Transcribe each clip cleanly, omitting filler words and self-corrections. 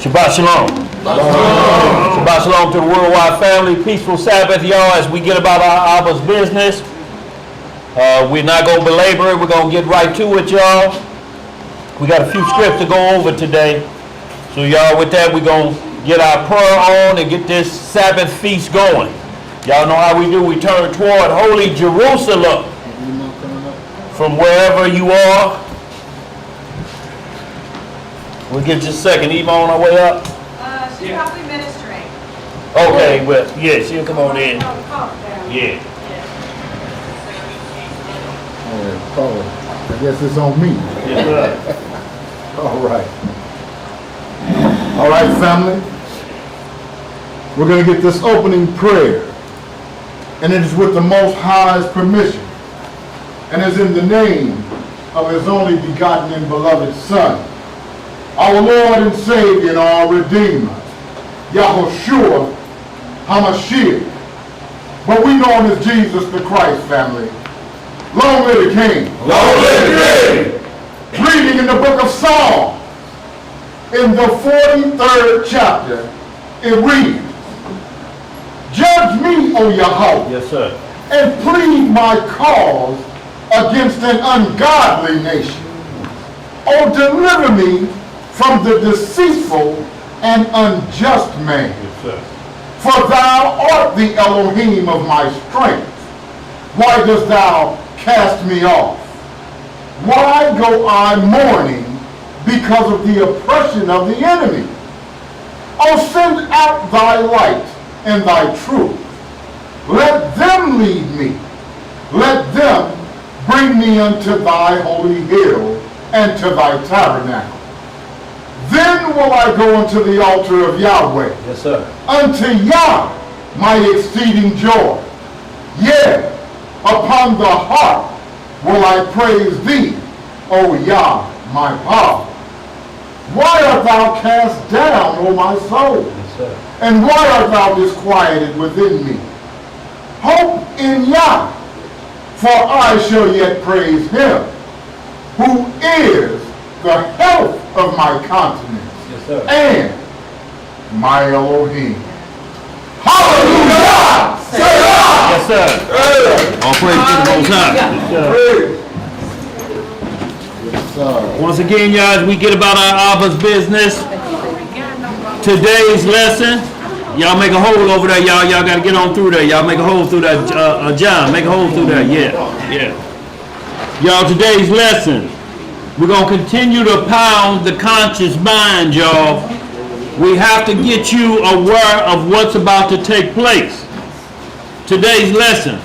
Shabbat Shalom. Shabbat Shalom to the worldwide family. Peaceful Sabbath, y'all, as we get about our Abba's business. We're not going to belabor it. We're going to get right to it, y'all. We got a few scripts to go over today. So, y'all, with that, we're going to get our prayer on and get this Sabbath feast going. Y'all know how we do. We turn toward Holy Jerusalem from wherever you are. We'll give just a second. Eva on our way up? She's probably ministering. Okay, well, yeah, she'll come on in. Yeah. Oh, I guess it's on me. Yeah. All right. All right, family. We're going to get this opening prayer. And it is with the Most High's permission. And is in the name of His only begotten and beloved Son, our Lord and Savior and our Redeemer, Yahushua HaMashiach, but we know him as Jesus the Christ, family. Long live the King. Long live the King. Reading in the book of Psalms, in the 43rd chapter, it reads, Judge me, O Yahweh, Yes, sir. and plead my cause against an ungodly nation. O deliver me from the deceitful and unjust man. Yes, sir. For thou art the Elohim of my strength. Why dost thou cast me off? Why go I mourning because of the oppression of the enemy? O send out thy light and thy truth. Let them lead me. Let them bring me unto thy holy hill and to thy tabernacle. Then will I go unto the altar of Yahweh, Yes, sir. unto Yah, my exceeding joy. Yea, upon the harp will I praise thee, O Yah, my power. Why art thou cast down, O my soul? Yes, sir. And why art thou disquieted within me? Hope in Yah, for I shall yet praise him, who is the health of my countenance, Yes, sir. and my Elohim. Hallelujah! Yes, sir. All praise to the Most High. Yes, sir. Once again, y'all, as we get about our Abba's business, today's lesson, y'all make a hole over there, y'all. Y'all got to get on through there. Y'all make a hole through there. John, make a hole through there. Yeah. Y'all, today's lesson, we're going to continue to pound the conscious mind, y'all. We have to get you aware of what's about to take place. Today's lesson,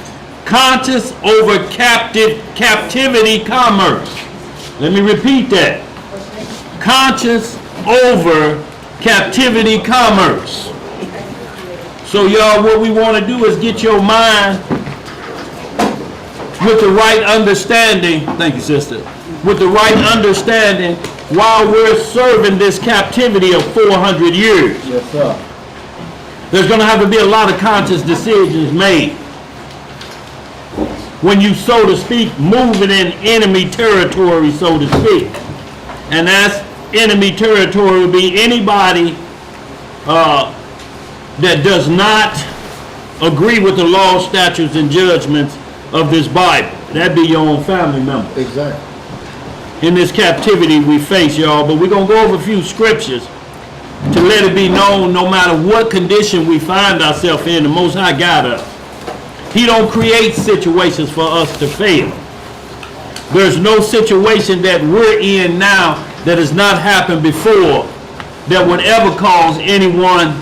conscious over captivity commerce. Let me repeat that. Conscious over captivity commerce. So y'all, what we want to do is get your mind with the right understanding. Thank you, sister. With the right understanding while we're serving this captivity of 400 years. Yes, sir. There's going to have to be a lot of conscious decisions made when you, so to speak, moving in enemy territory, so to speak. And that's enemy territory would be anybody that does not agree with the law, statutes, and judgments of this Bible. That'd be your own family member. Exactly. In this captivity we face, y'all, but we're going to go over a few scriptures to let it be known no matter what condition we find ourselves in, the Most High got us. He don't create situations for us to fail. There's no situation that we're in now that has not happened before that would ever cause anyone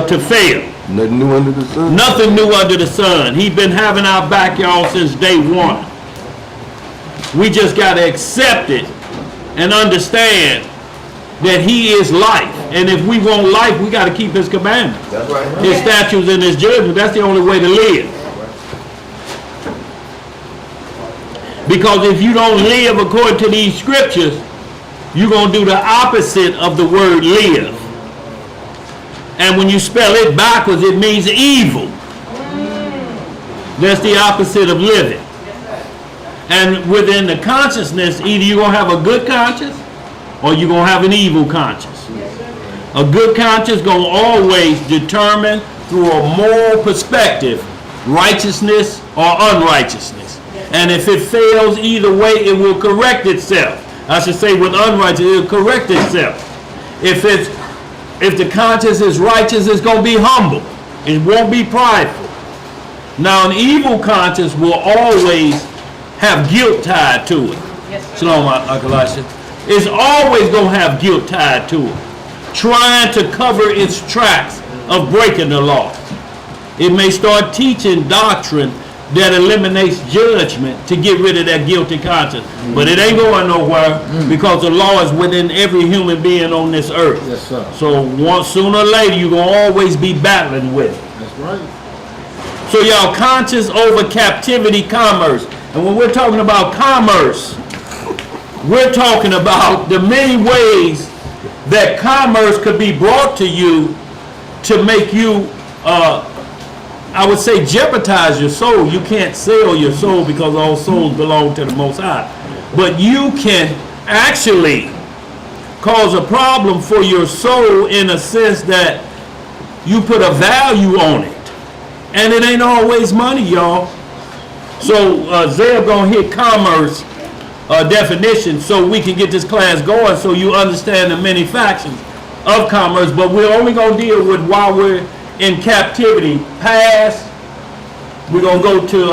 to fail. Nothing new under the sun. Nothing new under the sun. He's been having our back, y'all, since day one. We just got to accept it and understand that he is life. And if we want life, we got to keep his commandments. That's right. His statutes and his judgment. That's the only way to live. Because if you don't live according to these scriptures, you're going to do the opposite of the word live. And when you spell it backwards, it means evil. That's the opposite of living. And within the consciousness, either you're going to have a good conscience or you're going to have an evil conscience. A good conscience going to always determine through a moral perspective righteousness or unrighteousness. And if it fails either way, it will correct itself. I should say with unrighteousness, it will correct itself. If the conscience is righteous, it's going to be humble. It won't be prideful. Now, an evil conscience will always have guilt tied to it. Yes, Shalom, Akalasha. It's always going to have guilt tied to it, trying to cover its tracks of breaking the law. It may start teaching doctrine that eliminates judgment to get rid of that guilty conscience. But it ain't going nowhere because the law is within every human being on this earth. Yes, sir. So sooner or later, you're going to always be battling with it. That's right. So y'all, conscience over captivity commerce. And when we're talking about commerce, we're talking about the many ways that commerce could be brought to you to make you, I would say, jeopardize your soul. You can't sell your soul because all souls belong to the Most High. But you can actually cause a problem for your soul in a sense that you put a value on it. And it ain't always money, y'all. So Zeb gonna hit commerce definition so we can get this class going so you understand the many factions of commerce. But we're only gonna deal with while we're in captivity. Past, we're gonna go to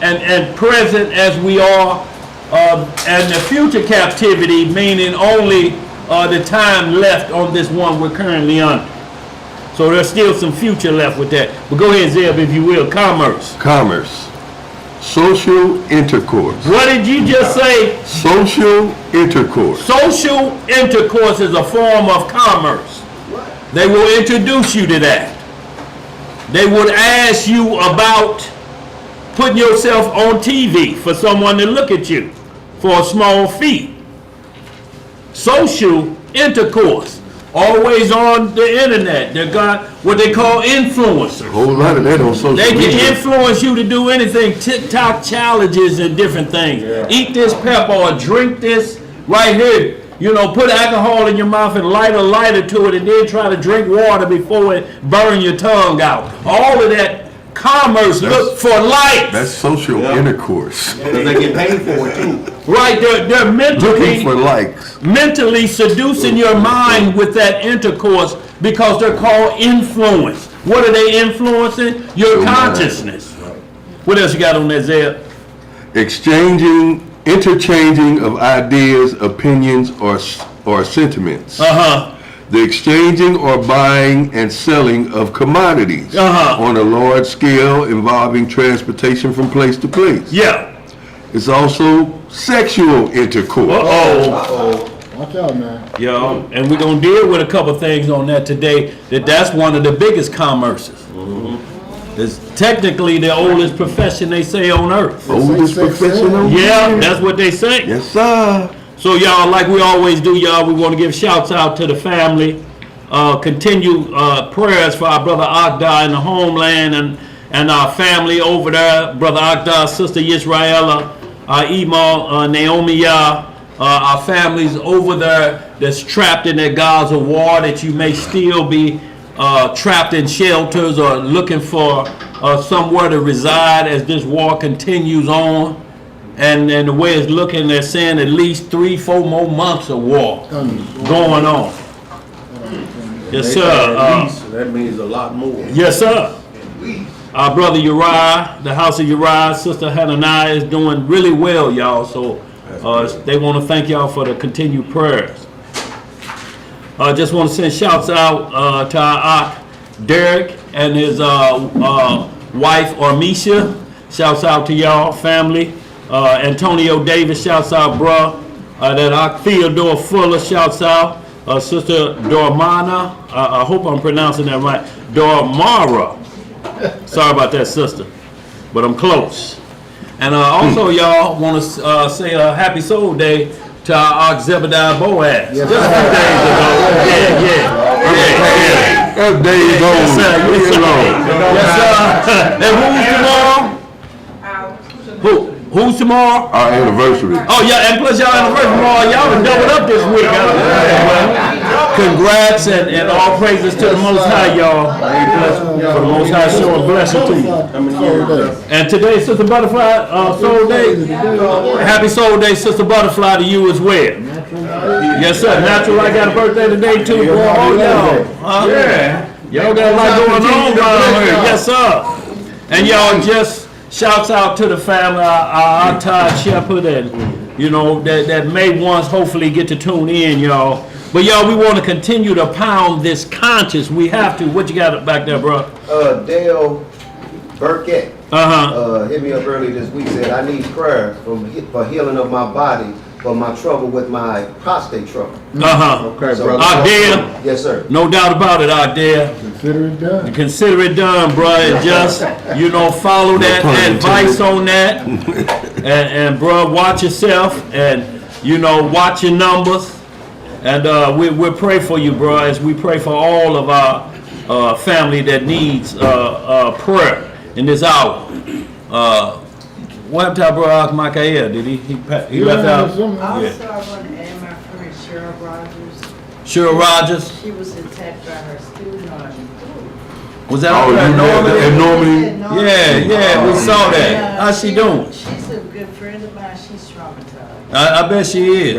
and present as we are, and the future captivity, meaning only the time left on this one we're currently under. So there's still some future left with that. But go ahead, Zeb, if you will. Commerce. Commerce. Social intercourse. What did you just say? Social intercourse. Social intercourse is a form of commerce. They will introduce you to that. They would ask you about putting yourself on TV for someone to look at you for a small fee. Social intercourse. Always on the internet. They got what they call influencers. A whole lot of that on social They media. can influence you to do anything. TikTok challenges and different things. Eat this pepper or drink this right here. You know, put alcohol in your mouth and light a lighter to it and then try to drink water before it burn your tongue out. All of that commerce look for likes. That's social intercourse. Because they get paid for it too. Right, they're Looking for likes. mentally seducing your mind with that intercourse because they're called influence. What are they influencing? Your Your mind. consciousness. What else you got on that, Zeb? Interchanging of ideas, opinions, or sentiments. The exchanging or buying and selling of commodities on a large scale involving transportation from place to place. Yeah. It's also sexual intercourse. Watch out, man. Yo, and we're gonna deal with a couple things on that today. That's one of the biggest commerces. It's technically the oldest profession they say on earth. Oldest professional? Yeah, that's what they say. Yes, sir. So y'all, like we always do, y'all, we want to give shouts out to the family. Continue prayers for our brother Agda in the homeland and our family over there. Brother Agda's sister Yisraela, our Ima, Naomi, our families over there that's trapped in that Gaza war, that you may still be trapped in shelters or looking for somewhere to reside as this war continues on. And the way it's looking, they're saying at least 3-4 more months of war going on. Yes, sir. At least, that means a lot more. Yes, sir. Our brother Uriah, the house of Uriah, Sister Hananiah is doing really well, y'all. So they want to thank y'all for the continued prayers. I just want to send shouts out to our Derek and his wife Armisha. Shouts out to y'all family. Antonio Davis, shouts out, bruh. That Theodore Fuller, shouts out. Sister Dormana, I hope I'm pronouncing that right. Dormara. Sorry about that, sister, but I'm close. And also, y'all want to say a happy soul day to our Zebediah Boaz. Just a few days ago. Yeah. That day is long. Yes, sir. And who's tomorrow? Our anniversary. Oh, yeah, and plus y'all anniversary tomorrow. Y'all been doubled up this week. Congrats and all praises to the Most High, y'all. For the Most High showing blessing to you. And today, Sister Butterfly, Soul Day. Happy Soul Day, Sister Butterfly, to you as well. Yes, sir. Natural, I got a birthday today too. Boy, oh, y'all. Yeah. Y'all got a lot going on down here. Yes, sir. And y'all just shouts out to the family, our Todd Shepherd, and that may once hopefully get to tune in, y'all. But y'all, we want to continue to pound this conscience. We have to. What you got back there, bro? Dale Burkett hit me up early this week, said I need prayer for healing of my body for my trouble with my prostate trouble. Okay, So, brother. Ardell. Yes, sir. No doubt about it, Ardell. Consider it done. Consider it done, bro. And just, follow that advice on that. And bro, watch yourself and, watch your numbers. And we'll pray for you, bro, as we pray for all of our family that needs prayer in this hour. What happened to our brother Micaiah? Did he left out? Also, I want to add my friend Cheryl Rogers. Cheryl Rogers? She was attacked by her student. Was that Oh, over at Normandy? Normandy? Yeah, we saw that. How's she doing? She's a good friend of mine. She's traumatized. I bet she is.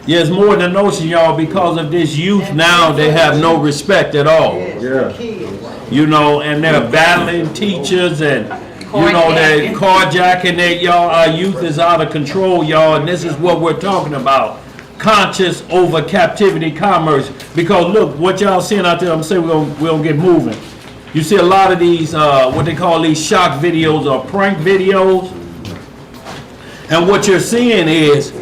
Yeah, it's more than a notion, y'all, because of this youth now, they have no respect at all. Yes, kids. And they're battling teachers and, they're carjacking that, y'all. Our youth is out of control, y'all, and this is what we're talking about. Conscious over captivity commerce. Because look, what y'all seeing out there, I'm saying we're gonna get moving. You see a lot of these, what they call these shock videos or prank videos. And what you're seeing is,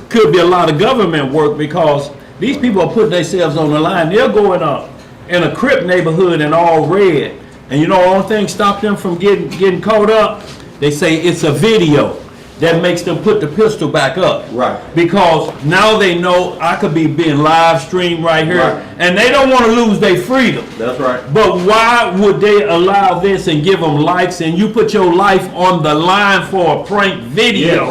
could be a lot of government work because these people are putting themselves on the line. They're going up in a Crip neighborhood in all red. And the only thing stop them from getting caught up, they say it's a video that makes them put the pistol back up. Right. Because now they know I could be being live streamed right here. Right. And they don't want to lose their freedom. That's right. But why would they allow this and give them likes and you put your life on the line for a prank video?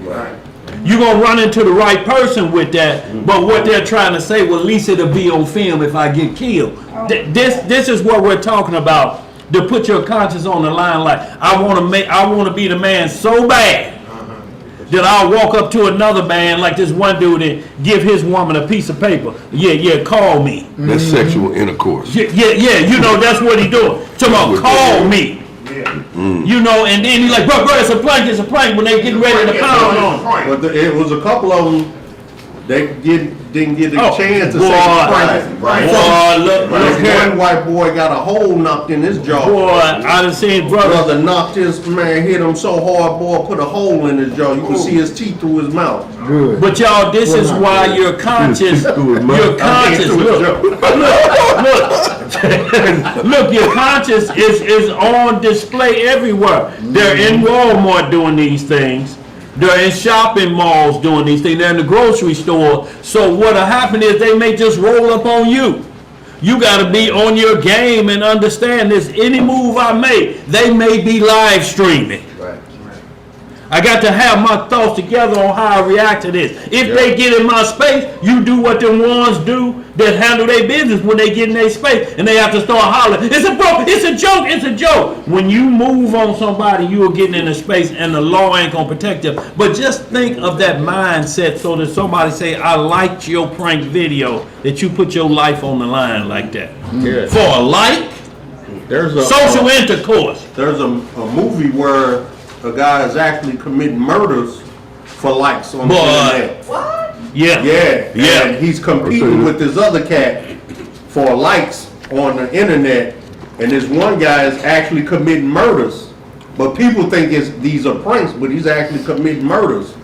Right. You're going to run into the right person with that, but what they're trying to say, well, at least it'll be on film if I get killed. This is what we're talking about, to put your conscience on the line like, I want to be the man so bad that I'll walk up to another man like this one dude and give his woman a piece of paper. Yeah, call me. That's sexual intercourse. Yeah, that's what he doing. Tomorrow, call me. And then he's like, bro, it's a prank when they getting ready to pound on him. But it was a couple of them, they didn't get a chance to boy, say prank. Boy, look here. One white boy got a hole knocked in his jaw. Boy, I done seen Brother knocked his man, hit him so hard, boy, put a hole in his jaw. You can see his teeth through his mouth. Good. But y'all, this is why your conscience, look, your conscience is on display everywhere. They're in Walmart doing these things. They're in shopping malls doing these things. They're in the grocery store. So what'll happen is they may just roll up on you. You got to be on your game and understand this. Any move I make, they may be live streaming. Right. I got to have my thoughts together on how I react to this. If they get in my space, you do what them ones do that handle their business when they get in their space and they have to start hollering, it's a joke, it's a joke. When you move on somebody, you are getting in a space and the law ain't gonna protect them. But just think of that mindset so that somebody say, I liked your prank video, that you put your life on the line like that. Yeah. For a like, There's a social intercourse. There's a movie where a guy is actually committing murders for likes on the internet. What? Yeah. Yeah. And he's competing with this other cat for likes on the internet, and this one guy is actually committing murders. But people think these are pranks, but he's actually committing murders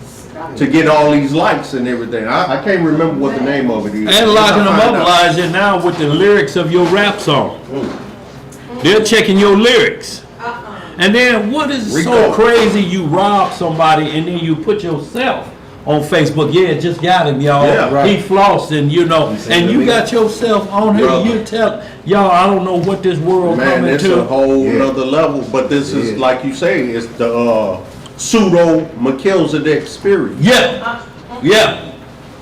to get all these likes and everything. I can't remember what the name of it is. And locking them up, Elijah, now with the lyrics of your rap song. They're checking your lyrics. And then what is so crazy, you rob somebody and then you put yourself on Facebook. Yeah, just got him, y'all. Yeah, right. He flossing, you know. And you got yourself on here. Brother. You tell, y'all, I don't know what this world Man, coming it's to. a whole nother level. But this is, like you say, it's the pseudo Melchizedek spirit. Yeah.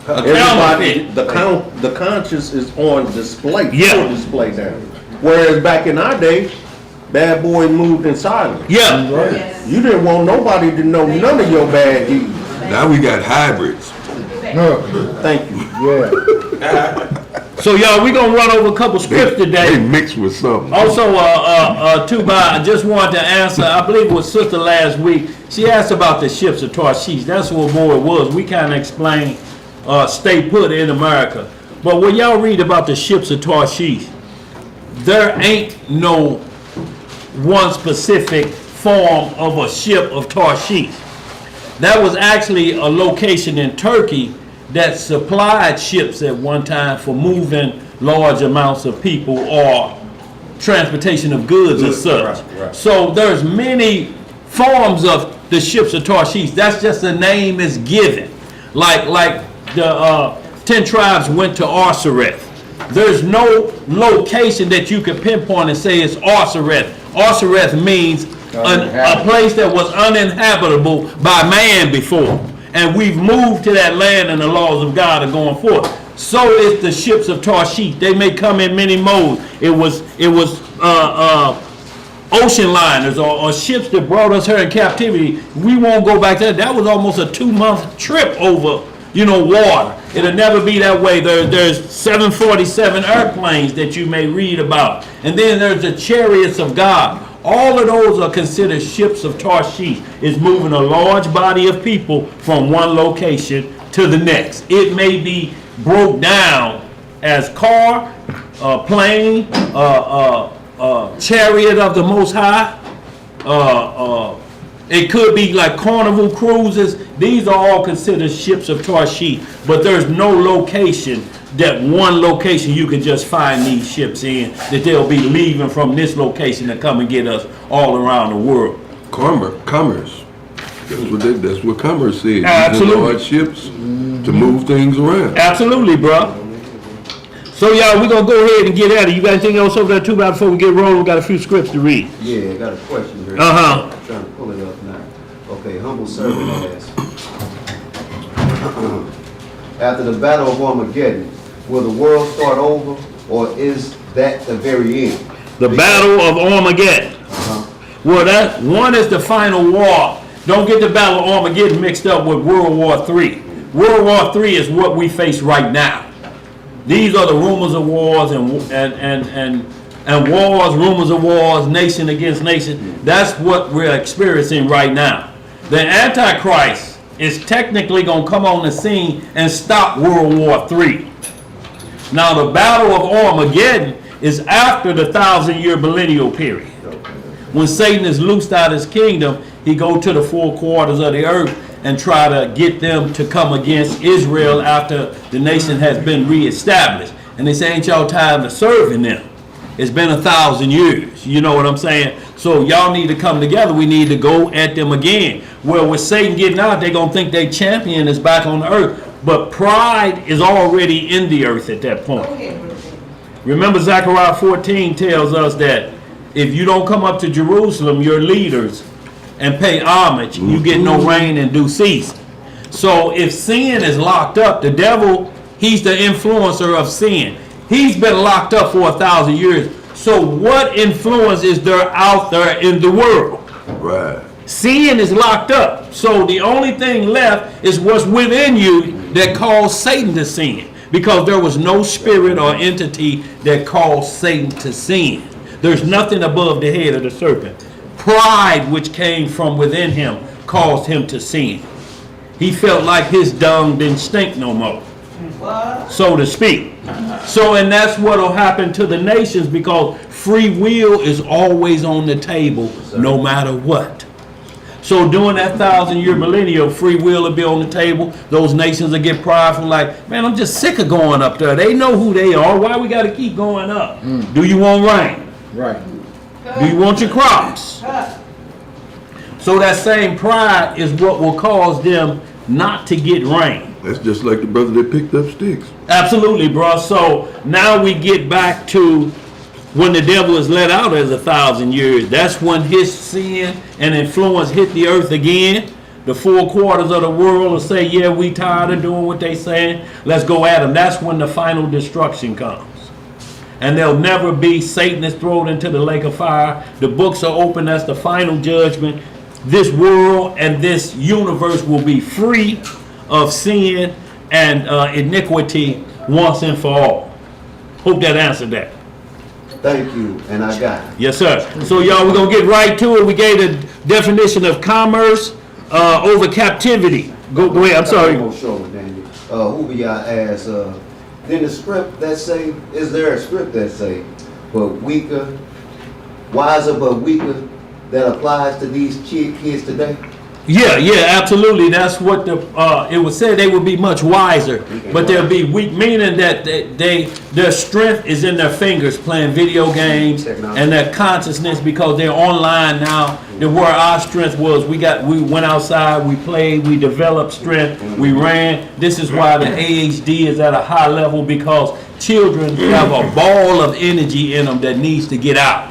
Everybody, the conscience is on display, full display now. Whereas back in our day, bad boys moved in silence. Yeah. Yes. You didn't want nobody to know none of your bad deeds. Now we got hybrids. Thank you. So y'all, we gonna run over a couple scripts today. They mixed with something. Also, I just wanted to answer, I believe it was Sister last week, she asked about the ships of Tarshish. That's what more it was. We kind of explained stay put in America. But when y'all read about the ships of Tarshish, there ain't no one specific form of a ship of Tarshish. That was actually a location in Turkey that supplied ships at one time for moving large amounts of people or transportation of goods as such. Right. So there's many forms of the ships of Tarshish. That's just the name is given. Like the 10 tribes went to Arsareth. There's no location that you can pinpoint and say it's Arsareth. Arsareth means a place that was uninhabitable by man before. And we've moved to that land and the laws of God are going forth. So is the ships of Tarshish. They may come in many modes. It was ocean liners or ships that brought us here in captivity. We won't go back there. That was almost a 2-month trip over, water. It'll never be that way. There's 747 airplanes that you may read about. And then there's the chariots of God. All of those are considered ships of Tarshish. It's moving a large body of people from one location to the next. It may be broke down as car, plane, chariot of the Most High. It could be like carnival cruises. These are all considered ships of Tarshish. But there's no location, that one location you can just find these ships in, that they'll be leaving from this location to come and get us all around the world. Commerce. That's what commerce is. Absolutely. Using large ships to move things around. Absolutely, bro. So y'all, we're going to go ahead and get at it. You got anything else over there too before we get rolling? We got a few scripts to read. Yeah, I got a question here. Uh-huh. I'm trying to pull it up now. Okay, humble servant asks. After the battle of Armageddon, will the world start over, or is that the very end? The battle of Armageddon. Well, that one is the final war. Don't get the battle of Armageddon mixed up with World War III. World War III is what we face right now. These are the rumors of wars and wars, rumors of wars, nation against nation. That's what we're experiencing right now. The Antichrist is technically going to come on the scene and stop World War III. Now, the battle of Armageddon is after the 1,000-year millennial period. When Satan is loosed out of his kingdom, he go to the 4 quarters of the earth and try to get them to come against Israel after the nation has been reestablished. And they say, ain't y'all tired of serving them? It's been 1,000 years. You know what I'm saying? So y'all need to come together. We need to go at them again. Well, with Satan getting out, they're going to think their champion is back on the earth. But pride is already in the earth at that point. Remember, Zechariah 14 tells us that if you don't come up to Jerusalem, your leaders, and pay homage, you get no rain in due season. So if sin is locked up, the devil, he's the influencer of sin. He's been locked up for 1,000 years. So what influence is there out there in the world? Right. Sin is locked up. So the only thing left is what's within you that caused Satan to sin. Because there was no spirit or entity that caused Satan to sin. There's nothing above the head of the serpent. Pride, which came from within him, caused him to sin. He felt like his dung didn't stink no more, so to speak. So, and that's what will happen to the nations, because free will is always on the table, no matter what. So during that 1,000-year millennium, free will will be on the table. Those nations will get prideful, like, man, I'm just sick of going up there. They know who they are. Why we got to keep going up? Do you want rain? Right. Do you want your crops? So that same pride is what will cause them not to get rain. That's just like the brother that picked up sticks. Absolutely, bro. So now we get back to when the devil is let out as 1,000 years. That's when his sin and influence hit the earth again. The 4 quarters of the world will say, yeah, we tired of doing what they saying. Let's go at them. That's when the final destruction comes. And there'll never be, Satan is thrown into the lake of fire. The books are open. That's the final judgment. This world and this universe will be free of sin and iniquity once and for all. Hope that answered that. Thank you, and I got it. Yes, sir. So, y'all, we're going to get right to it. We gave the definition of commerce over captivity. Go ahead. I'm sorry. Who be y'all ask, then the script that say, is there a script that say, but weaker, wiser but weaker, that applies to these kids today? Yeah, absolutely. That's what it was said. They would be much wiser, but they'll be weak, meaning that their strength is in their fingers playing video games and their consciousness, because they're online now. Where our strength was, we went outside, we played, we developed strength, we ran. This is why the ADHD is at a high level, because children have a ball of energy in them that needs to get out.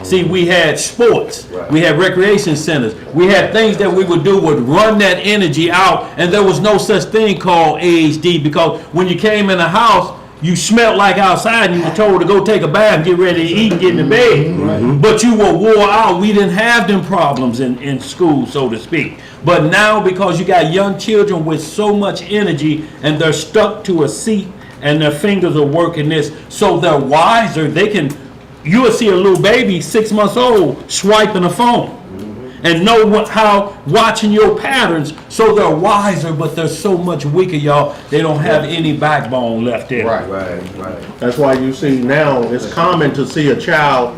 See, we had sports, we had recreation centers, we had things that we would do would run that energy out, and there was no such thing called ADHD, because when you came in the house, you smelled like outside, and you were told to go take a bath, get ready to eat, and get in the bed. But you were wore out. We didn't have them problems in school, so to speak. But now, because you got young children with so much energy, and they're stuck to a seat, and their fingers are working this, so they're wiser, they can. You will see a little baby, 6 months old, swiping a phone and know how, watching your patterns. So they're wiser, but they're so much weaker, y'all. They don't have any backbone left in. Right. That's why you see now, it's common to see a child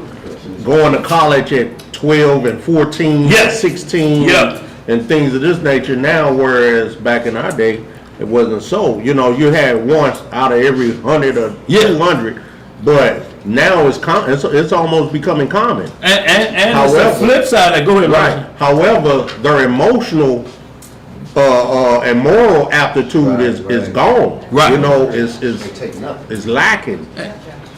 going to college at 12 and 14, 16, and things of this nature now, whereas back in our day, it wasn't so. You know, you had once out of every 100 or 200, but now it's almost becoming common. And however, it's the flip side of it. Go ahead, right. However, their emotional and moral aptitude is gone. Right. You know, is lacking.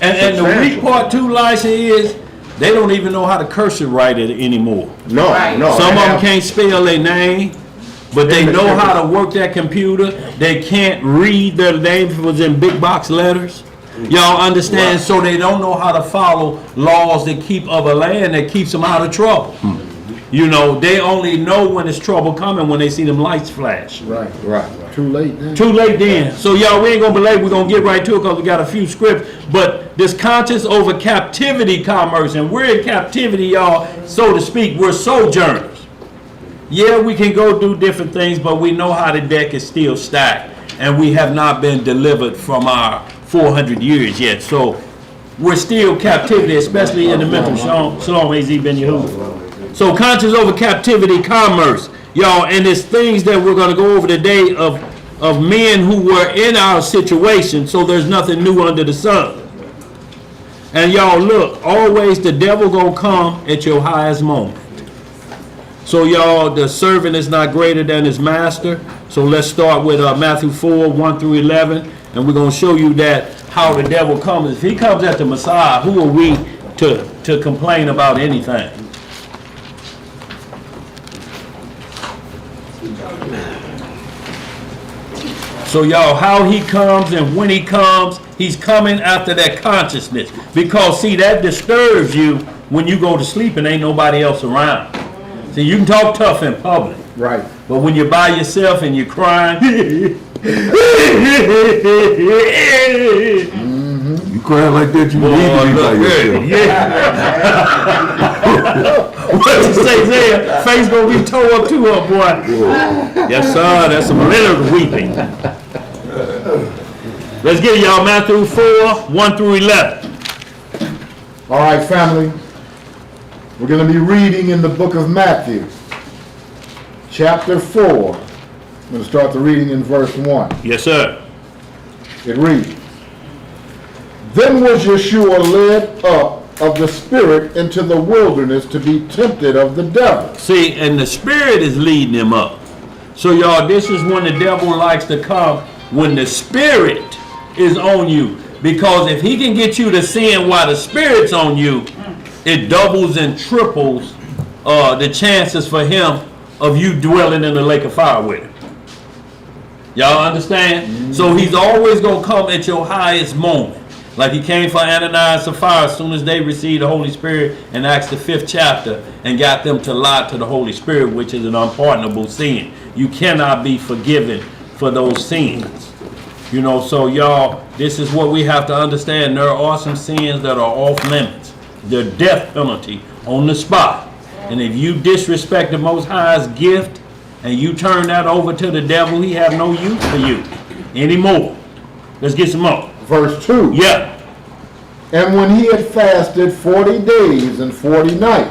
And the weak part too, Lisha, is they don't even know how to curse it right anymore. No. Some of them can't spell their name, but they know how to work that computer. They can't read their name if it was in big box letters. Y'all understand? Right. So they don't know how to follow laws that keep of a land that keeps them out of trouble. You know, they only know when it's trouble coming when they see them lights flash. Right. Too late then. Too late then. So y'all, we ain't gonna be late. We're gonna get right to it because we got a few scripts. But this conscious over captivity commerce, and we're in captivity, y'all, so to speak. We're sojourners. Yeah, we can go do different things, but we know how the deck is still stacked, and we have not been delivered from our 400 years yet. So we're still captivity, especially in the mental. Shalom, AZ Ben Yehuda. So conscious over captivity commerce, y'all, and it's things that we're going to go over today of men who were in our situation. So there's nothing new under the sun. And y'all, look, always the devil gonna come at your highest moment. So y'all, the servant is not greater than his master. So let's start with Matthew 4, 1 through 11. And we're going to show you that how the devil comes. If he comes at the Messiah, who are we to complain about anything? So y'all, how he comes and when he comes, he's coming after that consciousness. Because see, that disturbs you when you go to sleep and ain't nobody else around. See, you can talk tough in public. Right. But when you're by yourself and you're crying, You crying like that, you need to be by yourself. what you say there? Face gonna be tore up too, up, boy. Yes, sir. That's some little weeping. Let's get it, y'all. Matthew 4, 1 through 11. All right, family. We're going to be reading in the book of Matthew, chapter 4. I'm going to start the reading in verse 1. Yes, sir. It reads, Then was Yeshua led up of the Spirit into the wilderness to be tempted of the devil. See, and the Spirit is leading him up. So, y'all, this is when the devil likes to come, when the Spirit is on you. Because if he can get you to sin while the Spirit's on you, it doubles and triples the chances for him of you dwelling in the lake of fire with him. Y'all understand? Mm-hmm. So he's always going to come at your highest moment. Like he came for Ananias and Sapphira as soon as they received the Holy Spirit in Acts the 5th chapter and got them to lie to the Holy Spirit, which is an unpardonable sin. You cannot be forgiven for those sins. You know, so y'all, this is what we have to understand. There are some sins that are off limits. They're death penalty on the spot. And if you disrespect the Most High's gift and you turn that over to the devil, he have no use for you anymore. Let's get some more. Verse 2. Yeah. And when he had fasted 40 days and 40 nights,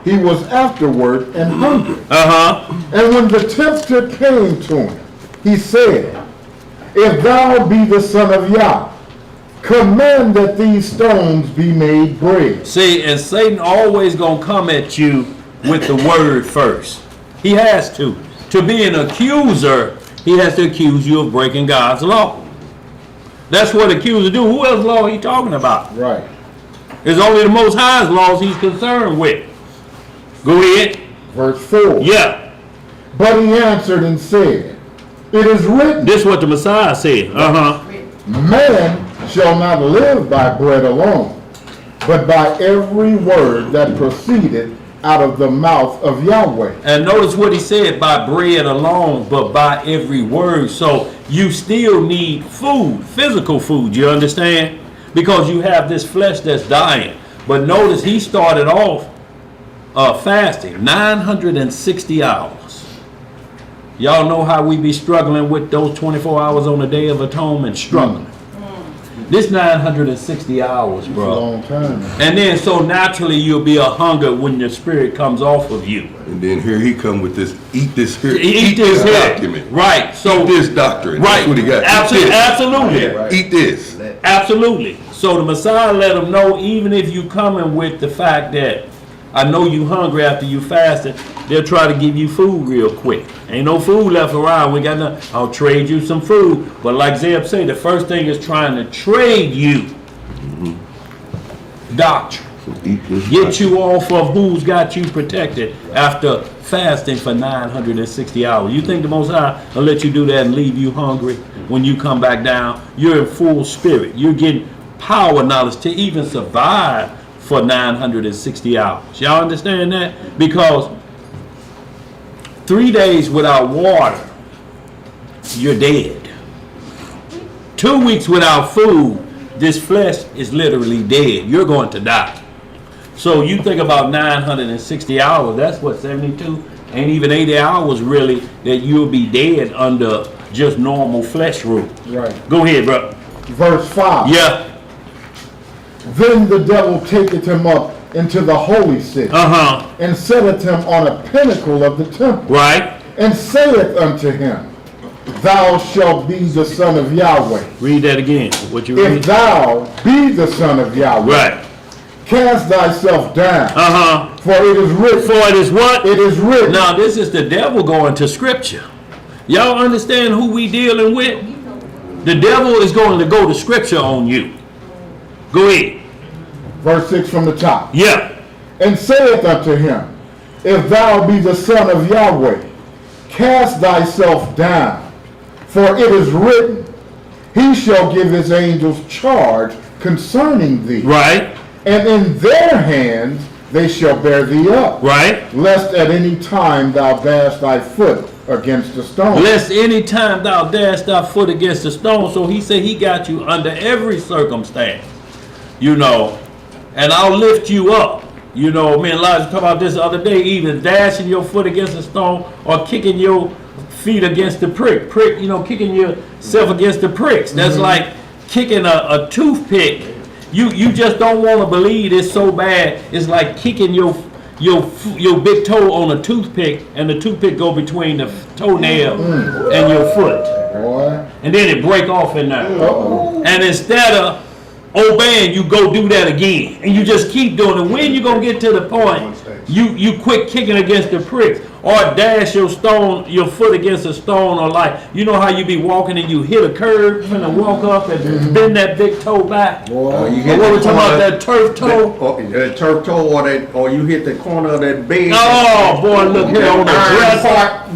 he was afterward and hungry. And when the tempter came to him, he said, If thou be the Son of Yah, command that these stones be made bread. See, and Satan always gonna come at you with the word first. He has to. To be an accuser, he has to accuse you of breaking God's law. That's what accusers do. Who else's law are he talking about? Right. It's only the Most High's laws he's concerned with. Go ahead. Verse 4. Yeah. But he answered and said, It is written. This is what the Messiah said. Man shall not live by bread alone, but by every word that proceeded out of the mouth of Yahweh. And notice what he said, by bread alone, but by every word. So you still need food, physical food, you understand? Because you have this flesh that's dying. But notice he started off fasting 960 hours. Y'all know how we be struggling with those 24 hours on the Day of Atonement, struggling. This 960 hours, bro. That's a long time. And then so naturally you'll be a hunger when the Spirit comes off of you. And then here he come with this, eat this here, Eat this document. Right. So eat this doctrine. Right. That's what he got. Absolutely. Eat this. Absolutely. So the Messiah let them know, even if you coming with the fact that I know you hungry after you fasted, they'll try to give you food real quick. Ain't no food left around. We got nothing. I'll trade you some food. But like Zeb said, the first thing is trying to trade you doctrine. So eat this Get doctrine. you off of who's got you protected after fasting for 960 hours. You think the Most High will let you do that and leave you hungry when you come back down? You're in full spirit. You're getting power knowledge to even survive for 960 hours. Y'all understand that? Because 3 days without water, you're dead. 2 weeks without food, this flesh is literally dead. You're going to die. So you think about 960 hours, that's what, 72? Ain't even 80 hours really that you'll be dead under just normal flesh rule. Right. Go ahead, bro. Verse 5. Yeah. Then the devil taketh him up into the holy city, and setteth him on a pinnacle of the temple, Right. and saith unto him, Thou shalt be the Son of Yahweh. Read that again. What you If read? thou be the Son of Yahweh, Right. cast thyself down, for it is written. For it is what? It is written. Now this is the devil going to scripture. Y'all understand who we dealing with? The devil is going to go to scripture on you. Go ahead. Verse 6 from the top. Yeah. And saith unto him, If thou be the Son of Yahweh, cast thyself down, For it is written, he shall give his angels charge concerning thee. Right. And in their hands they shall bear thee up. Right. Lest at any time thou dash thy foot against a stone. Lest any time thou dash thy foot against a stone. So he said he got you under every circumstance, you know, and I'll lift you up. You know, me and Elijah talked about this the other day, either dashing your foot against a stone or kicking your feet against the prick, you know, kicking yourself against the pricks. That's like kicking a toothpick. You just don't want to believe it's so bad. It's like kicking your big toe on a toothpick, and the toothpick go between the toenail and your foot. Boy. And then it break off in there. And instead of obeying, you go do that again, and you just keep doing it. When you gonna get to the point you quit kicking against the pricks, or dash your foot against a stone, or like, you know how you be walking and you hit a curb and walk up and bend that big toe back. Boy. You Or what we talking about, that turf toe? That turf toe, or you hit the corner of that bed. Oh boy, look here on the dress.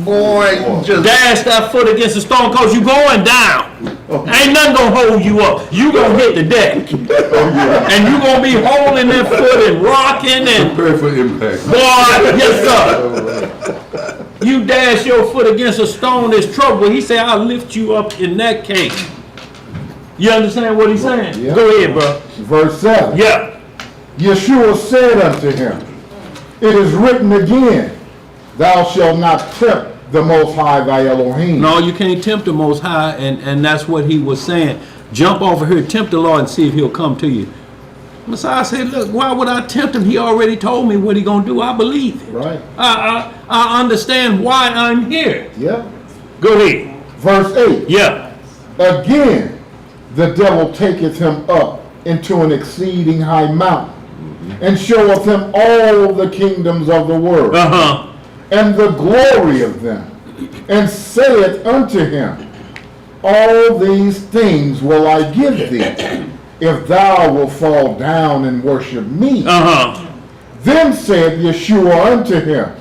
Boy, you just Dash that foot against the stone, cause you going down. Ain't nothing gonna hold you up. You gonna hit the deck, and you gonna be holding that foot and rocking and Prepare for impact. boy, yes sir. You dash your foot against a stone, there's trouble. He said, I'll lift you up in that case. You understand what he's saying? Yeah. Go ahead, bro. Verse 7. Yeah. Yeshua said unto him, it is written again, thou shalt not tempt the Most High thy Elohim. No, you can't tempt the Most High, and that's what he was saying. Jump over here, tempt the Lord, and see if he'll come to you. Messiah said, look, why would I tempt him? He already told me what he gonna do. I believe it. Right. I understand why I'm here. Yeah. Go ahead. Verse 8. Yeah. Again, the devil taketh him up into an exceeding high mountain, and showeth him all the kingdoms of the world, and the glory of them, and saith unto him, all these things will I give thee, if thou wilt fall down and worship me. Then said Yeshua unto him,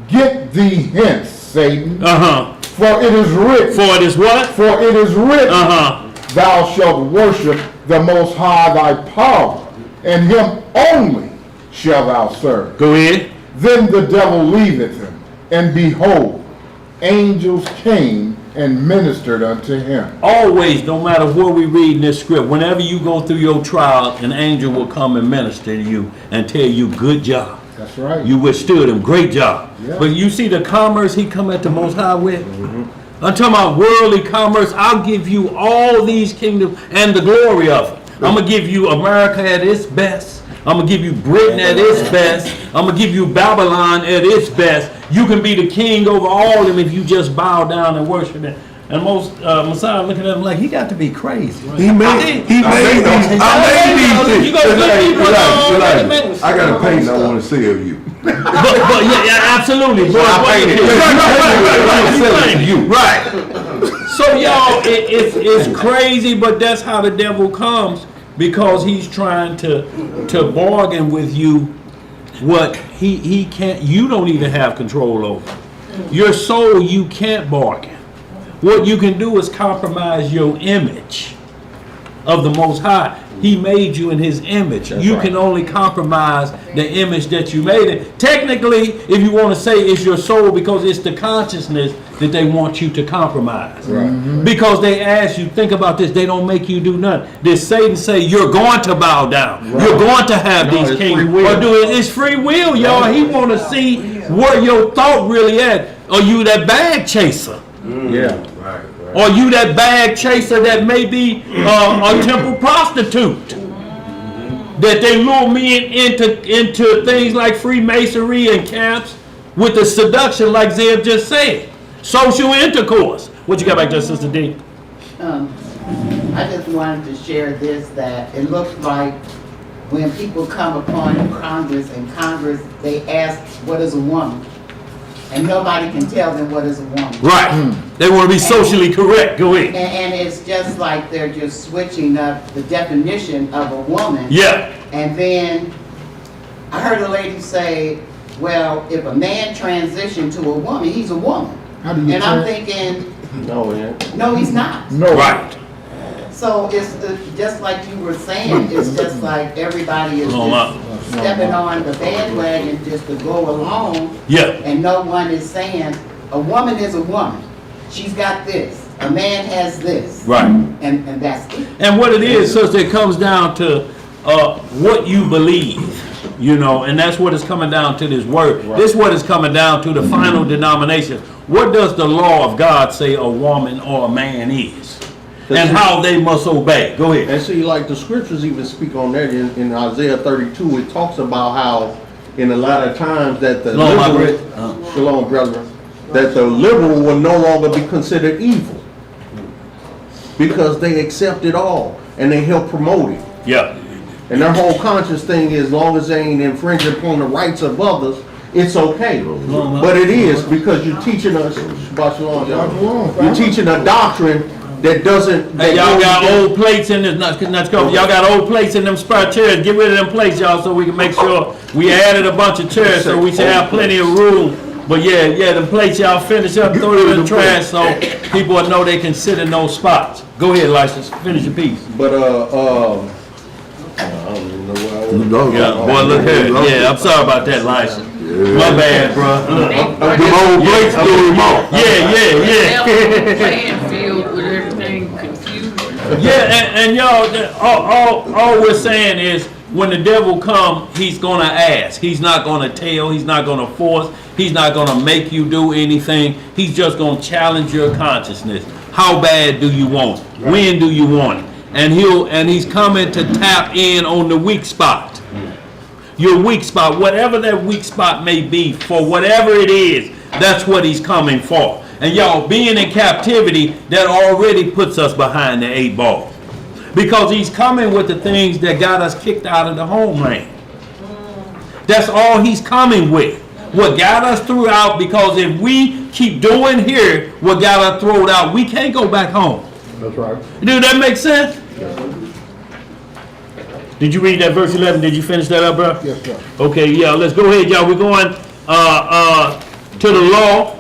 get thee hence, Satan, for it is written. For it is what? For it is written, thou shalt worship the Most High thy power, and him only shalt thou serve. Go ahead. Then the devil leaveth him, and behold, angels came and ministered unto him. Always, no matter where we read in this script, whenever you go through your trial, an angel will come and minister to you and tell you, good job. That's right. You withstood him. Great job. Yeah. But you see the commerce he come at the Most High with? I'm talking about worldly commerce. I'll give you all these kingdoms and the glory of it. I'm going to give you America at its best. I'm going to give you Britain at its best. I'm going to give you Babylon at its best. You can be the king over all of them if you just bow down and worship it. And most Messiah looking at him like, he got to be crazy. He made these. I made these things. I got a painting I want to see of you. But yeah, absolutely. Bro, right. So y'all, it's crazy, but that's how the devil comes, because he's trying to bargain with you what he can't. You don't even have control over. Your soul, you can't bargain. What you can do is compromise your image of the Most High. He made you in his image. That's you right. can only compromise the image that you made it. Technically, if you want to say it's your soul, because it's the consciousness that they want you to compromise. Right. Because they ask you, think about this, they don't make you do nothing. Did Satan say you're going to bow down? Right. You're going to have these it's kingdoms? free will. Or do it? It's free will, y'all. He want to see where your thought really at. Are you that bag chaser? yeah. Or you that bag chaser that may be a temple prostitute? That they lure me into things like Freemasonry and camps with the seduction, like Zeb just said. Social intercourse. What you got back there, Sister D? I just wanted to share this, that it looks like when people come upon Congress, and Congress, they ask, what is a woman? And nobody can tell them what is a woman. Right. They want to be socially correct. Go ahead. And it's just like they're just switching up the definition of a woman. Yeah. And then I heard a lady say, well, if a man transitioned to a woman, he's a woman. How do you And I'm trans- thinking, No, yeah. No, he's not. No. Right. So it's just like you were saying, it's just like everybody is just stepping on the bandwagon just to go along. Yeah. And no one is saying, a woman is a woman. She's got this. A man has this. Right. And that's it. And what it is, sister, it comes down to what you believe, you know, and that's what it's coming down to, this word. Right. This is what it's coming down to, the final denomination. What does the law of God say a woman or a man is? And how they must obey. Go ahead. And see, like the scriptures even speak on that in Isaiah 32, it talks about how in a lot of times that the Shalom, brother, that the liberal will no longer be considered evil because they accept it all and they help promote it. Yeah. And their whole conscious thing is, as long as they ain't infringing upon the rights of others, it's okay. But it is, because you're teaching us, you're teaching a doctrine that doesn't. Hey, y'all got old plates in this. Y'all got old plates in them spare chairs. Get rid of them plates, y'all, so we can make sure we added a bunch of chairs so we should have plenty of room. But yeah, the plates y'all finish up, throw it in the trash so people will know they can sit in those spots. Go ahead, License. Finish your piece. But I don't even know where I was. Yeah, boy, look here. Yeah, I'm sorry about that, License. My bad, bro. Them old plates threw him off. Yeah. Playing field with everything confused. Yeah, and y'all, all we're saying is when the devil come, he's gonna ask. He's not gonna tell. He's not gonna force. He's not gonna make you do anything. He's just gonna challenge your consciousness. How bad do you want it? When do you want it? And he's coming to tap in on the weak spot. Your weak spot, whatever that weak spot may be, for whatever it is, that's what he's coming for. And y'all, being in captivity, that already puts us behind the 8 ball. Because he's coming with the things that got us kicked out of the homeland. That's all he's coming with. What got us throughout, because if we keep doing here what got us thrown out, we can't go back home. That's right. Dude, that makes sense? Did you read that verse 11? Did you finish that up, bro? Yes, sir. Okay, yeah, let's go ahead, y'all. We're going to the law.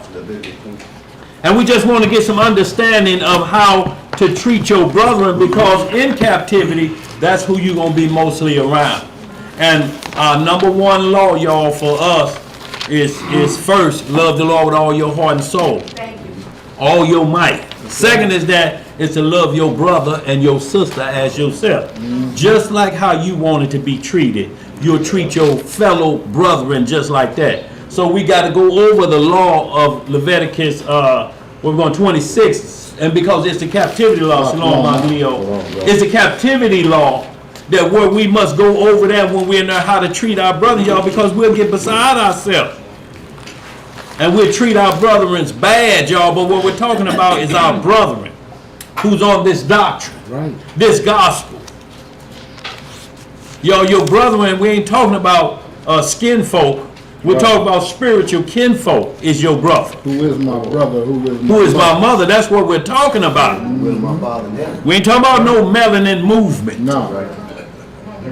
And we just want to get some understanding of how to treat your brethren, because in captivity, that's who you're going to be mostly around. And number one law, y'all, for us is first, love the Lord with all your heart and soul. All your might. Second is that it's to love your brother and your sister as yourself. Just like how you wanted to be treated, you'll treat your fellow brethren just like that. So we got to go over the law of Leviticus, we're going 26, and because it's the captivity law, Shalom Maglio, it's the captivity law that where we must go over that when we're in there, how to treat our brothers, y'all, because we'll get beside ourselves. And we'll treat our brethren bad, y'all, but what we're talking about is our brethren who's on this doctrine, Right. this gospel. Yo, your brethren, we ain't talking about skin folk. We're talking about spiritual kinfolk is your brother. Who is my brother? Who is my mother? That's what we're talking about. My father now. We ain't talking about no melanin movement. No.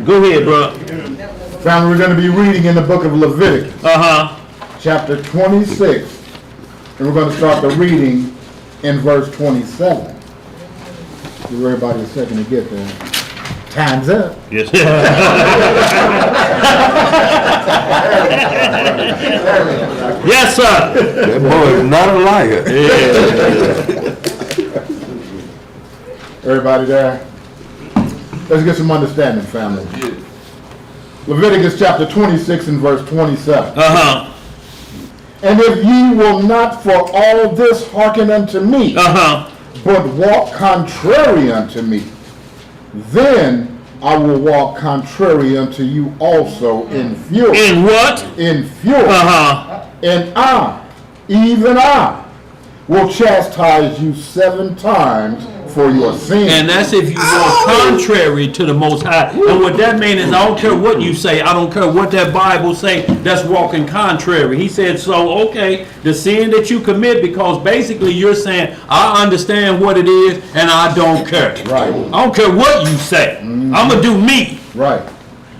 Go ahead, bro. Family, we're going to be reading in the book of Leviticus, Uh-huh. chapter 26, and we're going to start the reading in verse 27. Give everybody a second to get there. Time's up. Yes. Yes, sir. That boy is not a liar. Everybody there? Let's get some understanding, family. Leviticus chapter 26 and verse 27. Uh-huh. And if ye will not for all this hearken unto me, Uh-huh. but walk contrary unto me, then I will walk contrary unto you also in fury. In what? In fury. Uh-huh. And I, even I, will chastise you 7 times for your sins. And that's if you go contrary to the Most High. And what that means is, I don't care what you say, I don't care what that Bible say, that's walking contrary. He said, so, okay, the sin that you commit, because basically you're saying, I understand what it is, and I don't care. Right. I don't care what you say. I'm going to do me. Right.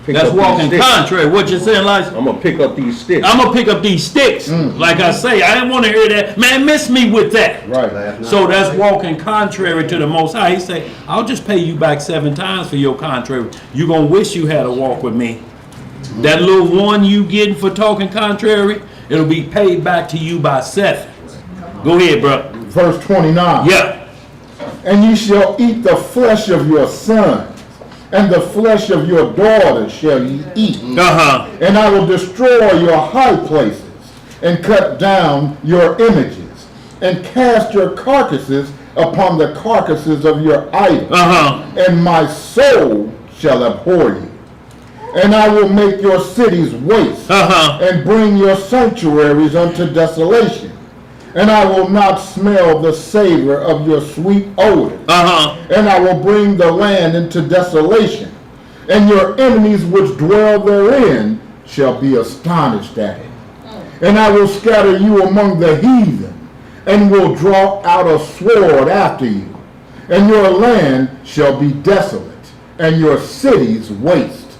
pick That's up these walking sticks. contrary. What you saying, like? I'm gonna pick up these sticks. I'm gonna pick up these sticks. Like I say, I didn't want to hear that. Man, miss me with that. Right. So that's walking contrary to the Most High. He say, I'll just pay you back 7 times for your contrary. You gonna wish you had a walk with me. That little one you getting for talking contrary, it'll be paid back to you by 7. Go ahead, bro. Verse 29. Yeah. And ye shall eat the flesh of your sons, and the flesh of your daughters shall ye eat. And I will destroy your high places, and cut down your images, and cast your carcasses upon the carcasses of your idols. And my soul shall abhor you. And I will make your cities waste, and bring your sanctuaries unto desolation. And I will not smell the savor of your sweet odor. And I will bring the land into desolation. And your enemies which dwell therein shall be astonished at it. And I will scatter you among the heathen, and will draw out a sword after you. And your land shall be desolate, and your cities waste.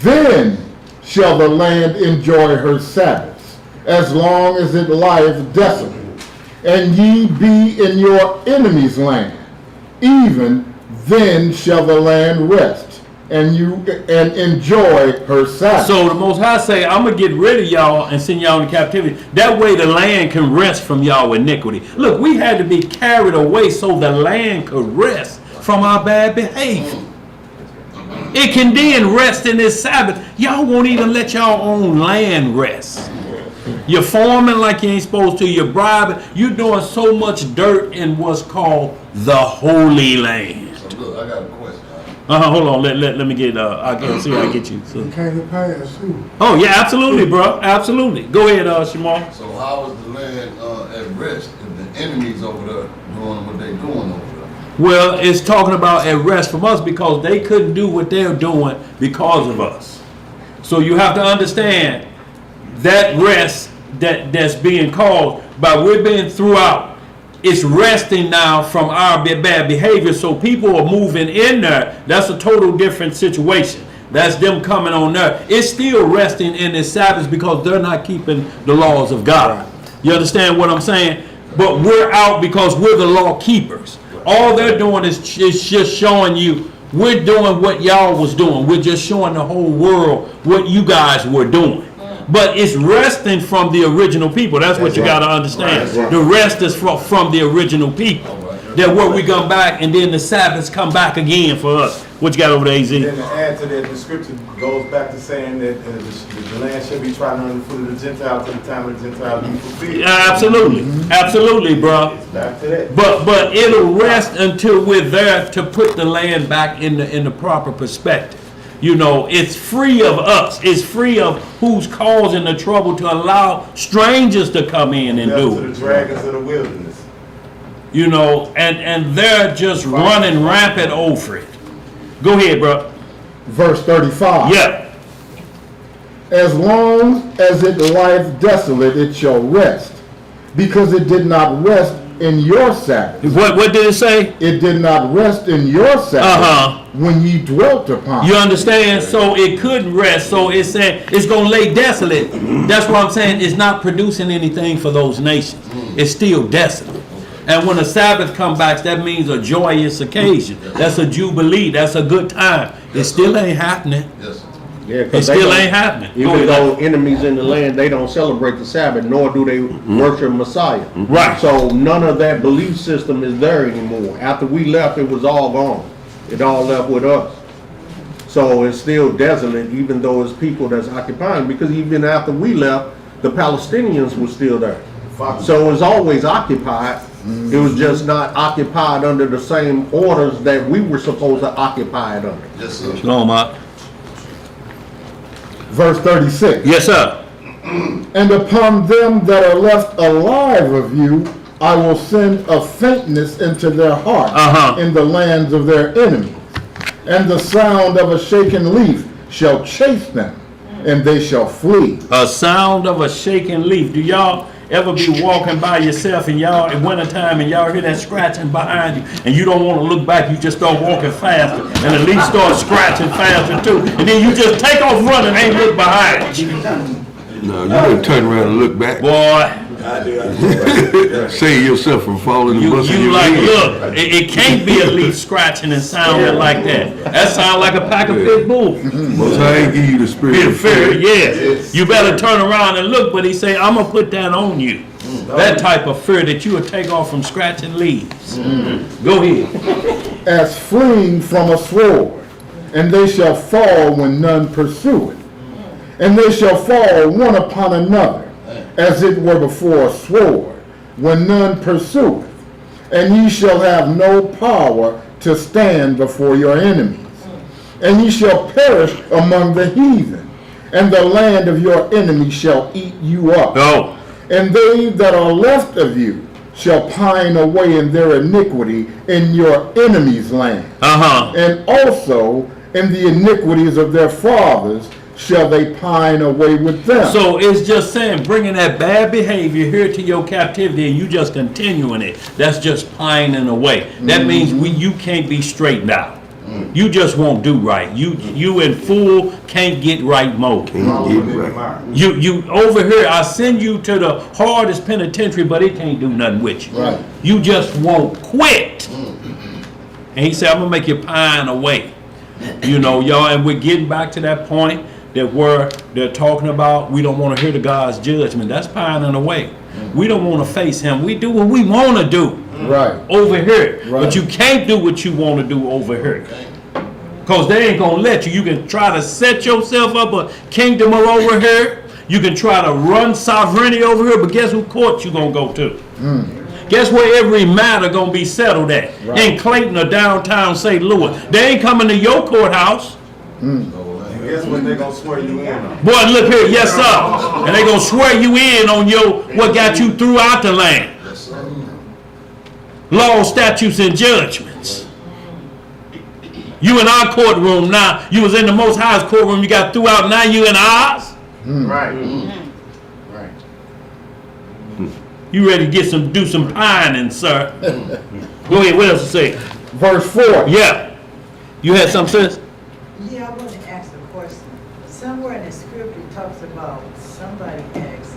Then shall the land enjoy her Sabbaths, as long as it lieth desolate. And ye be in your enemy's land, even then shall the land rest, and enjoy her Sabbath. So the Most High say, I'm gonna get rid of y'all and send y'all into captivity. That way the land can rest from y'all iniquity. Look, we had to be carried away so the land could rest from our bad behavior. It can then rest in this Sabbath. Y'all won't even let y'all own land rest. You're farming like you ain't supposed to. You're bribing. You're doing so much dirt in what's called the Holy Land. So look, I got a question. Hold on. Let me get. I can see how I get you. So. Came to pass too. Oh yeah, absolutely, bro. Absolutely. Go ahead, Shamar. So how is the land at rest if the enemies over there doing what they doing over there? Well, it's talking about at rest from us because they couldn't do what they're doing because of us. So you have to understand that rest that's being called by we're being throughout. It's resting now from our bad behavior. So people are moving in there. That's a total different situation. That's them coming on there. It's still resting in the Sabbath because they're not keeping the laws of God. You understand what I'm saying? But we're out because we're the law keepers. All they're doing is just showing you we're doing what y'all was doing. We're just showing the whole world what you guys were doing. But it's resting from the original people. That's what you got to understand. The rest is from the original people. That where we come back and then the Sabbaths come back again for us. What you got over there, AZ? And then to add to that, the scripture goes back to saying that the land shall be trodden under the foot of the Gentiles till the time of the Gentiles be fulfilled. Yeah, absolutely. Absolutely, bro. It's back to that. But it'll rest until we're there to put the land back in the proper perspective. You know, it's free of us. It's free of who's causing the trouble to allow strangers to come in and do To it. the dragons of the wilderness. You know, and they're just running rampant over it. Go ahead, bro. Verse 35. Yeah. As long as it lieth desolate, it shall rest, because it did not rest in your Sabbath. What did it say? It did not rest in your Sabbath when ye dwelt upon You it. understand? So it couldn't rest. So it's saying it's going to lay desolate. That's what I'm saying. It's not producing anything for those nations. It's still desolate. And when the Sabbath comes back, that means a joyous occasion. That's a jubilee. That's a good time. It still ain't happening. Yes, sir. Yeah, It 'cause they still don't- ain't happening. Even though enemies in the land, they don't celebrate the Sabbath, nor do they worship Messiah. Right. So none of that belief system is there anymore. After we left, it was all gone. It all left with us. So it's still desolate, even though it's people that's occupying, because even after we left, the Palestinians were still there. So it was always occupied. It was just not occupied under the same orders that we were supposed to occupy it under. Yes, sir. No, Mark. Verse 36. Yes, sir. And upon them that are left alive of you, I will send a faintness into their hearts in the lands of their enemies. And the sound of a shaken leaf shall chase them, and they shall flee. A sound of a shaking leaf. Do y'all ever be walking by yourself and y'all in wintertime and y'all hear that scratching behind you and you don't want to look back, you just start walking faster and the leaf starts scratching faster too. And then you just take off running and ain't look behind you. No, you better turn around and look back. Boy. Save yourself from falling and busting You your like, head. look, it can't be a leaf scratching and sounding like that. That sound like a pack of pit bulls. Most High ain't give you the spirit of Fear, fear. yes. You better turn around and look, but he say, I'm gonna put that on you. That type of fear that you would take off from scratching leaves. Go ahead. As fleeing from a sword, and they shall fall when none pursue it. And they shall fall one upon another, as it were before a sword, when none pursueth. And ye shall have no power to stand before your enemies. And ye shall perish among the heathen, and the land of your enemies shall eat you up. Go. And they that are left of you shall pine away in their iniquity in your enemies' land. And also in the iniquities of their fathers shall they pine away with them. So it's just saying, bringing that bad behavior here to your captivity and you just continuing it. That's just pining away. That means you can't be straightened out. You just won't do right. You in full can't get right mode. You over here, I send you to the hardest penitentiary, but it can't do nothing with you. Right. You just won't quit. And he said, I'm gonna make you pine away. You know, y'all, and we're getting back to that point that where they're talking about we don't want to hear the God's judgment. That's pining away. We don't want to face him. We do what we want to do over here. Right. But you can't do what you want to do over here. Because they ain't going to let you. You can try to set yourself up a kingdom over here. You can try to run sovereignty over here, but guess who court you going to go to? Guess where every matter going to be settled at? In Clayton or downtown St. Louis. They ain't coming to your courthouse. Guess what they gonna swear you in on? Boy, look here, yes sir. And they gonna swear you in on what got you throughout the land. Laws, statutes, and judgments. You in our courtroom now. You was in the Most High's courtroom. You got throughout. Now you in ours. Right. You ready to do some pining, sir? Go ahead. What else to say? Verse 4. Yeah. You had something, sis? Yeah, I want to ask a question. Somewhere in the scripture it talks about somebody asked,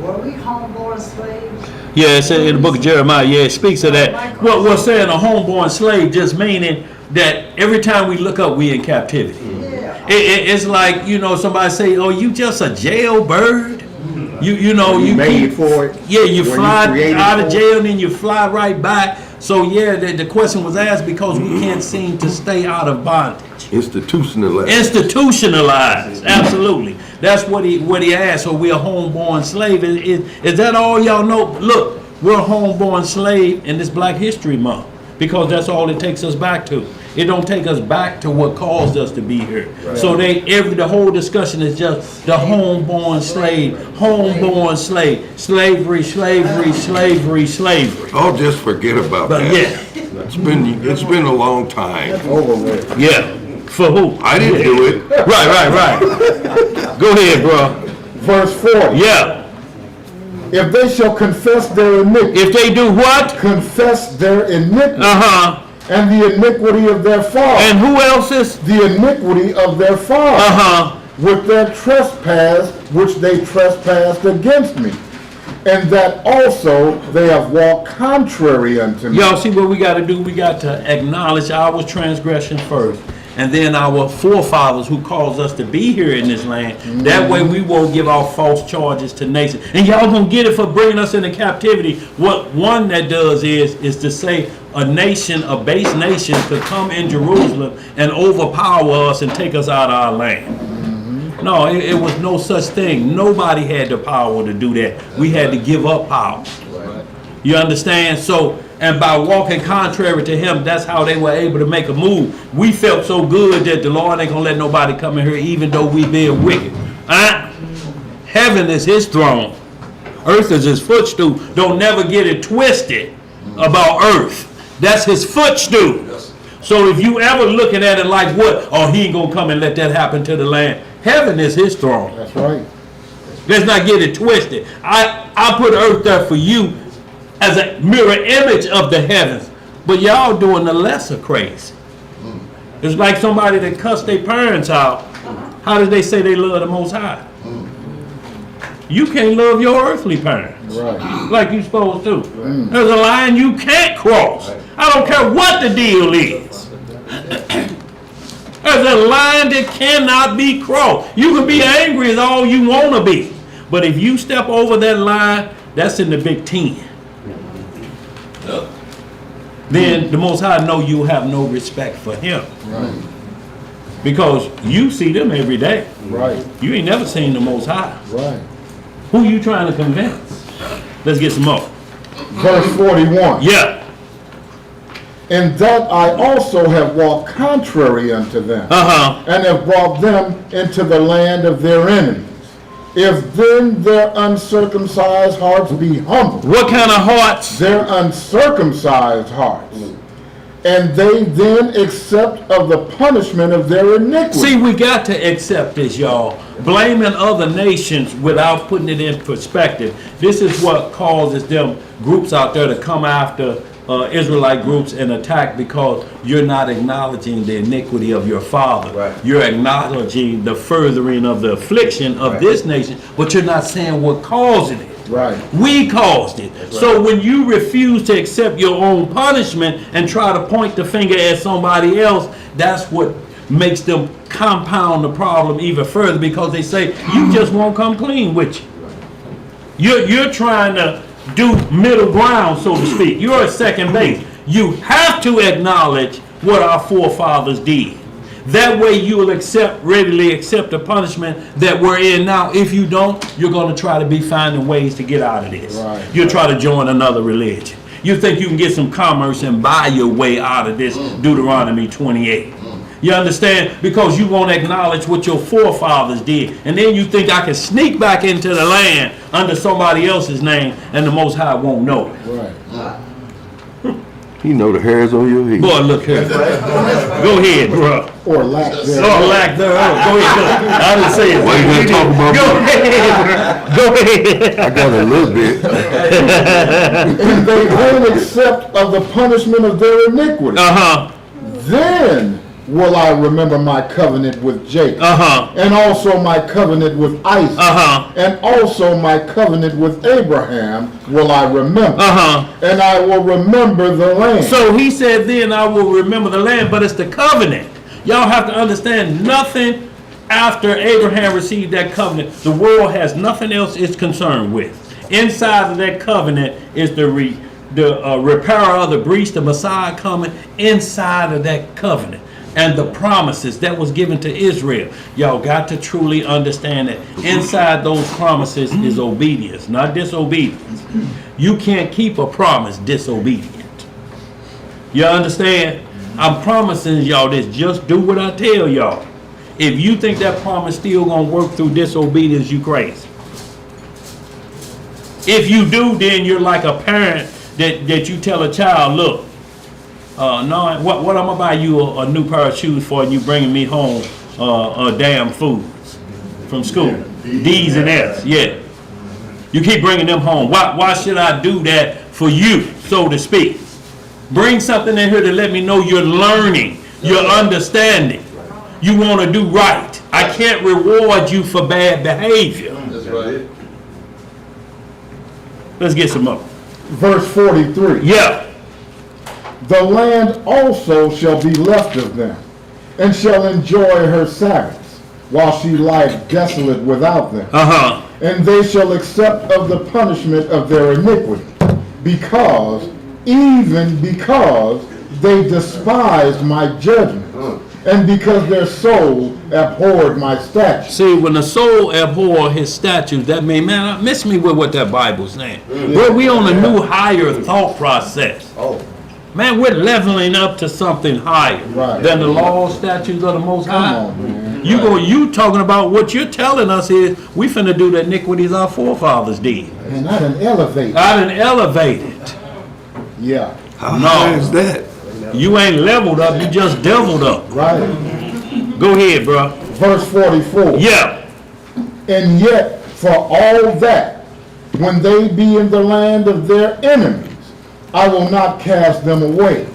were we homeborn slaves? Yeah, it said in the book of Jeremiah. Yeah, it speaks of that. What we're saying, a homeborn slave, just meaning that every time we look up, we in captivity. Yeah. It's like, you know, somebody say, "Oh, you just a jailbird." You know, you made for it. Yeah, you Were you fly created out of for jail and then you fly right back. So yeah, the question was asked because we can't seem to stay out of bondage. Institutionalized. Institutionalized, absolutely. That's what he asked. So we're a homeborn slave. Is that all y'all know? Look, we're a homeborn slave in this Black History Month because that's all it takes us back to. It don't take us back to what caused us to be here. Right. So the whole discussion is just the homeborn slave, slavery. Oh, just forget about But that. yeah, It's been a long time. Over with. yeah. For who? I didn't do it. Right. Go ahead, bro. Verse 4. Yeah. If they shall confess their iniquity. If they do what? Confess their iniquity. And And the iniquity of their father. who else is? The iniquity of their father. With their trespass, which they trespassed against me. And that also they have walked contrary unto me. Y'all see what we got to do? We got to acknowledge our transgression first. And then our forefathers who caused us to be here in this land. That way we won't give out false charges to nations. And y'all gonna get it for bringing us into captivity. What one that does is to say a nation, a base nation could come in Jerusalem and overpower us and take us out of our land. No, it was no such thing. Nobody had the power to do that. We had to give up power. You understand? So, and by walking contrary to him, that's how they were able to make a move. We felt so good that the Lord ain't gonna let nobody come in here even though we being wicked. Heaven is his throne. Earth is his footstool. Don't never get it twisted about earth. That's his footstool. So if you ever looking at it like what? Oh, he ain't gonna come and let that happen to the land. Heaven is his throne. That's right. Let's not get it twisted. I put earth there for you as a mirror image of the heavens. But y'all doing the lesser crazy. It's like somebody that cussed their parents out. How did they say they love the Most High? You can't love your earthly parents like you're supposed to. There's a line you can't cross. I don't care what the deal is. There's a line that cannot be crossed. You can be angry as all you want to be. But if you step over that line, that's in the Big Ten. Then the Most High know you have no respect for him. Right. Because you see them every day. Right. You ain't never seen the Most High. Right. Who you trying to convince? Let's get some more. Verse 41. Yeah. In that I also have walked contrary unto them, and have brought them into the land of their enemies. If then their uncircumcised hearts be humble. What kind of hearts? Their uncircumcised hearts. And they then accept of the punishment of their iniquity. See, we got to accept this, y'all. Blaming other nations without putting it in perspective. This is what causes them groups out there to come after Israelite groups and attack, because you're not acknowledging the iniquity of your father. Right. You're acknowledging the furthering of the affliction of this nation, but you're not saying what caused it. Right. We caused it. So when you refuse to accept your own punishment and try to point the finger at somebody else, that's what makes them compound the problem even further, because they say you just won't come clean with you. You're trying to do middle ground, so to speak. You're at second base. You have to acknowledge what our forefathers did. That way you'll readily accept the punishment that we're in now. If you don't, you're going to try to be finding ways to get out of this. Right. You'll try to join another religion. You think you can get some commerce and buy your way out of this Deuteronomy 28. You understand? Because you won't acknowledge what your forefathers did. And then you think I can sneak back into the land under somebody else's name and the Most High won't know it. Right. You know the hairs on your head. Boy, look here. Go ahead, bro. Or lack thereof. Oh, lack thereof. Go ahead. I didn't say it. Why you gonna talk about Go ahead. Go ahead. I got a little bit. And they will accept of the punishment of their iniquity. Then will I remember my covenant with Jacob, and also my covenant with Isaac, and also my covenant with Abraham will I remember, and I will remember the land. So he said, then I will remember the land, but it's the covenant. Y'all have to understand, nothing after Abraham received that covenant, the world has nothing else it's concerned with. Inside of that covenant is the repairer of the breach, the Messiah coming inside of that covenant. And the promises that was given to Israel. Y'all got to truly understand that inside those promises is obedience, not disobedience. You can't keep a promise disobedient. You understand? I'm promising y'all this. Just do what I tell y'all. If you think that promise still gonna work through disobedience, you crazy. If you do, then you're like a parent that you tell a child, look, no, what I'm gonna buy you a new pair of shoes for, and you bringing me home damn foods from school, D's and F's. Yeah, you keep bringing them home. Why should I do that for you, so to speak? Bring something in here to let me know you're learning, you're understanding, you want to do right. I can't reward you for bad behavior. That's right. Let's get some more. Verse 43. Yeah. The land also shall be left of them, and shall enjoy her Sabbaths, while she lieth desolate without them. And they shall accept of the punishment of their iniquity, even because they despised my judgments, and because their soul abhorred my statutes. See, when the soul abhor his statutes, that means, man, miss me with what that Bible's saying. We on a new higher thought process. Man, we're leveling up to something higher than the law, statutes of the Most High. You talking about what you're telling us is we finna do the iniquities our forefathers did. And I done elevated. Yeah. How high is that? You ain't leveled up, you just deviled up. Right. Go ahead, bro. Verse 44. Yeah. And yet For all that, when they be in the land of their enemies, I will not cast them away,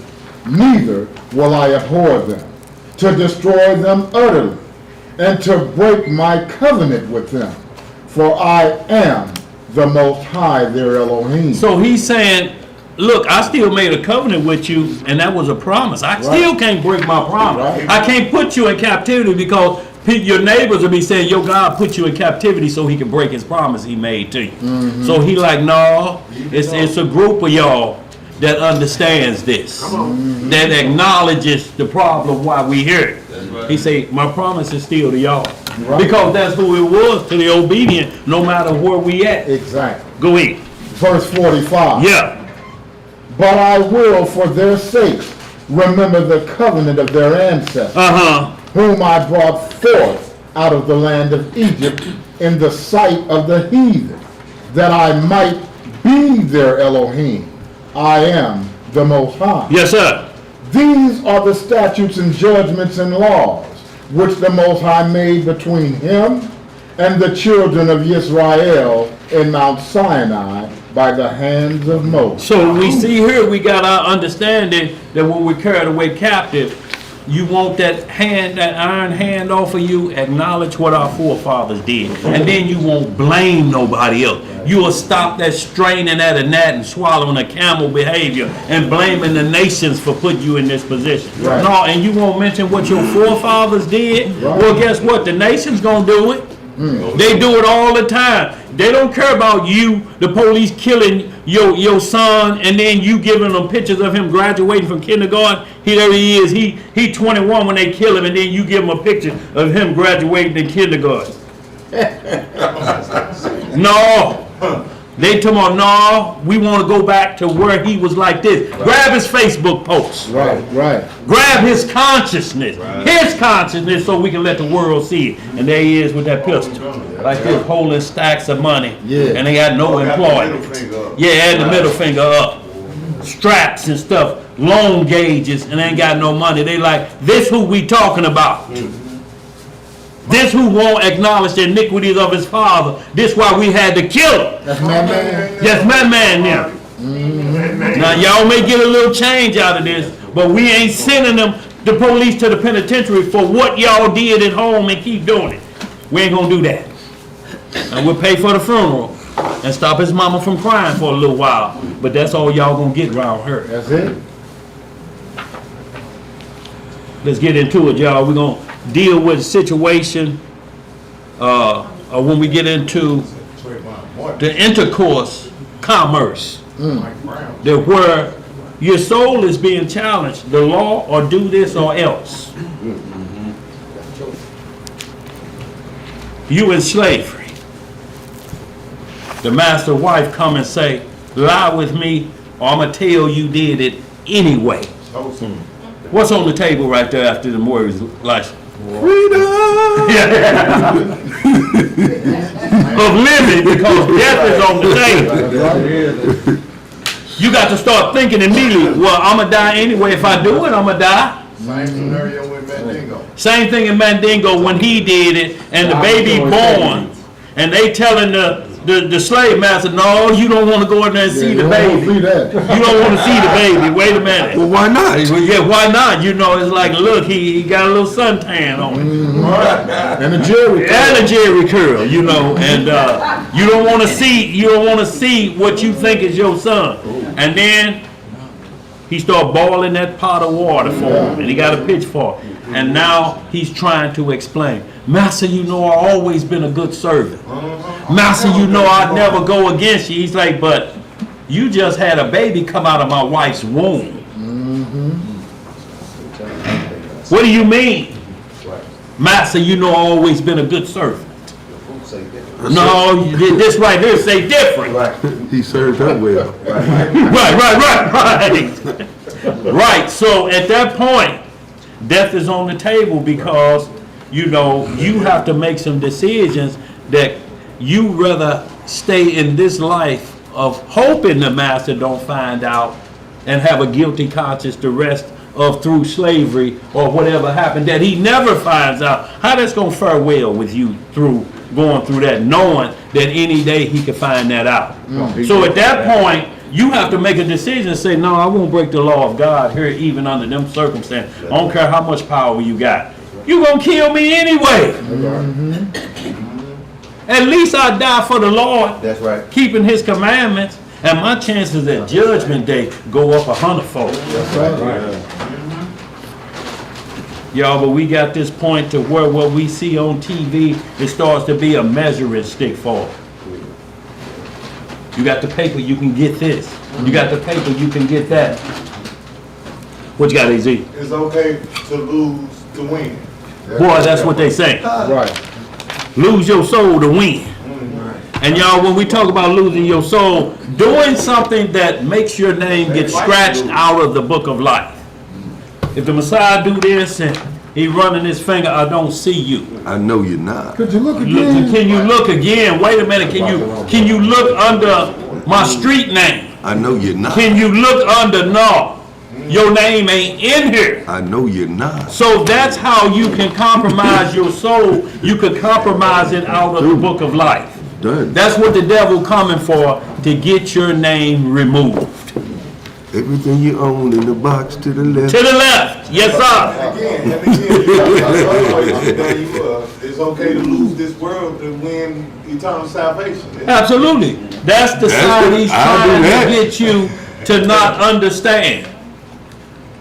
neither will I abhor them, to destroy them utterly, and to break my covenant with them. For I am the Most High, their Elohim. So he's saying, look, I still made a covenant with you, and that was a promise. I still can't break my promise. Right. I can't put you in captivity because your neighbors will be saying, your God put you in captivity so he can break his promise he made to you. So he like, no, it's a group of y'all that understands this, that acknowledges the problem why we here. He say, my promise is still to y'all. Because that's who it was, to the obedient, no matter where we at. Exactly. Go ahead. Verse 45. Yeah. But I will, for their sakes, remember the covenant of their ancestors, whom I brought forth out of the land of Egypt in the sight of the heathen, that I might be their Elohim. I am the Most High. Yes, sir. These are the statutes and judgments and laws which the Most High made between him and the children of Israel in Mount Sinai by the hands of Moses. So we see here, we got our understanding that when we're carried away captive, you want that hand, that iron hand off of you, acknowledge what our forefathers did. And then you won't blame nobody else. You will stop that straining at a gnat and swallowing a camel behavior and blaming the nations for putting you in this position. Right. No, and you won't mention what your forefathers did. Right. Well, guess what? The nation's gonna do it. They do it all the time. They don't care about you, the police killing your son, and then you giving them pictures of him graduating from kindergarten. There he is. He 21 when they kill him, and then you give him a picture of him graduating in kindergarten. No. They told me, no, we want to go back to where he was like this. Grab his Facebook post. Right, right. Grab his consciousness. His consciousness so we can let the world see it. And there he is with that pistol. Like this, holding stacks of money. Yeah. And they got no employment. Yeah, had the middle finger up. Straps and stuff. Loan gauges and ain't got no money. They like, this who we talking about. This who won't acknowledge the iniquities of his father. This why we had to kill him. That's my man. Yes, my man now. Now y'all may get a little change out of this, but we ain't sending them, the police, to the penitentiary for what y'all did at home and keep doing it. We ain't gonna do that. And we'll pay for the funeral and stop his mama from crying for a little while. But that's all y'all gonna get around her. That's it. Let's get into it, y'all. We're gonna deal with the situation when we get into the intercourse, commerce, that where your soul is being challenged, the law or do this or else. You in slavery. The master wife come and say, lie with me or I'm going to tell you did it anyway. What's on the table right there after the words like freedom of living, because death is on the table. You got to start thinking immediately, well, I'm going to die anyway. If I do it, I'm going to die. Same scenario with Mandingo. Same thing in Mandingo when he did it and the baby born. And they telling the slave master, no, you don't want to go in there and see the baby. You don't want to see the baby. Wait a minute. Well, why not? Yeah, why not? You know, it's like, look, he got a little suntan on him. And a Jerry curl. And a Jerry curl, you know, and you don't want to see what you think is your son. And then he started boiling that pot of water for him, and he got a pitchfork. And now he's trying to explain, Master, you know I've always been a good servant. Master, you know I'd never go against you. He's like, but you just had a baby come out of my wife's womb. What do you mean? Master, you know I've always been a good servant. No, this right here say different. He served her well. Right. Right, so at that point, death is on the table because, you know, you have to make some decisions that you rather stay in this life of hoping the master don't find out and have a guilty conscience the rest of through slavery or whatever happened, that he never finds out, how that's going to fare well with you through going through that, knowing that any day he could find that out. So at that point, you have to make a decision and say, no, I won't break the law of God here even under them circumstances. I don't care how much power you got. You're going to kill me anyway. At least I die for the Lord. That's right. Keeping his commandments. And my chances at judgment day go up 100-fold. That's right. Y'all, but we got this point to where what we see on TV, it starts to be a measuring stick for it. You got the paper, you can get this. You got the paper, you can get that. What you got, AZ? It's okay to lose to win. Boy, that's what they say. Right. Lose your soul to win. And y'all, when we talk about losing your soul, doing something that makes your name get scratched out of the book of life. If the Messiah do this and he running his finger, I don't see you. I know you're not. Could you look again? Can you look again? Wait a minute. Can you look under my street name? I know you're not. Can you look under? No. Your name ain't in here. I know you're not. So that's how you can compromise your soul. You could compromise it out of the book of life. Done. That's what the devil coming for, to get your name removed. Everything you own in the box to the left. To the left. Yes, sir. It's okay to lose this world to win eternal salvation. Absolutely. That's the side he's trying to get you to not understand.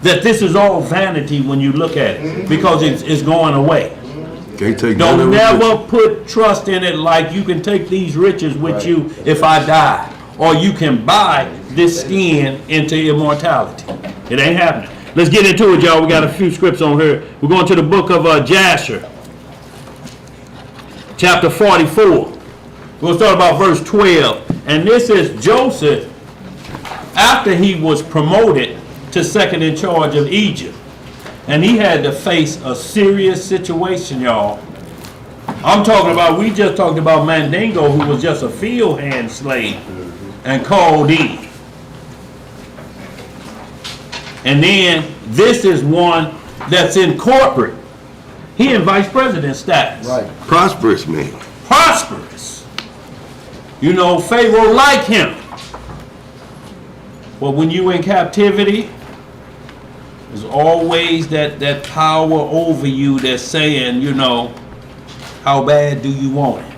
That this is all vanity when you look at it. Because it's going away. Can't take Don't never put trust in it like you can take these riches with you if I die. Or you can buy this skin into immortality. It ain't happening. Let's get into it, y'all. We got a few scripts on here. We're going to the book of Jasher. Chapter 44. We'll start about verse 12. And this is Joseph after he was promoted to second in charge of Egypt. And he had to face a serious situation, y'all. I'm talking about, we just talked about Mandingo, who was just a field hand slave and called in. And then this is one that's in corporate. He in vice president status. Right. Prosperous man. Prosperous. You know, Pharaoh like him. But when you in captivity, there's always that power over you that's saying, you know, how bad do you want it?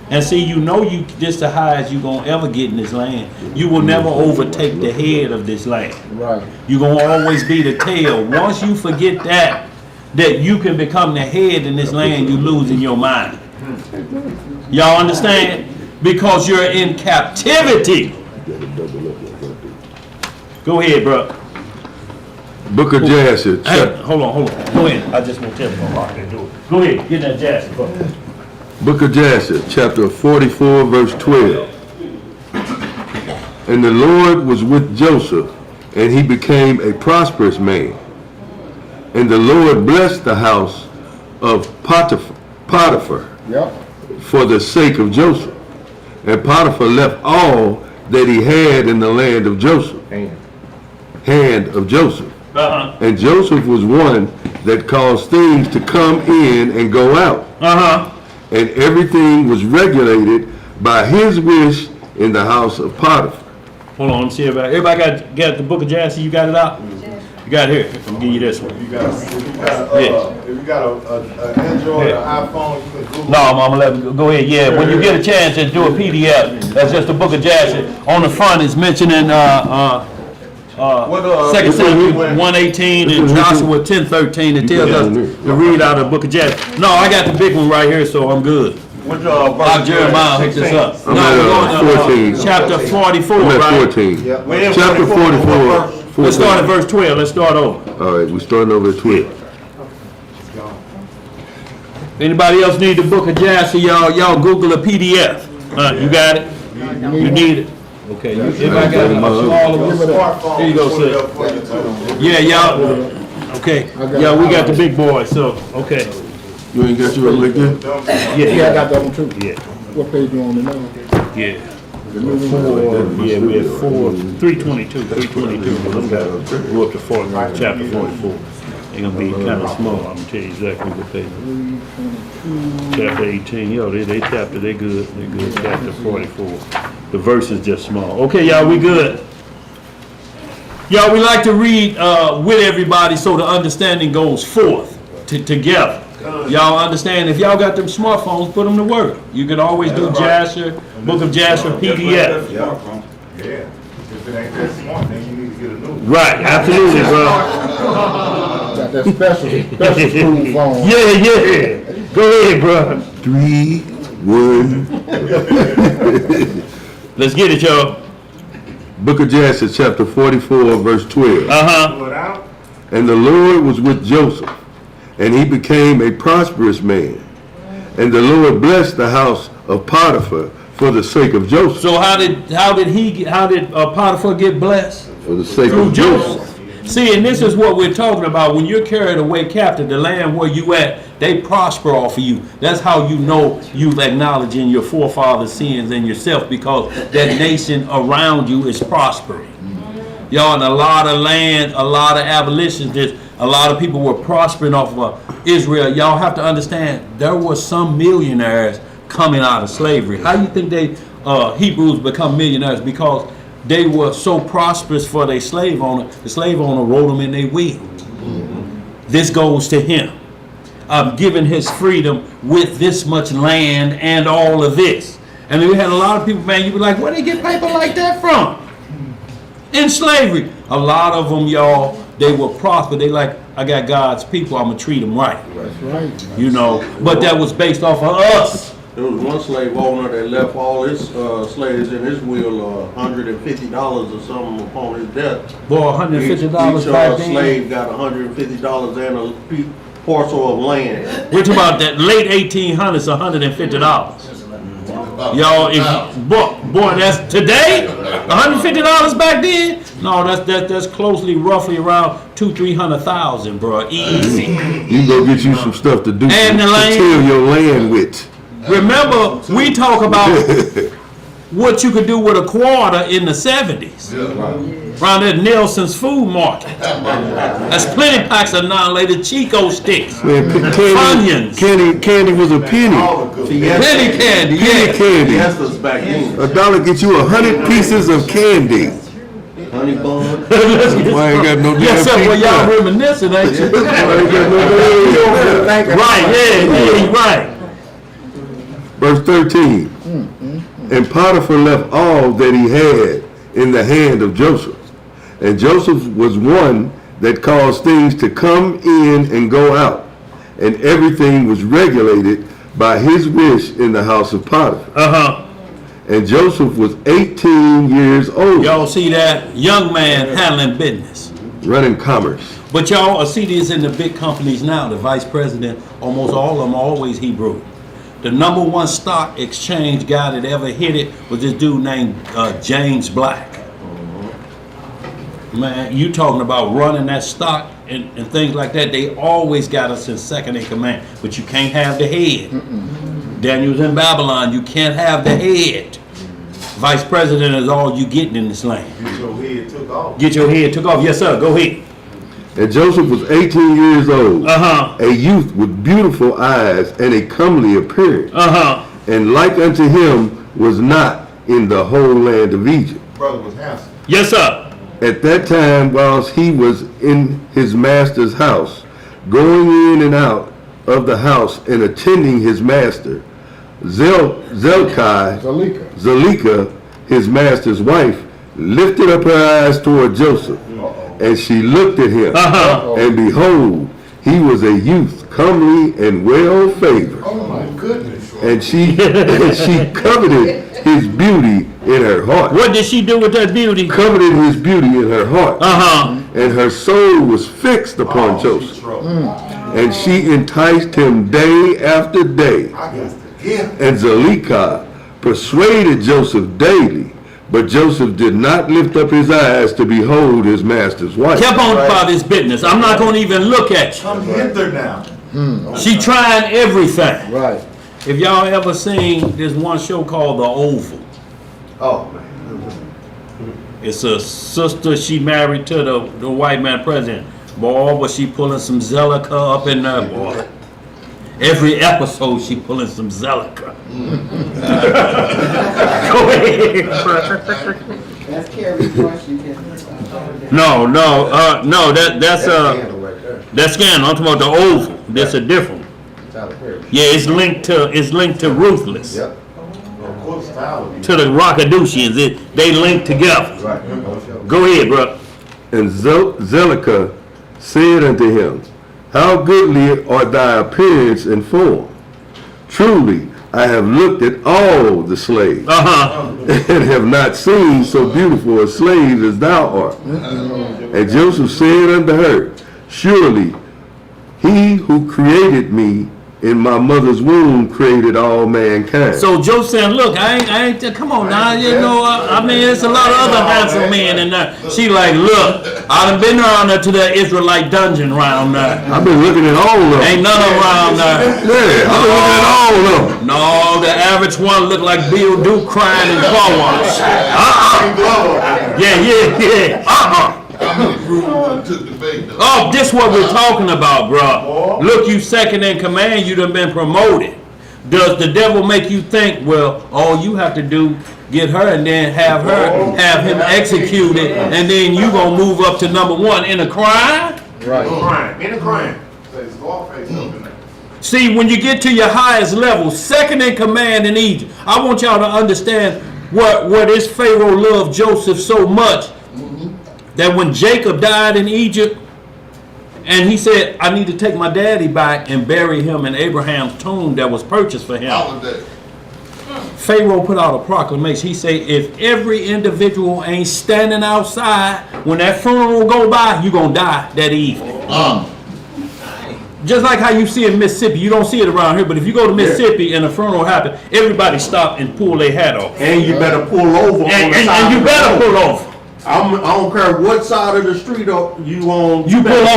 And see, you know, this the highest you're going to ever get in this land. You will never overtake the head of this land. Right. You're going to always be the tail. Once you forget that you can become the head in this land, you losing your mind. Y'all understand? Because you're in captivity. Go ahead, bro. Book of Jasher. Hey, hold on. Go ahead. I just want to tell you what I do it. Go ahead. Get that Jasher, bro. Book of Jasher, chapter 44, verse 12. And the Lord was with Joseph, and he became a prosperous man. And the Lord blessed the house of Potiphar Yep. for the sake of Joseph. And Potiphar left all that he had in the land of Joseph. Hand of Joseph. And Joseph was one that caused things to come in and go out. And everything was regulated by his wish in the house of Potiphar. Hold on, let me see everybody got the book of Jasher. You got it out? You got it here. I'm gonna give you this one. If you got an Android or iPhone, you can Google. No, I'm gonna let go ahead. Yeah, when you get a chance, just do a PDF. That's just the book of Jasher. On the front, it's mentioning 2 Samuel 1:18 and Joshua 10:13. It tells us to read out of the book of Jasher. No, I got the big one right here, so I'm good. Which Jeremiah hooked this up. I'm No, at, we're going to 14. chapter 44, I'm at right? 14. We're in Chapter 44. Let's start at verse 12. Let's start over. All right, we're starting over at 12. Anybody else need the book of Jasher? Y'all Google a PDF. You got it? You need it? Okay. Everybody got a smaller one? Here you go, sir. Yeah, y'all. Okay. Yeah, we got the big boy, so, okay. You ain't got yours right there? Yeah, I got that one too. Yeah. What page you on now? Yeah. Yeah, we had 322. Go up to 4, chapter 44. They're gonna be kind of small. I'm gonna tell you exactly what page. Chapter 18. Yo, they chapter. They good. They good. Chapter 44. The verse is just small. Okay, y'all, we good. Y'all, we like to read with everybody so the understanding goes forth together. Y'all understand? If y'all got them smartphones, put them to work. You can always do Jasher, Book of Jasher, PDF. Yeah. If it ain't that smart, then you need to get a new one. Right, absolutely, bro. Got that special school phone. Yeah. Go ahead, bro. 3, 1. Let's get it, y'all. Book of Jasher, chapter 44, verse 12. Pull it out. And the Lord was with Joseph, and he became a prosperous man. And the Lord blessed the house of Potiphar for the sake of Joseph. So how did Potiphar get blessed? For the sake Through of Joseph. Joseph. See, and this is what we're talking about. When you're carried away captive, the land where you at, they prosper off of you. That's how you know you've acknowledging your forefathers' sins and yourself, because that nation around you is prospering. Y'all, in a lot of land, a lot of abolitionists, a lot of people were prospering off of Israel. Y'all have to understand, there were some millionaires coming out of slavery. How you think they Hebrews become millionaires? Because they were so prosperous for their slave owner. The slave owner wrote them in their will. This goes to him. I'm giving his freedom with this much land and all of this. And then we had a lot of people, man, you be like, where they get paper like that from? In slavery. A lot of them, y'all, they were prosperous. They like, I got God's people, I'm going to treat them right. That's right. You know, but that was based off of us. There was one slave owner that left all his slaves in his will $150 or something upon his death. Boy, $150 Each back then. slave got $150 and a parcel of land. We're talking about that late 1800s, $150. Y'all, if boy, that's today, $150 back then. No, that's closely, roughly around 200,000-300,000, bro. Easy. You go get you some stuff to do, And the land. to till your land with. Remember, we talk about what you could do with a quarter in the 70s. Around at Nelson's Food Market. That's plenty packs of non-lated Chico sticks. Man, Onions. candy was a penny. Penny candy, yeah. Candy. Fiestas back then. $1 get you 100 pieces of candy. Honey bun. Why ain't got no damn Yes, sir. Well, pizza? y'all reminiscing, ain't you? Why ain't got no damn pizza? Right, yeah, right. Verse 13. And Potiphar left all that he had in the hand of Joseph. And Joseph was one that caused things to come in and go out. And everything was regulated by his wish in the house of Potiphar. And Joseph was 18 years old. Y'all see that? Young man handling business. Running commerce. But y'all see this in the big companies now. The vice president, almost all of them are always Hebrew. The number one stock exchange guy that ever hit it was this dude named James Black. Man, you talking about running that stock and things like that. They always got us in second in command. But you can't have the head. Daniel's in Babylon. You can't have the head. Vice president is all you getting in this land. Get your head took off. Get your head took off. Yes, sir. Go ahead. And Joseph was 18 years old, Uh-huh. a youth with beautiful eyes and a comely appearance. Uh-huh. And like unto him was not in the whole land of Egypt. Brother was handsome. Yes, sir. At that time, whilst he was in his master's house, going in and out of the house and attending his master, Zalika, his master's wife, lifted up her eyes toward Joseph, and she looked at him, and behold, he was a youth, comely and well favored. Oh my goodness. And she coveted his beauty in her heart. What did she do with that beauty? Coveted his beauty in her heart. Uh-huh. And her soul was fixed upon Joseph. And she enticed him day after day. And Zalika persuaded Joseph daily, but Joseph did not lift up his eyes to behold his master's wife. Kept on about his business. I'm not going to even look at you. Come hither now. She trying everything. Right. If y'all ever seen this one show called The Oval, Oh, man. It's a sister she married to the white man president. Boy, was she pulling some Zelica up in there, boy. Every episode she pulling some Zelica. Go ahead. That's Carrie's voice, you can. No, that's scandal. I'm talking about the oval. That's a different one. Yeah, it's linked to Ruthless. Yep. Of course, Tyler. To the Rockaducians. They link together. Right. Go ahead, bro. And Zelica said unto him, how goodly are thy appearance and form. Truly, I have looked at all the slaves, and have not seen so beautiful a slave as thou art. And Joseph said unto her, surely he who created me in my mother's womb created all mankind. So Joseph saying, look, I ain't, come on now, you know, I mean, there's a lot of other handsome men in there. She like, look, I done been around there to that Israelite dungeon around there. I've been looking at all of them. Ain't none around there. Yeah, I've been looking at all of them. No, the average one look like Bill Duke crying in car wash. Yeah. Oh, this what we're talking about, bro. Look, you second in command, you done been promoted. Does the devil make you think, well, all you have to do, get her and then have him executed, and then you gonna move up to number one in a crime? Crime, in a crime. See, when you get to your highest level, second in command in Egypt, I want y'all to understand what this Pharaoh loved Joseph so much that when Jacob died in Egypt, and he said, I need to take my daddy back and bury him in Abraham's tomb that was purchased for him. Pharaoh put out a proclamation. He said, if every individual ain't standing outside, when that funeral go by, you gonna die that evening. Just like how you see in Mississippi, you don't see it around here, but if you go to Mississippi and a funeral happen, everybody stop and pull their hat off. And you better pull over. And you better pull over. I don't care what side of the street you on. You pull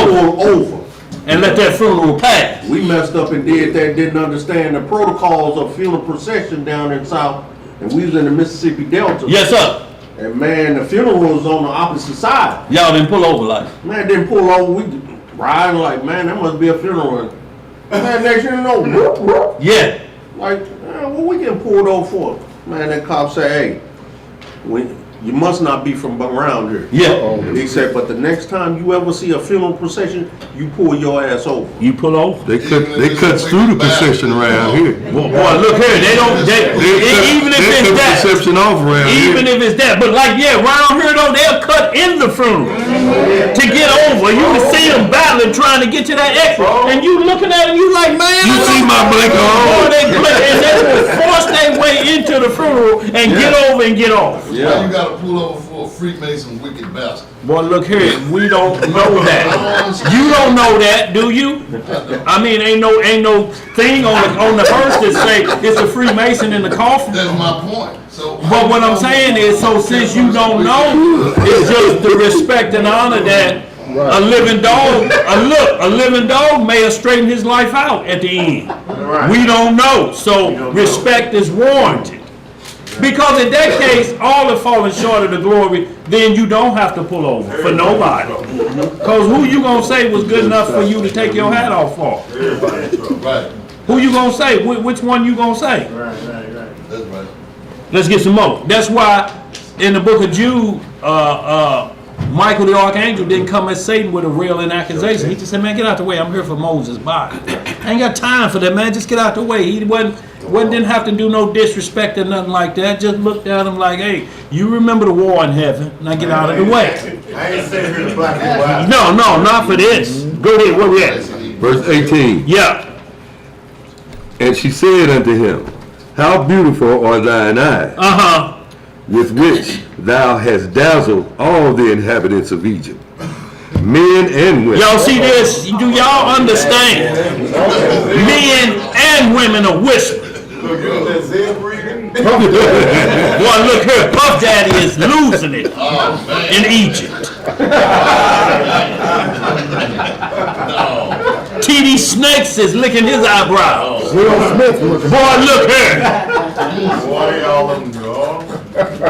over. And let that funeral pass. We messed up and did that. Didn't understand the protocols of funeral procession down in South, and we was in the Mississippi Delta. Yes, sir. And man, the funeral was on the opposite side. Y'all didn't pull over like. Man, didn't pull over. We riding like, man, that must be a funeral. Man, next thing you know, whoop, whoop. Yeah. Like, man, what we getting pulled over for? Man, that cop say, hey, you must not be from around here. Yeah. He said, but the next time you ever see a funeral procession, you pull your ass over. You pull over? They cut through the procession around here. Boy, look here, even if it's that. Perception off around Even here. if it's that. But like, yeah, around here though, they'll cut in the funeral to get over. You can see them battling, trying to get to that exit. And you looking at them, you like, man. You see my blinker on? Boy, they blink, and they will force their way into the funeral and get over and get off. Yeah. You gotta pull over for a Freemason wicked bastard. Boy, look here, we don't know that. You don't know that, do you? I mean, ain't no thing on the hearse that say it's a Freemason in the coffin. That's my point. So, but what I'm saying is, so since you don't know, it's just the respect and honor that a living dog may have straightened his life out at the end. We don't know, so respect is warranted. Because in that case, all have fallen short of the glory, then you don't have to pull over for nobody. Because who you gonna say was good enough for you to take your hat off for? Right. Who you gonna say? Which one you gonna say? Right. That's right. Let's get some more. That's why in the book of Jude, Michael the archangel didn't come at Satan with a railing accusation. He just said, man, get out the way. I'm here for Moses' body. I ain't got time for that, man. Just get out the way. He didn't have to do no disrespect or nothing like that. Just looked at him like, hey, you remember the war in heaven. Now get out of the way. I ain't saying here to black and white. No, not for this. Go ahead, where we at? Verse 18. Yeah. And she said unto him, how beautiful are thine eyes, with which thou hast dazzled all the inhabitants of Egypt, men and women. Y'all see this? Do y'all understand? Men and women are whispering. Boy, look here, Puff Daddy is losing it in Egypt. T.D. Snakes is licking his eyebrows. Boy, look here. Boy, y'all them go.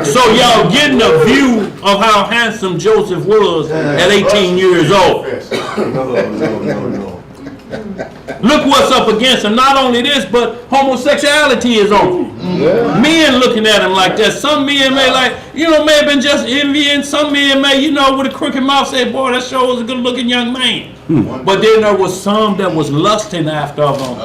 So y'all getting a view of how handsome Joseph was at 18 years old. No. Look what's up against him. Not only this, but homosexuality is on him. Men looking at him like that. Some men may may have been just envying. Some men may, with a crooked mouth say, boy, that sure was a good looking young man. But then there was some that was lusting after him.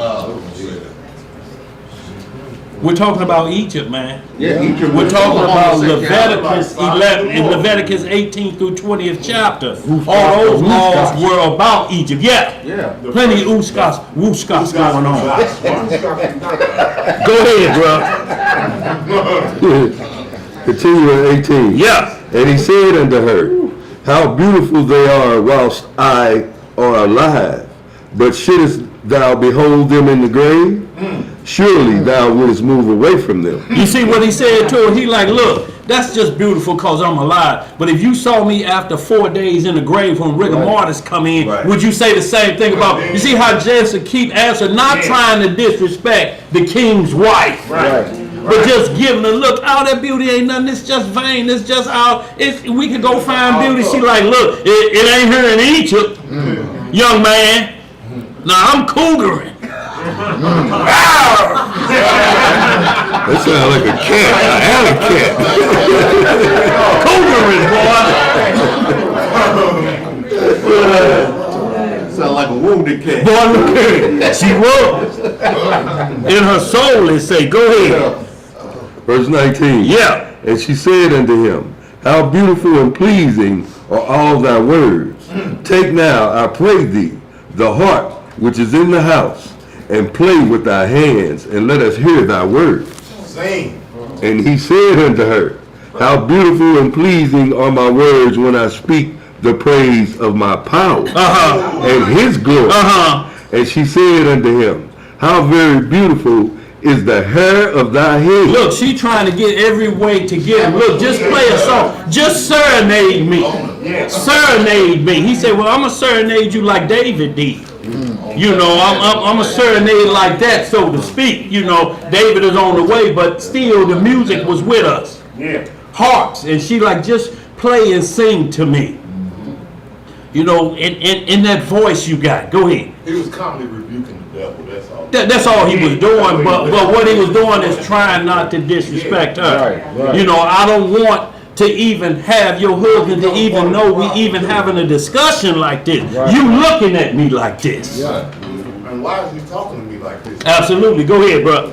We're talking about Egypt, man. Yeah, Egypt. We're talking about Leviticus 11, in Leviticus 18 through 20th chapter. All those laws were about Egypt. Yeah. Plenty of wooskas going on. Go ahead, bro. Continue at 18. Yeah. And he said unto her, how beautiful they are whilst I are alive. But shouldest thou behold them in the grave? Surely thou wouldst move away from them. You see what he said to her? He like, look, that's just beautiful because I'm alive. But if you saw me after 4 days in the grave when rigor mortis come in, would you say the same thing about me? You see how Joseph keep answering, not trying to disrespect the king's wife. But just giving a look, that beauty ain't nothing, it's just vain, it's just we could go find beauty. She like, look, it ain't here in Egypt, young man. Now I'm cougaring. That sounds like a cat, an alley cougaring, boy. Sound like a wounded cat. Boy, look here. She was. In her soul, it say, go ahead. Verse 19. Yeah. And she said unto him, how beautiful and pleasing are all thy words. Take now, I pray thee, the harp which is in the house, and play with thy hands, and let us hear thy words. Sing. And he said unto her, how beautiful and pleasing are my words when I speak the praise of my power and his glory. And she said unto him, how very beautiful is the hair of thy head. Look, she trying to get every way to get him. Look, just play a song. Just serenade me. Serenade me. He said, well, I'm going to serenade you like David did. I'm a serenade like that, so to speak. David is on the way, but still the music was with us. Harps, and she like, just play and sing to me. In that voice you got. Go ahead. He was calmly rebuking the devil, that's all. That's all he was doing, but what he was doing is trying not to disrespect her. I don't want to even have your husband to even know we even having a discussion like this. You looking at me like this. And why is he talking to me like this? Absolutely. Go ahead, bro.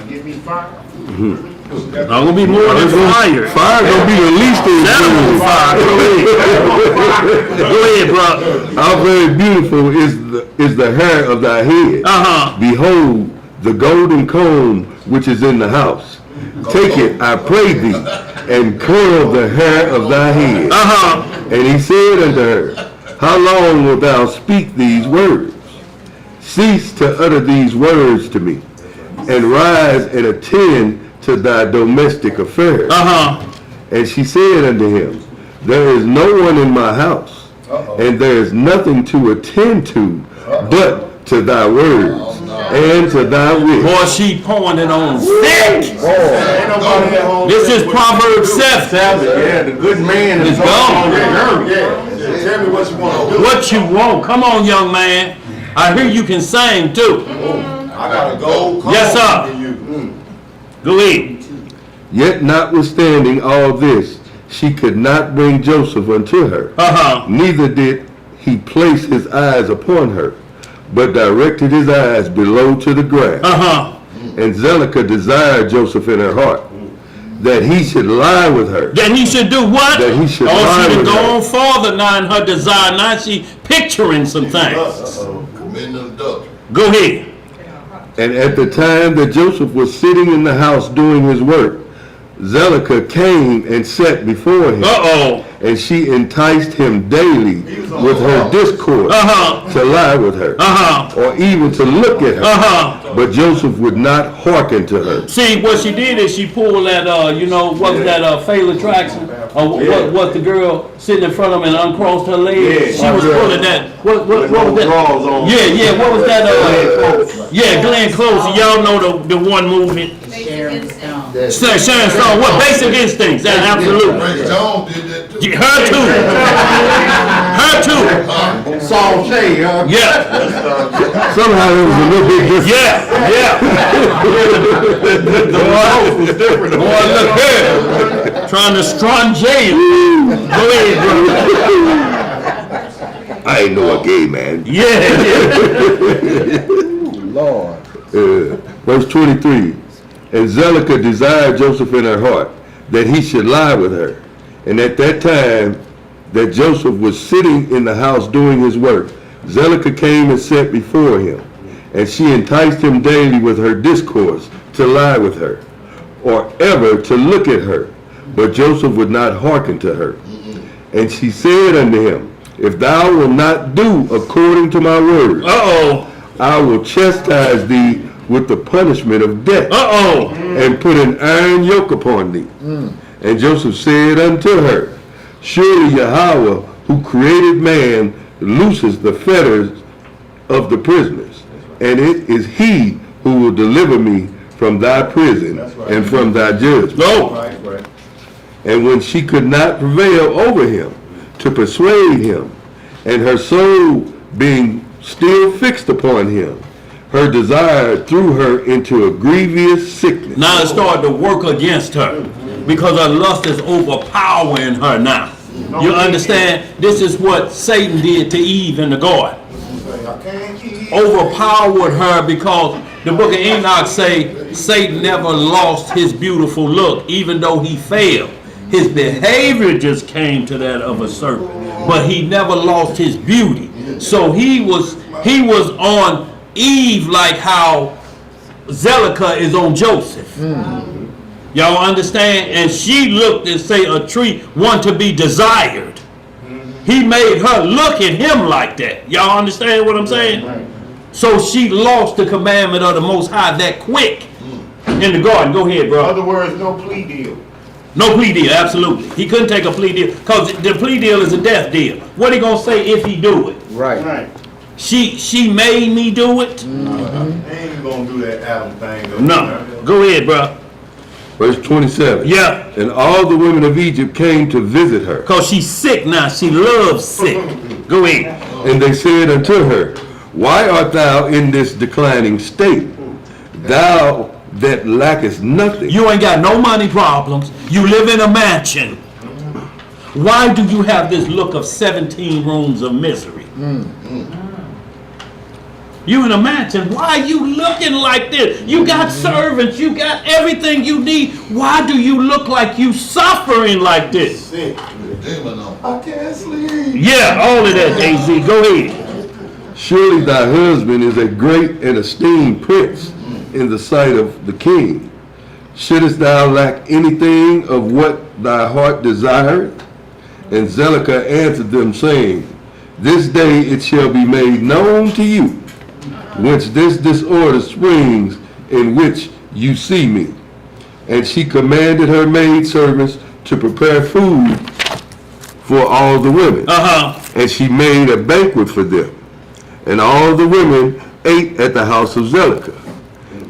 Get me fired. I'm gonna be more than fired. Fire gonna be released in fire. Go ahead, bro. How very beautiful is the hair of thy head. Behold the golden comb which is in the house. Take it, I pray thee, and curl the hair of thy head. And he said unto her, how long wilt thou speak these words? Cease to utter these words to me, and rise and attend to thy domestic affairs. And she said unto him, there is no one in my house, and there is nothing to attend to but to thy words and to thy will. Boy, she pouring it on thick. This is Proverbs 7. Yeah, the good man is gone. Tell me what you want to do. What you want? Come on, young man. I hear you can sing too. I got a gold card. Yes, sir. Go ahead. Yet notwithstanding all this, she could not bring Joseph unto her. Neither did he place his eyes upon her, but directed his eyes below to the ground. And Zelicah desired Joseph in her heart, that he should lie with her. That he should do what? That he should lie she with go her. on farther now in her desire. Now she picturing some things. Committing adultery. Go ahead. And at the time that Joseph was sitting in the house doing his work, Zelicah came and sat before him. And she enticed him daily with her discourse to lie with her, or even to look at her. But Joseph would not hearken to her. See, what she did is she pulled that, what was that, fatal attraction? What was the girl sitting in front of him and uncrossed her legs? She was pulling that. What was that? Yeah, what was that? Glenn Close. Y'all know the one movement. Sharon Stone. What? Basic Instincts. That's absolutely. Ray Jones did that too. Her too. Her too. Saul Shay, huh? Yeah. Somehow it was a little bit different. Yeah. The house was different. Boy, look here. Trying to strange. Go ahead, bro. I ain't know a gay man. Yeah. Lord. Verse 23. And Zelicah desired Joseph in her heart that he should lie with her. And at that time that Joseph was sitting in the house doing his work, Zelicah came and sat before him. And she enticed him daily with her discourse to lie with her, or ever to look at her. But Joseph would not hearken to her. And she said unto him, if thou wilt not do according to my words, I will chastise thee with the punishment of death, and put an iron yoke upon thee. And Joseph said unto her, surely Yahweh, who created man, looses the fetters of the prisoners, and it is he who will deliver me from thy prison and from thy judgment. And when she could not prevail over him to persuade him, and her soul being still fixed upon him, her desire threw her into a grievous sickness. Now it started to work against her because her lust is overpowering her now. You understand? This is what Satan did to Eve in the garden. Overpowered her because the book of Enoch say Satan never lost his beautiful look, even though he failed. His behavior just came to that of a serpent, but he never lost his beauty. So he was on Eve like how Zelicah is on Joseph. Y'all understand? And she looked and say a tree, one to be desired. He made her look at him like that. Y'all understand what I'm saying? So she lost the commandment of the Most High that quick in the garden. Go ahead, bro. In other words, no plea deal. No plea deal, absolutely. He couldn't take a plea deal because the plea deal is a death deal. What he gonna say if he do it? Right. She made me do it. They ain't gonna do that Adam thing. Though. No. Go ahead, bro. Verse 27. Yeah. And all the women of Egypt came to visit her. Because she's sick now. She loves sick. Go ahead. And they said unto her, why art thou in this declining state? Thou that lackest nothing. You ain't got no money problems. You live in a mansion. Why do you have this look of 17 rooms of misery? You in a mansion. Why are you looking like this? You got servants. You got everything you need. Why do you look like you suffering like this? Sick. Demon on. I can't sleep. Yeah, all of that, AZ. Go ahead. Surely thy husband is a great and esteemed prince in the sight of the king. Shouldest thou lack anything of what thy heart desireth? And Zelicah answered them, saying, this day it shall be made known to you whence this disorder springs in which you see me. And she commanded her maidservants to prepare food for all the women. And she made a banquet for them. And all the women ate at the house of Zelicah.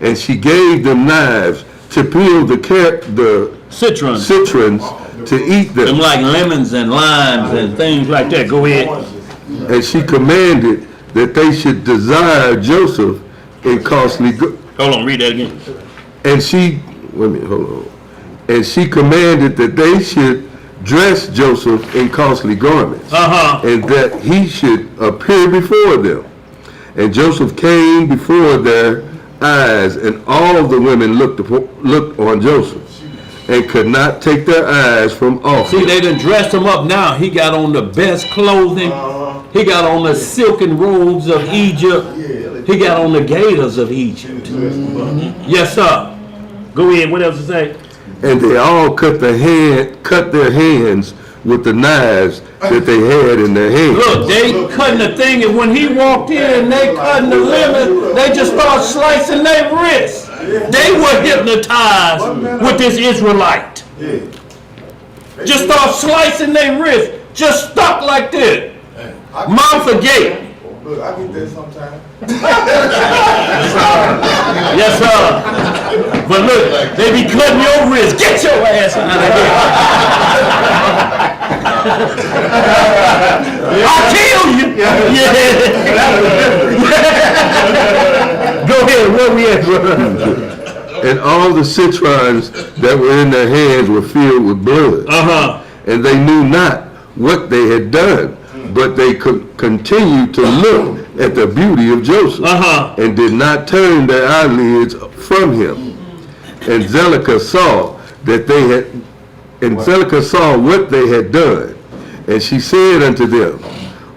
And she gave them knives to peel the citrons to eat them. Like lemons and limes and things like that. Go ahead. And she commanded that they should desire Joseph in costly goods. Hold on, read that again. And she, wait a minute, hold on. And she commanded that they should dress Joseph in costly garments, and that he should appear before them. And Joseph came before their eyes, and all the women looked on Joseph, and could not take their eyes from off him. See, they done dressed him up now. He got on the best clothing. He got on the silken robes of Egypt. He got on the gaiters of Egypt. Yes, sir. Go ahead. What else to say? And they all cut their hands with the knives that they had in their hands. Look, they cutting the thing, and when he walked in, they cutting the lemon, they just start slicing their wrists. They were hypnotized with this Israelite. Just start slicing their wrists, just stuck like this. Mom forgave. Look, I get that sometimes. Yes, sir. But look, they be cutting your wrist. Get your ass out of here. I'll kill you. Yeah. Go ahead, where we at, brother? And all the citrons that were in their hands were filled with blood. And they knew not what they had done, but they could continue to look at the beauty of Joseph, and did not turn their eyelids from him. And Zelicah saw that they had, and Zelicah saw what they had done, and she said unto them,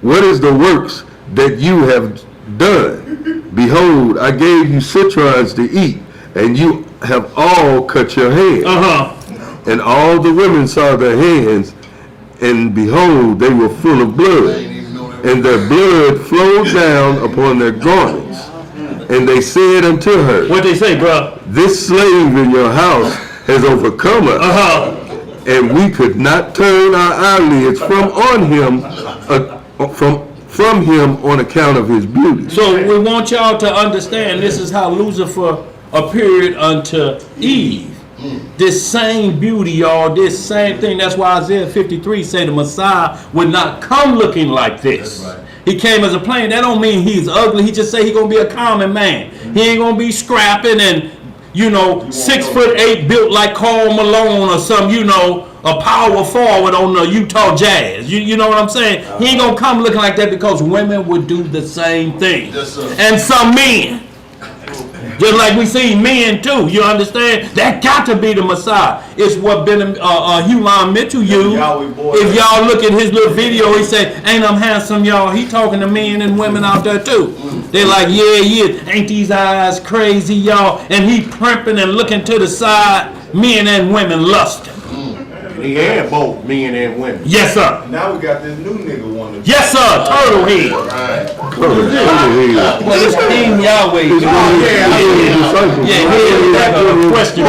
what is the works that you have done? Behold, I gave you citrons to eat, and you have all cut your hands. And all the women saw their hands, and behold, they were full of blood, and their blood flowed down upon their garments. And they said unto her, what they say, bro? This slave in your house has overcome us, and we could not turn our eyelids from him on account of his beauty. So we want y'all to understand this is how Lucifer appeared unto Eve. This same beauty, y'all, this same thing. That's why Isaiah 53 say the Messiah would not come looking like this. He came as a plain. That don't mean he's ugly. He just say he gonna be a common man. He ain't gonna be scrapping and, 6'8" built like Karl Malone or some, a power forward on the Utah Jazz. You know what I'm saying? He ain't gonna come looking like that because women would do the same thing. And some men. Just like we see men too, you understand? That got to be the Messiah. It's what Hulan Mitchell used. If y'all look at his little video, he said, ain't I'm handsome, y'all. He talking to men and women out there too. They like, yeah, ain't these eyes crazy, y'all? And he primping and looking to the side, men and women lusting. He had both men and women. Yes, sir. Now we got this new nigga one. Yes, sir. Turtle head. Well, it's King Yahweh. Question. I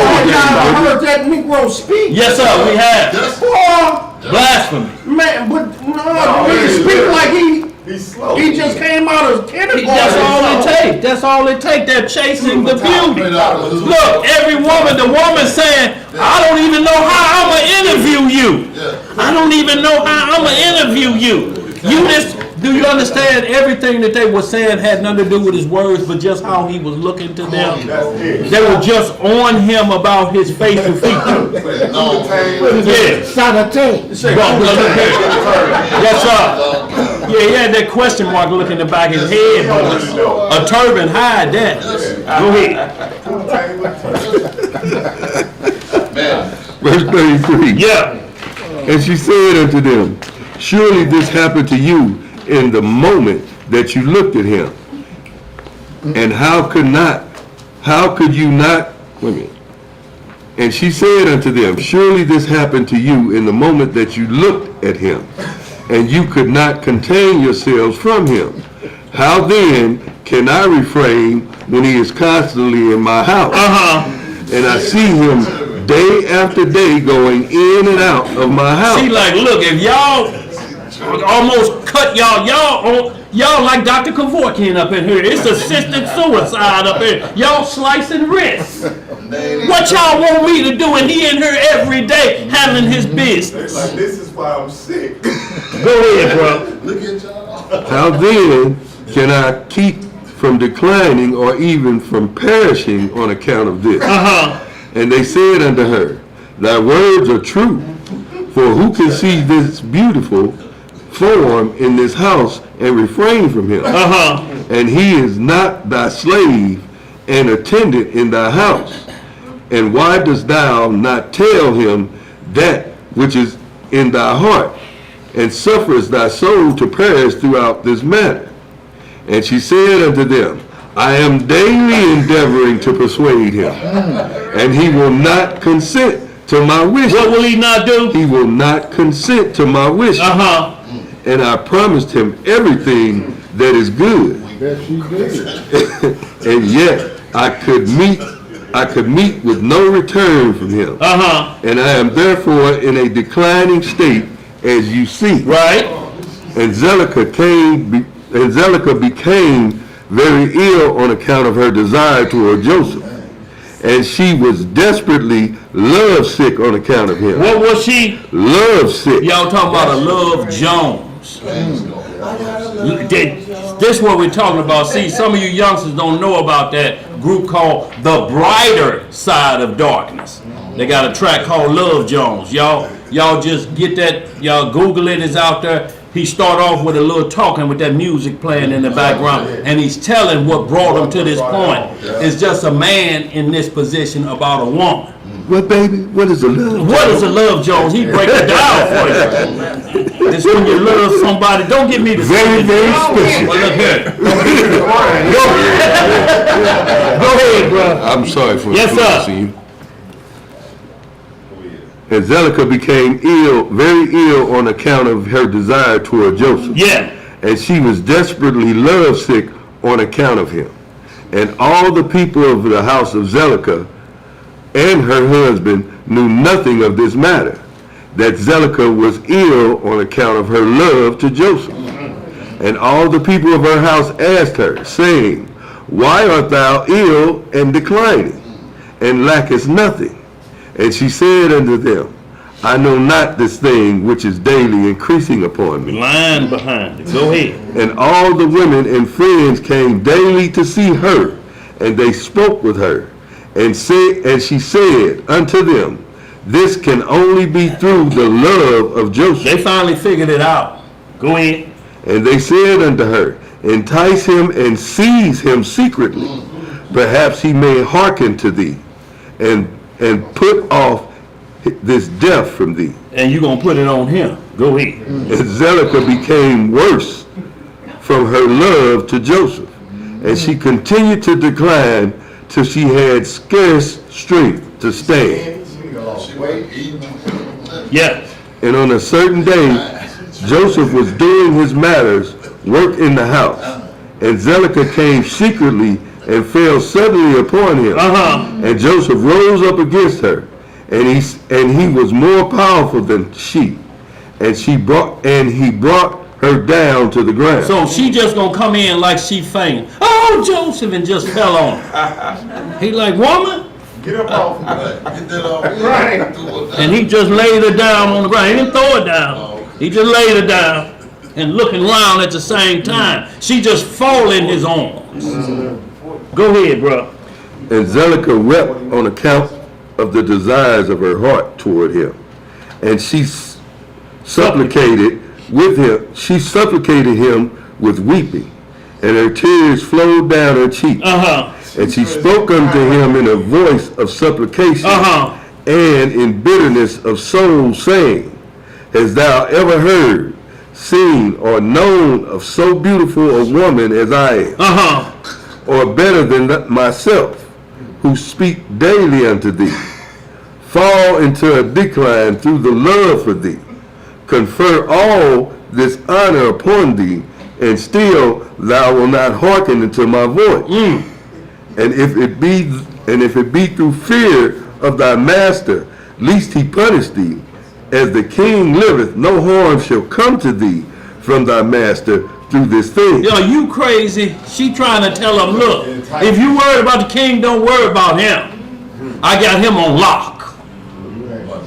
heard that Negro speak. Yes, sir. We have. Blasphemy. Man, but he speak like He's slow. he just came out of kindergarten. That's all it takes. That's all it takes. They're chasing the beauty. Look, every woman, the woman saying, I don't even know how I'm going to interview you. I don't even know how I'm going to interview you. Do you understand everything that they were saying had nothing to do with his words, but just how he was looking to them? They were just on him about his facial features. Yes, sir. Yeah, he had that question mark looking in the back of his head, but a turban hide that. Go ahead. Verse 33. Yeah. And she said unto them, surely this happened to you in the moment that you looked at him. And how could you not, wait a minute. And she said unto them, surely this happened to you in the moment that you looked at him, and you could not contain yourselves from him. How then can I refrain when he is constantly in my house? And I see him day after day going in and out of my house. See, like, look, if y'all almost cut y'all like Dr. Kevorkian up in here. It's assisted suicide up here. Y'all slicing wrists. What y'all want me to do? And he in here every day handling his business. Like, this is why I'm sick. Go ahead, bro. Look at y'all. How then can I keep from declining or even from perishing on account of this? And they said unto her, thy words are true, for who can see this beautiful form in this house and refrain from him? And he is not thy slave and attendant in thy house. And why dost thou not tell him that which is in thy heart, and sufferest thy soul to perish throughout this matter? And she said unto them, I am daily endeavoring to persuade him, and he will not consent to my wishes. What will he not do? He will not consent to my wishes. And I promised him everything that is good. Bet she did. And yet I could meet with no return from him. And I am therefore in a declining state, as you see. Right. And Zelica became very ill on account of her desire toward Joseph. And she was desperately lovesick on account of him. What was she? Lovesick. Y'all talking about a Love Jones. This is what we're talking about. See, some of you youngsters don't know about that group called The Brighter Side of Darkness. They got a track called Love Jones. Y'all just get that. Y'all Google it. It's out there. He start off with a little talking with that music playing in the background, and he's telling what brought him to this point. It's just a man in this position about a woman. What, baby? What is a love? What is a Love Jones? He break it down for you. It's when you love somebody. Don't give me the very special. Well, look here. Go ahead, bro. I'm sorry for interrupting you. And Zelica became ill, very ill on account of her desire toward Joseph. Yeah. And she was desperately lovesick on account of him. And all the people of the house of Zelica and her husband knew nothing of this matter, that Zelica was ill on account of her love to Joseph. And all the people of her house asked her, saying, Why art thou ill and declining, and lackest nothing? And she said unto them, I know not this thing which is daily increasing upon me. Line behind it. Go ahead. And all the women and friends came daily to see her, and they spoke with her. And she said unto them, This can only be through the love of Joseph. They finally figured it out. Go ahead. And they said unto her, Entice him and seize him secretly. Perhaps he may hearken to thee, and put off this death from thee. And you're going to put it on him. Go ahead. And Zelica became worse from her love to Joseph. And she continued to decline till she had scarce strength to stand. Yeah. And on a certain day, Joseph was doing his matters, work in the house. And Zelica came secretly and fell suddenly upon him. And Joseph rose up against her, and he was more powerful than she, and he brought her down to the ground. So she just gonna come in like she fainted. Oh, Joseph, and just fell on her. He like, woman, Get up off me. Get that off. right? And he just laid her down on the ground. He didn't throw her down. He just laid her down and looking around at the same time. She just fall in his arms. Go ahead, bro. And Zelica wept on account of the desires of her heart toward him. And she supplicated with him. She supplicated him with weeping, and her tears flowed down her cheeks. And she spoke unto him in a voice of supplication and in bitterness of soul, saying, Hast thou ever heard, seen, or known of so beautiful a woman as I am? Or better than myself, who speak daily unto thee? Fall into a decline through the love for thee. Confer all this honor upon thee, and still thou wilt not hearken unto my voice. And if it be through fear of thy master, lest he punish thee, as the king liveth, no harm shall come to thee from thy master through this thing. Yo, you crazy. She trying to tell him, look, if you worried about the king, don't worry about him. I got him on lock.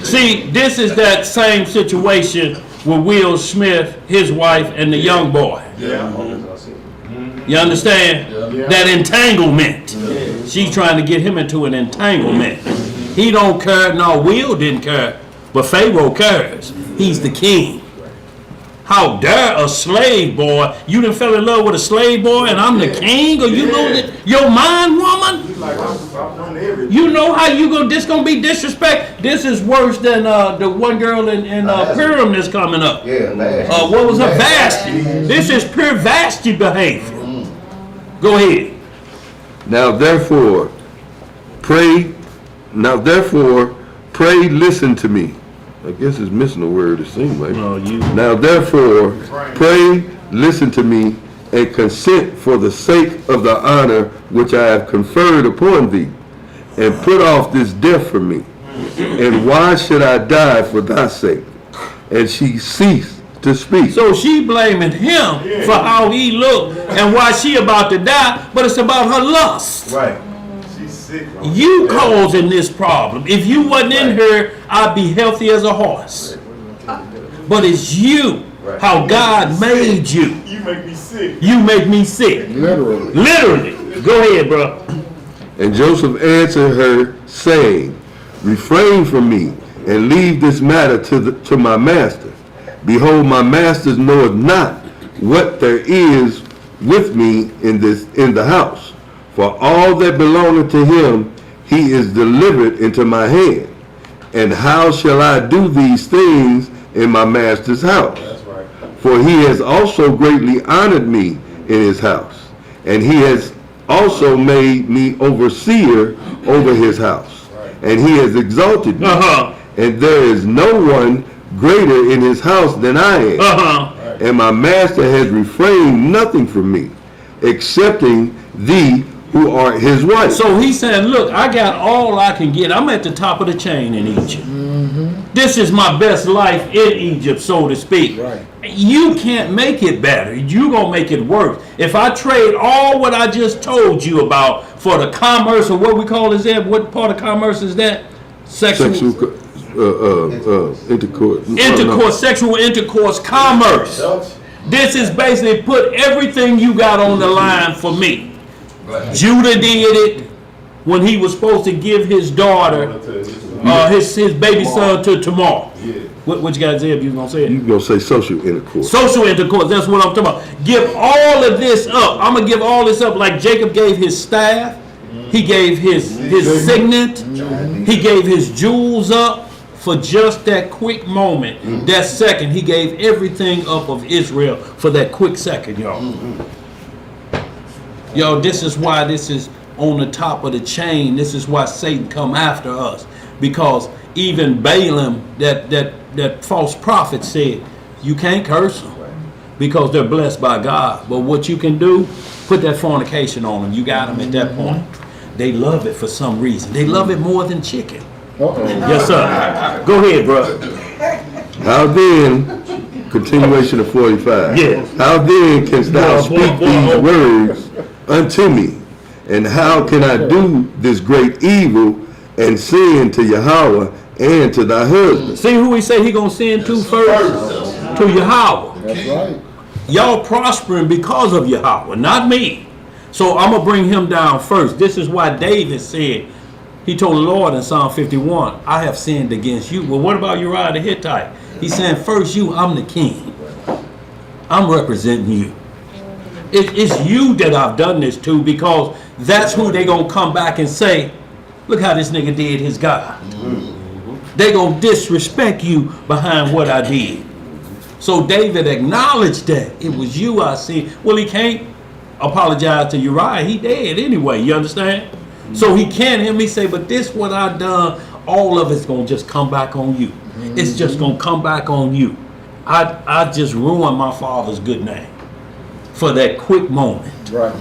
See, this is that same situation with Will Smith, his wife, and the young boy. You understand? That entanglement. She's trying to get him into an entanglement. He don't care. No, Will didn't care. But Pharaoh cares. He's the king. How dare a slave boy? You done fell in love with a slave boy and I'm the king? Or you know your mind, woman? You know how you go, this gonna be disrespect? This is worse than the one girl in Purim that's coming up. What was her? Vashti. This is pure Vashti behavior. Go ahead. Now therefore, pray Pray, listen to me. I guess it's missing a word, it seems like. No, you. Now therefore, pray, listen to me, and consent for the sake of the honor which I have conferred upon thee, and put off this death from me. And why should I die for thy sake? And she ceased to speak. So she blaming him for how he looked and why she about to die, but it's about her lust. Right. She's sick. You causing this problem. If you wasn't in her, I'd be healthy as a horse. But it's you, how God made you. You make me sick. You make me sick. Literally. Literally. Go ahead, bro. And Joseph answered her, saying, refrain from me, and leave this matter to my master. Behold, my master knoweth not what there is with me in the house. For all that belongeth to him, he is delivered into my hand. And how shall I do these things in my master's house? That's right. For he has also greatly honored me in his house, and he has also made me overseer over his house, and he has exalted me. And there is no one greater in his house than I am. And my master has refrained nothing from me, excepting thee who art his wife. So he's saying, look, I got all I can get. I'm at the top of the chain in Egypt. This is my best life in Egypt, so to speak. Right. You can't make it better. You gonna make it worse. If I trade all what I just told you about for the commerce, or what we call is that? What part of commerce is that? Intercourse, sexual intercourse, commerce. This is basically put everything you got on the line for me. Judah did it when he was supposed to give his daughter, his baby son to Tamar. Which guy, Zeb, you gonna say it? You gonna say social intercourse. Social intercourse, that's what I'm talking about. Give all of this up. I'm gonna give all this up like Jacob gave his staff. He gave his signet. He gave his jewels up for just that quick moment. That second, he gave everything up of Israel for that quick second, y'all. Yo, this is why this is on the top of the chain. This is why Satan come after us. Because even Balaam, that false prophet, said, you can't curse them because they're blessed by God. But what you can do, put that fornication on them. You got them at that point. They love it for some reason. They love it more than chicken. Yes, sir. Go ahead, bro. How then, continuation of 45. Yes. How then canst thou speak these words unto me? And how can I do this great evil and sin to Yahweh and to thy husband? See who he say he gonna sin to first? To Yahweh. That's right. Y'all prospering because of Yahweh, not me. So I'm gonna bring him down first. This is why David said, he told the Lord in Psalm 51, I have sinned against you. Well, what about Uriah the Hittite? He's saying, first you, I'm the king. I'm representing you. It's you that I've done this to, because that's who they gonna come back and say, look how this nigga did his God. They gonna disrespect you behind what I did. So David acknowledged that it was you I sinned. Well, he can't apologize to Uriah. He dead anyway, you understand? So he can't hear me say, but this what I done, all of it's gonna just come back on you. It's just gonna come back on you. I just ruined my father's good name for that quick moment. Right.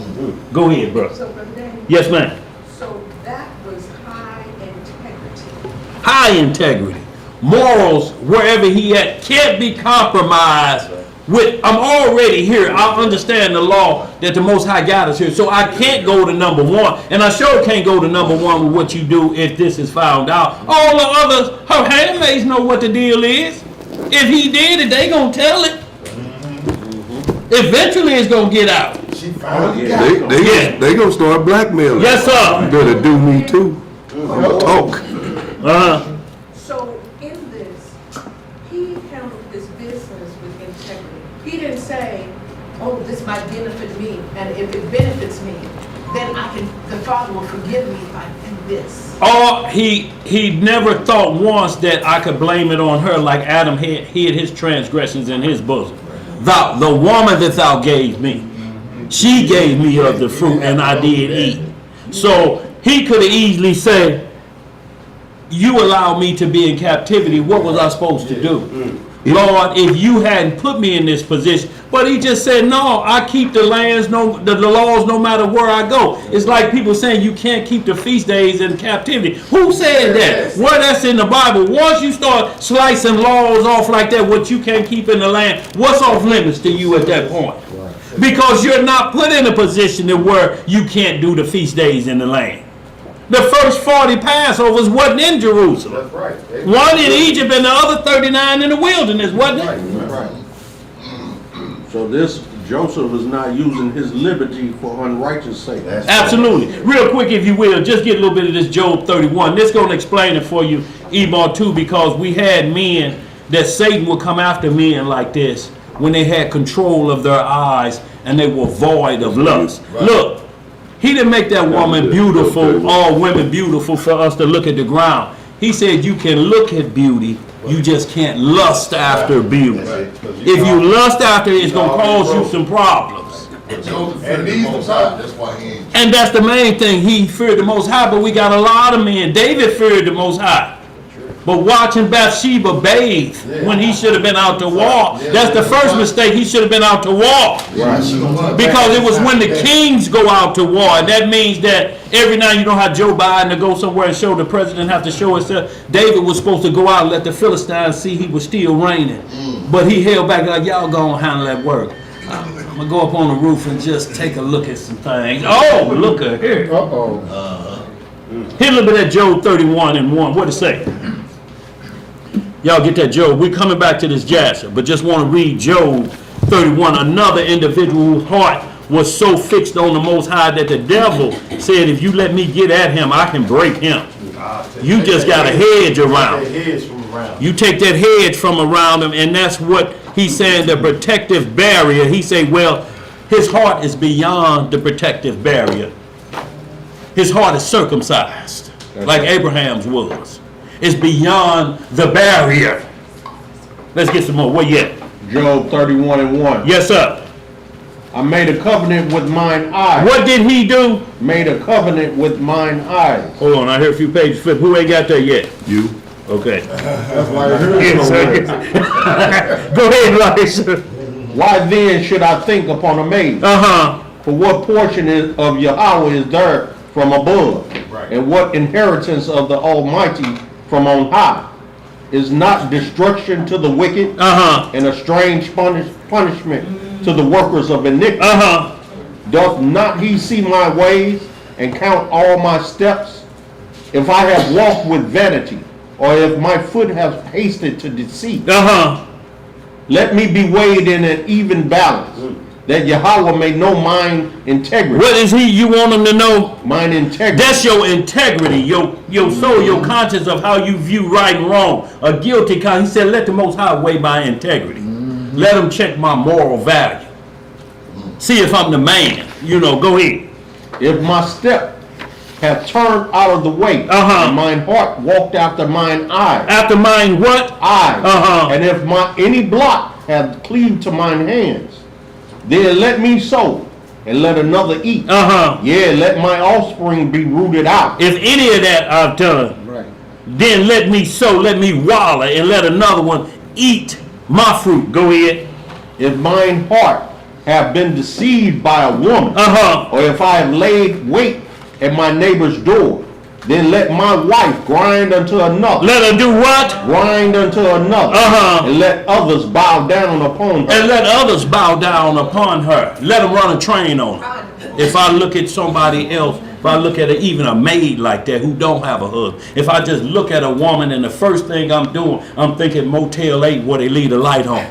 Go ahead, bro. So, Brother Danny, Yes, ma'am. so that was high integrity. High integrity. Morals, wherever he at, can't be compromised with, I'm already here. I understand the law that the Most High got us here. So I can't go to number one. And I sure can't go to number one with what you do if this is found out. All the others, her handmaids know what the deal is. If he did it, they gonna tell it. Eventually it's gonna get out. She finally got it. They gonna start blackmailing. Yes, sir. You better do me too. Talk. So in this, he handled this business with integrity. He didn't say, oh, this might benefit me, and if it benefits me, then the Father will forgive me if I do this. Or he never thought once that I could blame it on her, like Adam hid his transgressions in his bosom. The woman that thou gave me, she gave me of the fruit and I did eat. So he could have easily said, you allowed me to be in captivity. What was I supposed to do? Lord, if you hadn't put me in this position. But he just said, no, I keep the lands, the laws no matter where I go. It's like people saying you can't keep the feast days in captivity. Who said that? Where that's in the Bible. Once you start slicing laws off like that, what you can't keep in the land, what's off limits to you at that point? Because you're not put in a position to where you can't do the feast days in the land. The first 40 Passovers wasn't in Jerusalem. That's right. One in Egypt and the other 39 in the wilderness, wasn't it? Right. So this Joseph is not using his liberty for unrighteous sake. Absolutely. Real quick, if you will, just get a little bit of this Job 31. This is going to explain it for you, Ebon, too, because we had men that Satan would come after men like this when they had control of their eyes and they were void of lust. Right. Look, he didn't make that woman beautiful, all women beautiful for us to look at the ground. He said you can look at beauty, you just can't lust after beauty. If you lust after it, it's going to cause you some problems. And that's the main thing. He feared the Most High, but we got a lot of men. David feared the Most High. But watching Bathsheba bathe when he should have been out to war, that's the first mistake. He should have been out to war. Because it was when the kings go out to war. And that means that every now you know how Joe Biden to go somewhere and show the president have to show himself. David was supposed to go out and let the Philistines see he was still reigning. But he held back like, y'all gonna handle that work. I'm gonna go up on the roof and just take a look at some things. Oh, look at here. Hit a little bit of Job 31 and 1. What it say? Y'all get that, Job. We're coming back to this Jasher, but just want to read Job 31. Another individual whose heart was so fixed on the Most High that the devil said, if you let me get at him, I can break him. You just got a hedge around him. You take that hedge from around him, and that's what he's saying, the protective barrier. He say, well, his heart is beyond the protective barrier. His heart is circumcised, like Abraham's was. It's beyond the barrier. Let's get some more. Where you at? Job 31 and 1. Yes, sir. I made a covenant with mine eyes. What did he do? Made a covenant with mine eyes. Hold on, I hear a few pages flip. Who ain't got there yet? You. Okay. That's why I heard Go ahead, Elisha. Why then should I think upon a maid? For what portion of Yahweh is there from above? Right. And what inheritance of the Almighty from on high? Is not destruction to the wicked and a strange punishment to the workers of iniquity? Doth not he see my ways and count all my steps? If I have walked with vanity, or if my foot has hasted to deceit, let me be weighed in an even balance, that Yahweh may know mine integrity. What is he you want him to know? Mine integrity. That's your integrity, your soul, your conscience of how you view right and wrong. A guilty conscience. He said, let the Most High weigh my integrity. Let him check my moral value. See if I'm the man. You know, go ahead. If my step have turned out of the way, and mine heart walked after mine eye. After mine what? Eye. And if my any blot have cleaved to mine hands, then let me sow, and let another eat. Yeah, let my offspring be rooted out. If any of that I've done, then let me sow, let me wallow, and let another one eat my fruit. Go ahead. If mine heart have been deceived by a woman, or if I have laid wait at my neighbor's door, then let my wife grind unto another. Let her do what? Grind unto another. And let others bow down upon her. And let others bow down upon her. Let them run a train on her. If I look at somebody else, if I look at even a maid like that who don't have a husband, if I just look at a woman and the first thing I'm doing, I'm thinking Motel 8 where they leave the light on.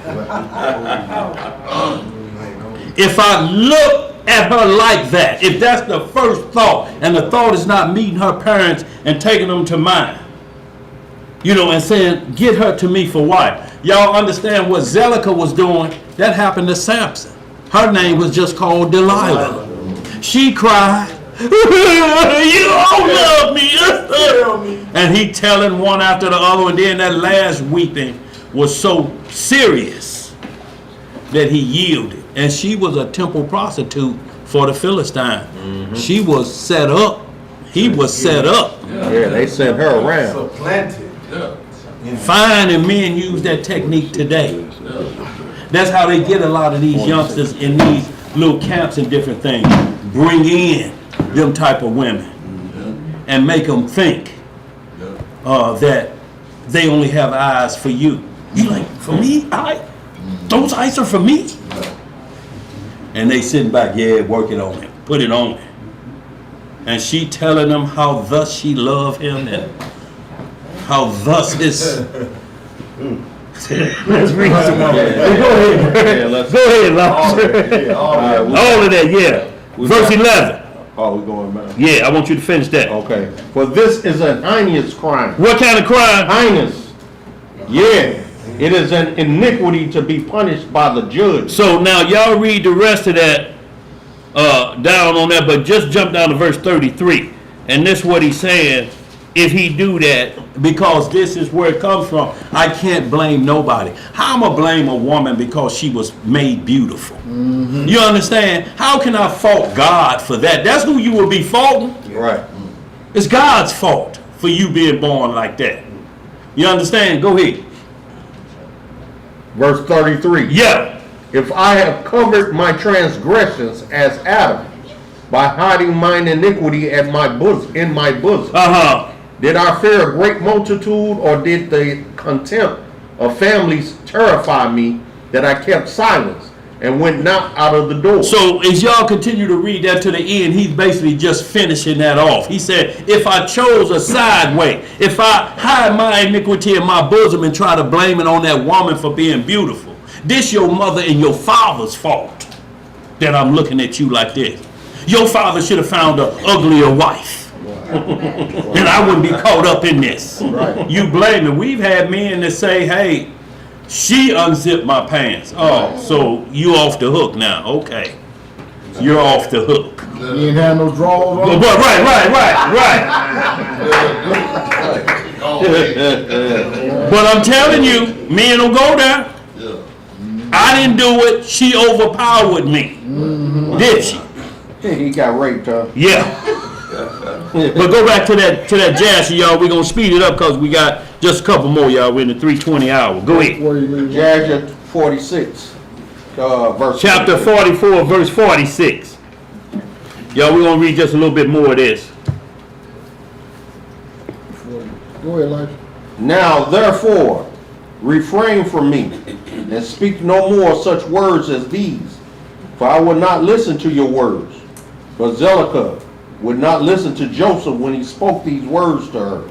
If I look at her like that, if that's the first thought, and the thought is not meeting her parents and taking them to mine, you know, and saying, get her to me for wife. Y'all understand what Zelicah was doing? That happened to Samson. Her name was just called Delilah. She cried, you don't love me. And he telling one after the other, and then that last weeping was so serious that he yielded. And she was a temple prostitute for the Philistine. She was set up He was set up. Yeah, they sent her around. Supplanted. Fine, and men use that technique today. That's how they get a lot of these youngsters in these little camps and different things. Bring in them type of women and make them think that they only have eyes for you. You like, for me? Those eyes are for me? And they sitting back, yeah, work it on him. Put it on him. And she telling them how thus she love him and how thus is. Let's read some more. Go ahead. Go ahead, all of that, yeah. Verse 11. Oh, we're going back. Yeah, I want you to finish that. Okay. For this is an heinous crime. What kind of crime? Heinous. Yeah. It is an iniquity to be punished by the judge. So now y'all read the rest of that down on that, but just jump down to verse 33. And this is what he's saying. If he do that, because this is where it comes from, I can't blame nobody. How am I blame a woman because she was made beautiful? You understand? How can I fault God for that? That's who you will be faulting. Right. It's God's fault for you being born like that. You understand? Go ahead. Verse 33. Yeah. If I have covered my transgressions as Adam, by hiding mine iniquity at my bosom, in my bosom, did I fear a great multitude, or did the contempt of families terrify me, that I kept silence and went not out of the door? So as y'all continue to read that to the end, he's basically just finishing that off. He said, if I chose a side way, if I hide my iniquity in my bosom and try to blame it on that woman for being beautiful, this your mother and your father's fault that I'm looking at you like this. Your father should have found an uglier wife. And I wouldn't be caught up in this. Right. You blame it. We've had men that say, hey, she unzipped my pants. Oh, so you off the hook now. Okay. You're off the hook. You ain't had no drawers on? Right. But I'm telling you, men will go there. I didn't do it. She overpowered me. Did she? He got raped, huh? Yeah. But go back to that jazz, y'all. We're gonna speed it up because we got just a couple more, y'all. We're in the 3:20 hour. Go ahead. Jazz 46, verse. Chapter 44, verse 46. Y'all, we're gonna read just a little bit more of this. Go ahead, Elijah. Now, therefore, refrain from me, and speak no more such words as these, for I will not listen to your words. But Zelicah would not listen to Joseph when he spoke these words to her,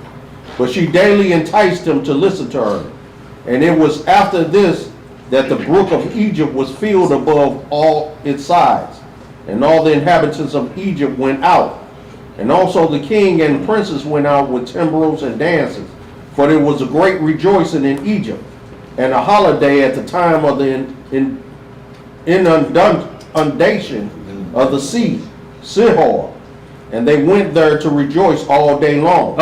but she daily enticed him to listen to her. And it was after this that the brook of Egypt was filled above all its sides, and all the inhabitants of Egypt went out, and also the king and princes went out with timbrels and dances, for there was a great rejoicing in Egypt, and a holiday at the time of the inundation of the sea, Sihor. And they went there to rejoice all day long.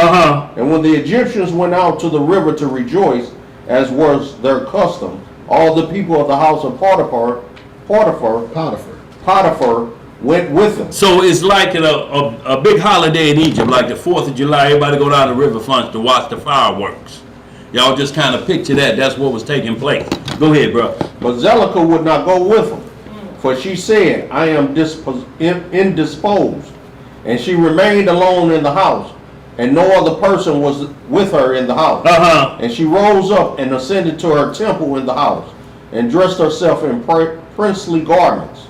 And when the Egyptians went out to the river to rejoice, as was their custom, all the people of the house of Potiphar went with them. So it's like a big holiday in Egypt, like the 4th of July. Everybody go down to the riverfront to watch the fireworks. Y'all just kind of picture that. That's what was taking place. Go ahead, bro. But Zelicah would not go with them, for she said, I am indisposed. And she remained alone in the house, and no other person was with her in the house. And she rose up and ascended to her temple in the house, and dressed herself in princely garments.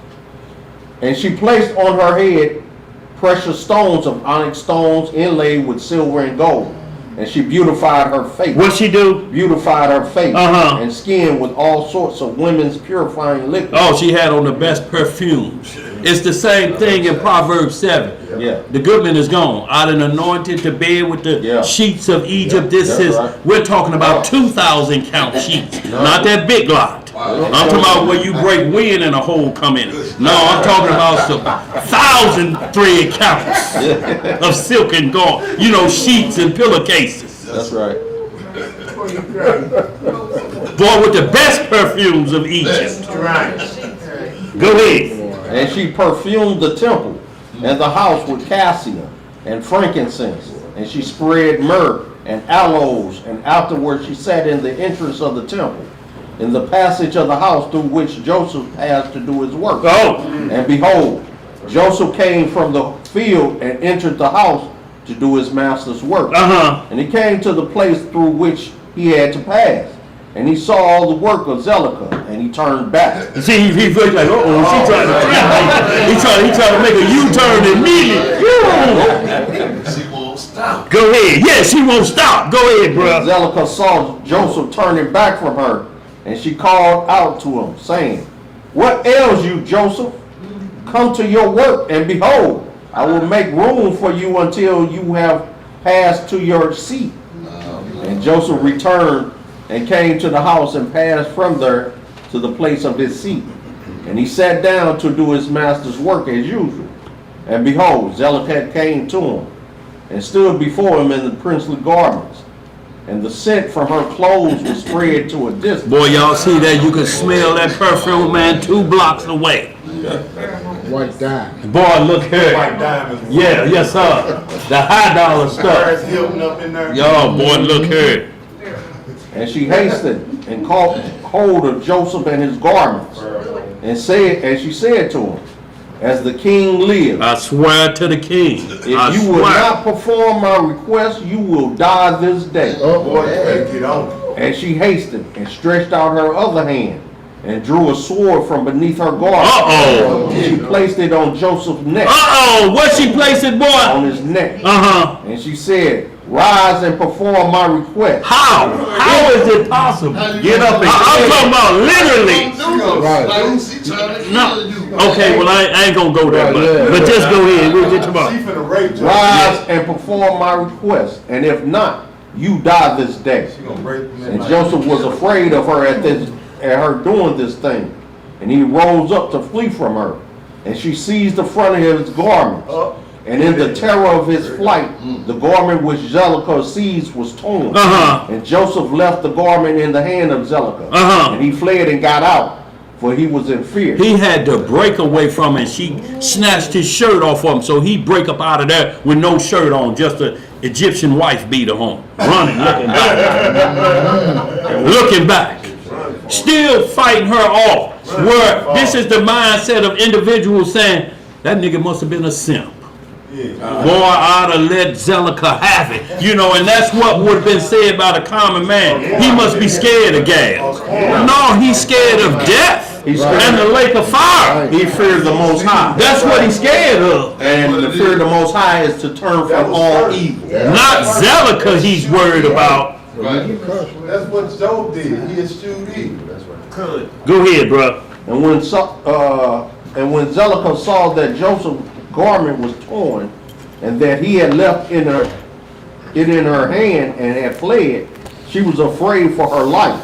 And she placed on her head precious stones of onyx stones inlaid with silver and gold. And she beautified her face. What'd she do? Beautified her face and skin with all sorts of women's purifying liquids. Oh, she had on the best perfumes. It's the same thing in Proverbs 7. Yeah. The goodman is gone. Out and anointed to bed with the sheets of Egypt. We're talking about 2,000 count sheets. Not that big lot. I'm talking about where you break wind and a hole come in. No, I'm talking about some 1,000 thread counts of silk and gold. You know, sheets and pillowcases. That's right. Boy, with the best perfumes of Egypt. Go ahead. And she perfumed the temple and the house with cassia and frankincense, and she spread myrrh and aloes, and afterward she sat in the entrance of the temple, in the passage of the house through which Joseph passed to do his work. And behold, Joseph came from the field and entered the house to do his master's work. And he came to the place through which he had to pass. And he saw all the work of Zelicah, and he turned back. You see, he felt like, she trying to trick me. He trying to make a U-turn immediately. She won't stop. Go ahead. Yeah, she won't stop. Go ahead, bro. And Zelicah saw Joseph turning back from her, and she called out to him, saying, "What ails you, Joseph? Come to your work, and behold, I will make room for you until you have passed to your seat." And Joseph returned and came to the house and passed from there to the place of his seat. And he sat down to do his master's work as usual. And behold, Zelicah came to him and stood before him in the princely garments. And the scent from her clothes was spread to a distance. Boy, y'all see that? You can smell that perfume, man, 2 blocks away. White diamond. Boy, look here. White diamonds. Yeah, yes, sir. The high dollar Paris stuff. Hilton up in there. Yo, boy, look here. And she hastened and caught hold of Joseph and his garments, and she said to him, "As the king lives, I swear to the king. if you will not perform my request, you will die this day." Boy, you better get on. And she hastened and stretched out her other hand and drew a sword from beneath her garment. And she placed it on Joseph's neck. What she placed it, boy? On his neck. And she said, "Rise and perform my request." How? How is it possible? Get up and I'm talking about literally. Right. No. Okay, well, I ain't gonna go there, but just go ahead. We'll get to about. She finna rape you. Rise and perform my request, and if not, you die this day. She gonna rape him. And Joseph was afraid of her at her doing this thing, and he rose up to flee from her. And she seized the front of his garments, and in the terror of his flight, the garment which Zelicah seized was torn. And Joseph left the garment in the hand of Zelicah, and he fled and got out, for he was in fear. He had to break away from her, and she snatched his shirt off of him, so he break up out of there with no shirt on, just an Egyptian wife beater on, running, looking back. Looking back. Still fighting her off. Where this is the mindset of individuals saying, that nigga must have been a simp. Boy, I'd have let Zelicah have it. You know, and that's what would have been said by the common man. He must be scared of gas. No, he's scared of death. And the lake of fire. He feared the Most High. That's what he's scared of. And the fear of the Most High is to turn from all evil. Not Zelicah he's worried about. That's what Job did. He eschewed evil. That's right. Go ahead, bro. And when Zelicah saw that Joseph's garment was torn, and that he had left it in her hand and had fled, she was afraid for her life,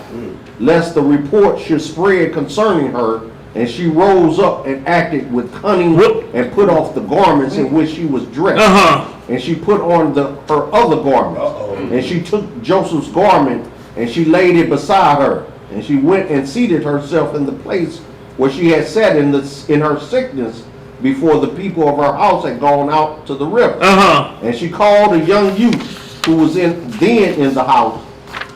lest the report should spread concerning her. And she rose up and acted with cunning and put off the garments in which she was dressed. And she put on her other garments. And she took Joseph's garment and she laid it beside her. And she went and seated herself in the place where she had sat in her sickness before the people of her house had gone out to the river. And she called a young youth who was then in the house,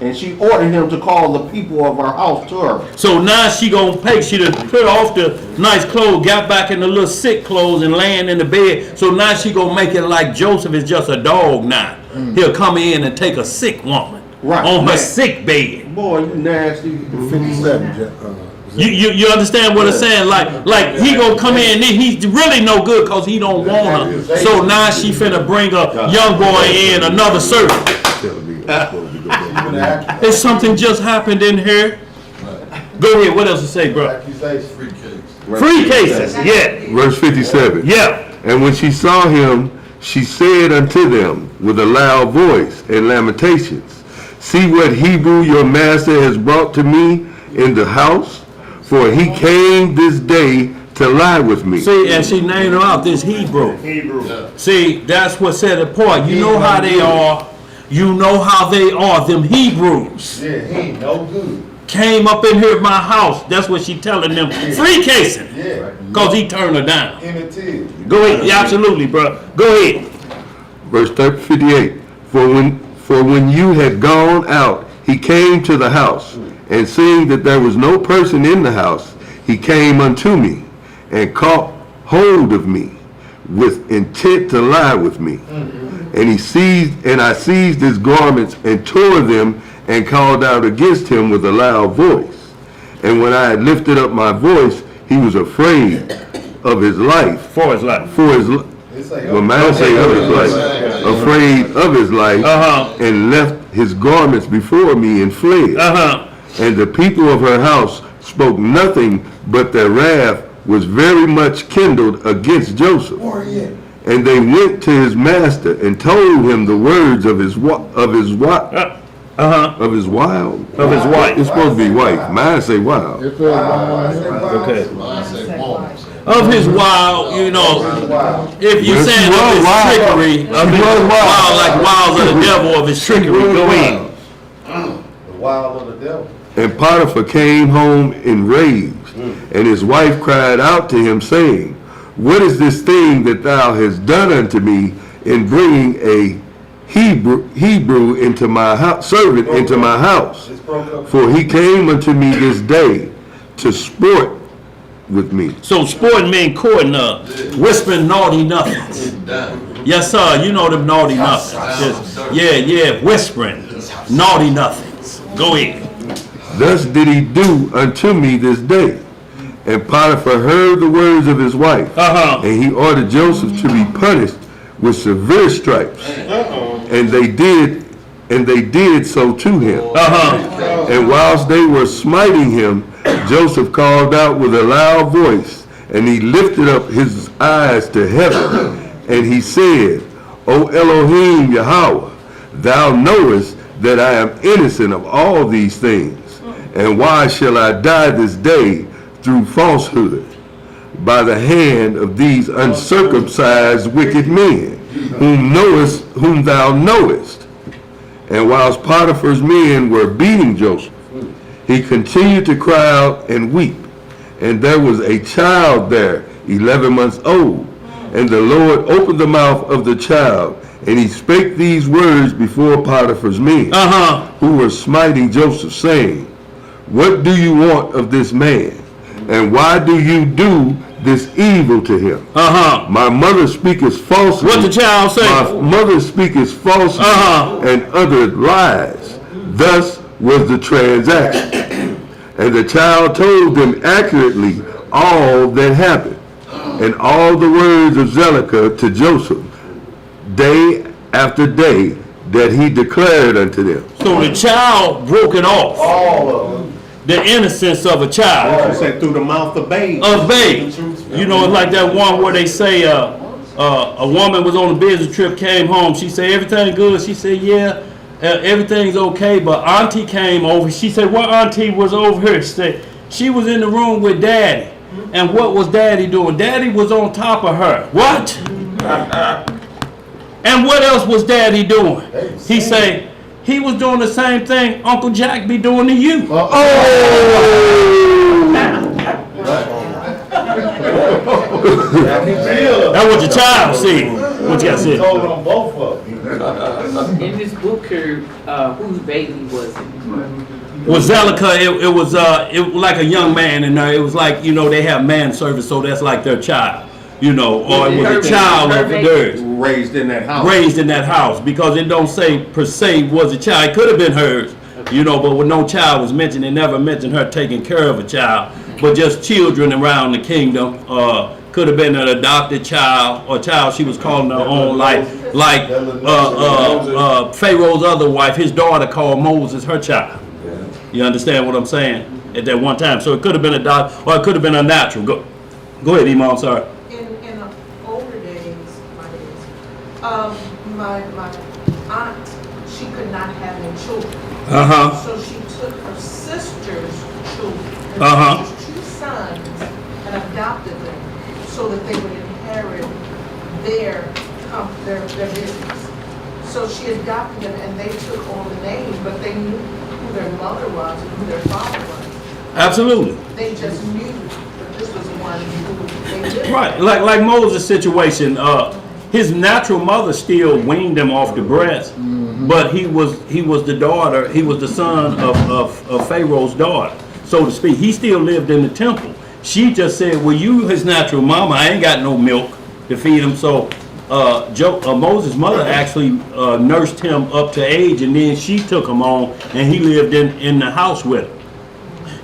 and she ordered him to call the people of her house to her. So now she gonna pay. She done put off the nice clothes, got back in the little sick clothes and laying in the bed. So now she gonna make it like Joseph is just a dog now. He'll come in and take a sick woman on her sick bed. Boy, you nasty. 57. You understand what I'm saying? Like he gonna come in and he's really no good because he don't want her. So now she finna bring a young boy in, another servant. Is something just happened in here? Go ahead. What else to say, bro? Free cases. Yeah. Verse 57. Yeah. And when she saw him, she said unto them with a loud voice and lamentations, "See what Hebrew your master has brought to me in the house, for he came this day to lie with me." See, and she named him out, this Hebrew. See, that's what set it apart. You know how they are. You know how they are, them Hebrews. Yeah, he ain't no good. Came up in here at my house. That's what she telling them. Free casing. Yeah. Because he turned her down. Imitate. Go ahead. Yeah, absolutely, bro. Go ahead. Verse 58. For when you had gone out, he came to the house, and seeing that there was no person in the house, he came unto me, and caught hold of me, with intent to lie with me. And I seized his garments and tore them, and called out against him with a loud voice. And when I had lifted up my voice, he was afraid of his life. For his life. Well, man say of his life. Afraid of his life, and left his garments before me and fled. And the people of her house spoke nothing, but their wrath was very much kindled against Joseph. And they went to his master and told him the words of his wife. It's supposed to be wife. Mine say wild. Okay. Of his wild, you know, if you say of his trickery, of his wild, like wiles of the devil, of his trickery, go in. The wild of the devil. And Potiphar came home enraged, and his wife cried out to him, saying, What is this thing that thou hast done unto me in bringing a Hebrew into my house, servant into my house? For he came unto me this day to sport with me. So sporting mean courting, whispering naughty nothings. Yes, sir. You know them naughty nothings. Just, whispering naughty nothings. Go ahead. Thus did he do unto me this day. And Potiphar heard the words of his wife, and he ordered Joseph to be punished with severe stripes. And they did so to him. And whilst they were smiting him, Joseph called out with a loud voice, and he lifted up his eyes to heaven, and he said, O Elohim Yahweh, thou knowest that I am innocent of all these things. And why shall I die this day through falsehood, by the hand of these uncircumcised wicked men, whom thou knowest? And whilst Potiphar's men were beating Joseph, he continued to cry out and weep. And there was a child there, 11 months old. And the Lord opened the mouth of the child, and he spake these words before Potiphar's men, who were smiting Joseph, saying, What do you want of this man? And why do you do this evil to him? My mother speaketh falsely. What the child say? My mother speaketh falsely and uttered lies. Thus was the transaction. And the child told them accurately all that happened, and all the words of Zedekiah to Joseph, day after day, that he declared unto them. So the child broke it off. All of them. The innocence of a child. You said through the mouth of babes. Of babes. You know, it's like that one where they say a woman was on a business trip, came home. She said, everything good? She said, yeah, everything's okay. But auntie came over. She said, what auntie was over here? She said, she was in the room with daddy. And what was daddy doing? Daddy was on top of her. What? And what else was daddy doing? He said, he was doing the same thing Uncle Jack be doing to you. That's what the child said. What you got said? Told on both of them. In this book here, whose baby was it? Was Zedekiah, it was like a young man in there. It was like, you know, they have man service, so that's like their child. You know, or it was a child of theirs. Raised in that house. Raised in that house, because it don't say per se was a child. It could have been hers, you know, but when no child was mentioned, it never mentioned her taking care of a child, but just children around the kingdom. Could have been an adopted child or a child she was calling her own, like Pharaoh's other wife, his daughter called Moses her child. You understand what I'm saying? At that one time. So it could have been adopted, or it could have been a natural. Go ahead, Imam, I'm sorry. In the older days, my aunt, she could not have any children. So she took her sister's children, her sister's 2 sons, and adopted them so that they would inherit their business. So she adopted them, and they took on the name, but they knew who their mother was and who their father was. Absolutely. They just knew that this was one who they lived. Right, like Moses' situation. his natural mother still weaned him off the breast, but he was the daughter, he was the son of Pharaoh's daughter, so to speak. He still lived in the temple. She just said, well, you his natural mama, I ain't got no milk to feed him. So Moses' mother actually nursed him up to age, and then she took him on, and he lived in the house with her.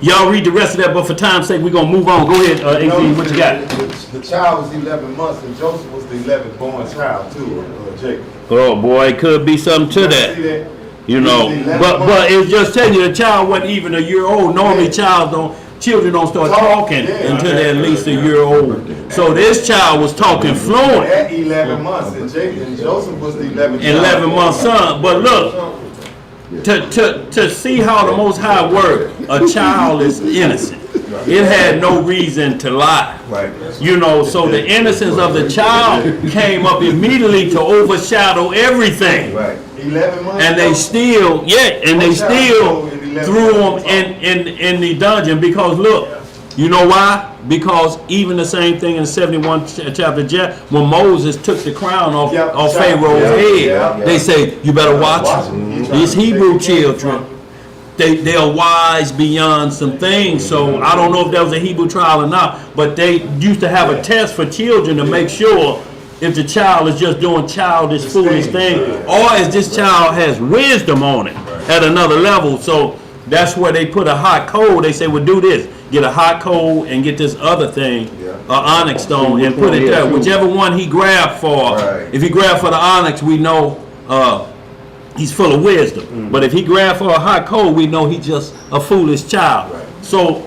Y'all read the rest of that, but for time's sake, we're going to move on. Go ahead, AZ, what you got? The child was 11 months, and Joseph was the 11th born child, too, Jacob. Oh, boy, it could be something to that. You know, but it's just telling you, the child wasn't even a year old. Normally, children don't start talking until they're at least a year old. So this child was talking fluent. At 11 months, and Joseph was the 11th 11-month son. But look, to see how the Most High worked, a child is innocent. It had no reason to lie. Right. You know, so the innocence of the child came up immediately to overshadow everything. Right. 11 months. And they still, threw him in the dungeon because look, you know why? Because even the same thing in 71 chapter, when Moses took the crown off Pharaoh's head, they say, you better watch these Hebrew children. They are wise beyond some things. So I don't know if that was a Hebrew trial or not, but they used to have a test for children to make sure if the child is just doing childish, foolish things, or if this child has wisdom on it at another level. So that's where they put a hot coal. They say, well, do this. Get a hot coal and get this other thing, onyx stone, and put it there. Whichever one he grabbed for. Right. If he grabbed for the onyx, we know he's full of wisdom. But if he grabbed for a hot coal, we know he's just a foolish child. Right. So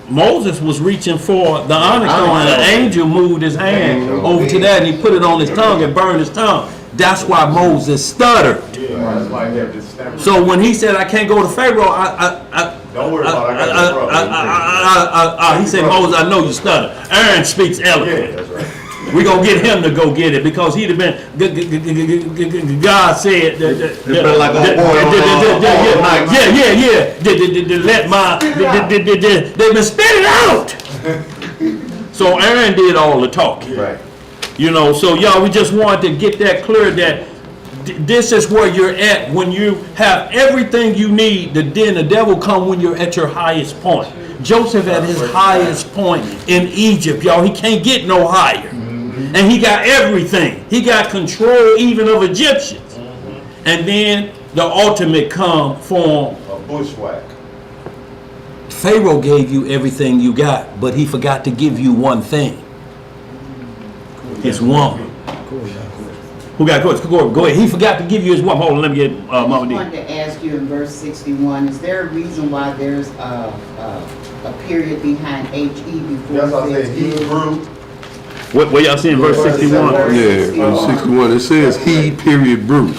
Moses was reaching for the onyx stone, and an angel moved his hand over to that, and he put it on his tongue and burned his tongue. That's why Moses stuttered. So when he said, I can't go to Pharaoh, don't worry about it. He said, Moses, I know you stutter. Aaron speaks eloquent. That's right. We're going to get him to go get it because he'd have been, God said, they've been spitting out. So Aaron did all the talking. Right. You know, so y'all, we just wanted to get that clear that this is where you're at when you have everything you need. Then the devil come when you're at your highest point. Joseph at his highest point in Egypt, y'all. He can't get no higher. And he got everything. He got control even of Egyptians. And then the ultimate form. A bushwhack. Pharaoh gave you everything you got, but he forgot to give you one thing. His woman. Who got questions? Go ahead. He forgot to give you his woman. Hold on, let me get Mama D. I wanted to ask you in verse 61, is there a reason why there's a period behind HE before? That's what I said, Hebrew. What y'all see in verse 61? Yeah, verse 61. It says he period brew.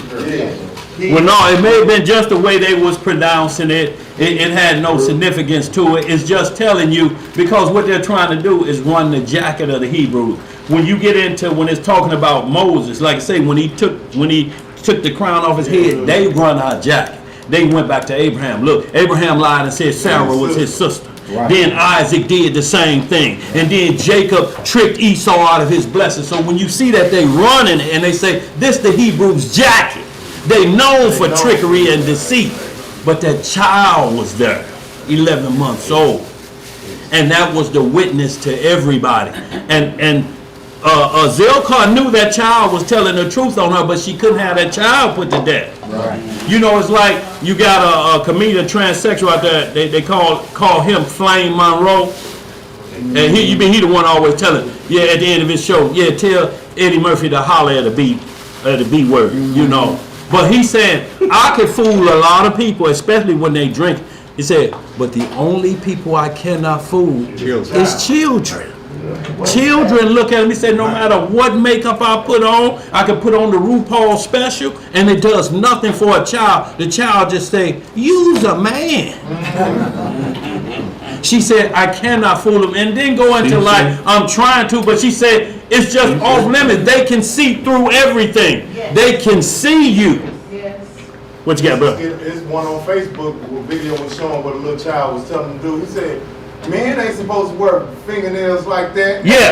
Well, no, it may have been just the way they was pronouncing it. It had no significance to it. It's just telling you, because what they're trying to do is run the jacket of the Hebrews. When you get into, when it's talking about Moses, like I say, when he took the crown off his head, they run our jacket. They went back to Abraham. Look, Abraham lied and said Sarah was his sister. Right. Then Isaac did the same thing. And then Jacob tricked Esau out of his blessing. So when you see that they running and they say, this the Hebrews' jacket. They known for trickery and deceit. But that child was there, 11 months old. And that was the witness to everybody. And Zilkar knew that child was telling the truth on her, but she couldn't have that child put to death. Right. You know, it's like you got a comedian transsexual out there. They call him Flame Monroe, and he the one always telling. Yeah, at the end of his show, yeah, tell Eddie Murphy to holler at the B word. You know, but he said I could fool a lot of people, especially when they drink. He said, but the only people I cannot fool is children. Children look at me and say, no matter what makeup I put on, I can put on the RuPaul special, and it does nothing for a child. The child just say, you's a man. She said, I cannot fool them. And then go into like, I'm trying to, but she said, it's just off limits. They can see through everything. Yes. They can see you. Yes. What you got, bro? It's one on Facebook where video was showing what a little child was telling him to do. He said, Men ain't supposed to wear fingernails like that. Yeah,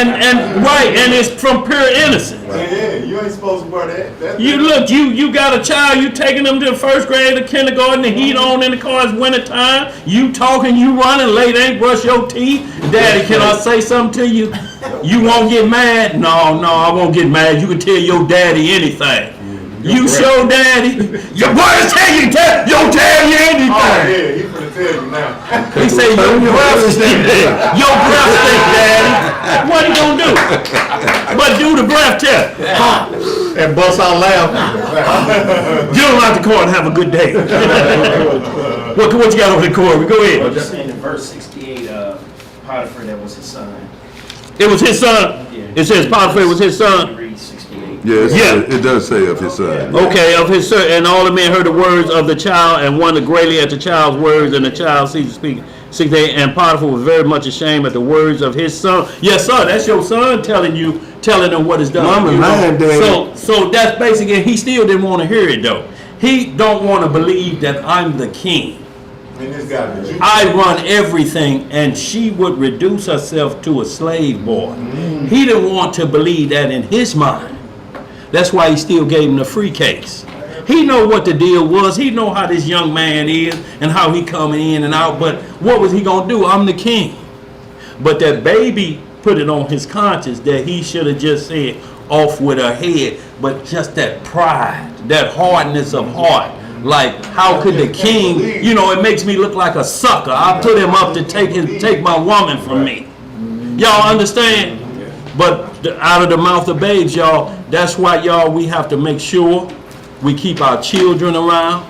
and right, and it's from pure innocence. Yeah, you ain't supposed to wear that. You look, you got a child, you taking them to the first grade or kindergarten, the heat on in the car, it's winter time, you talking, you running late, ain't brush your teeth. Daddy, can I say something to you? You won't get mad? No, I won't get mad. You can tell your daddy anything. You show daddy, your boys tell you anything. Oh yeah, he's gonna tell you now. He say your breath stink, your breath stink, daddy. What he gonna do? But do the breath test. And bust out laughing. Get him out the car and have a good day. What you got over the cord? Go ahead. I'm just saying in verse 68, Potiphar, that was his son. It was his son. Yeah. It says Potiphar was his son. Read 68. Yes, Yeah. it does say of his son. Okay, of his son, and all the men heard the words of the child and wondered greatly at the child's words, and the child ceased to speak. 68, and Potiphar was very much ashamed at the words of his son. Yes, sir, that's your son telling him what is done. Mama lying, Daddy. So that's basically, he still didn't want to hear it though. He don't want to believe that I'm the king. And this guy, I run everything, and she would reduce herself to a slave boy. He didn't want to believe that in his mind. That's why he still gave him the free case. He know what the deal was. He know how this young man is and how he coming in and out. But what was he gonna do? I'm the king. But that baby put it on his conscience that he should have just said off with her head. But just that pride, that hardness of heart. Like, how could the king, it makes me look like a sucker. I put him up to take my woman from me. Y'all understand? But out of the mouth of babes, y'all, that's why, y'all, we have to make sure we keep our children around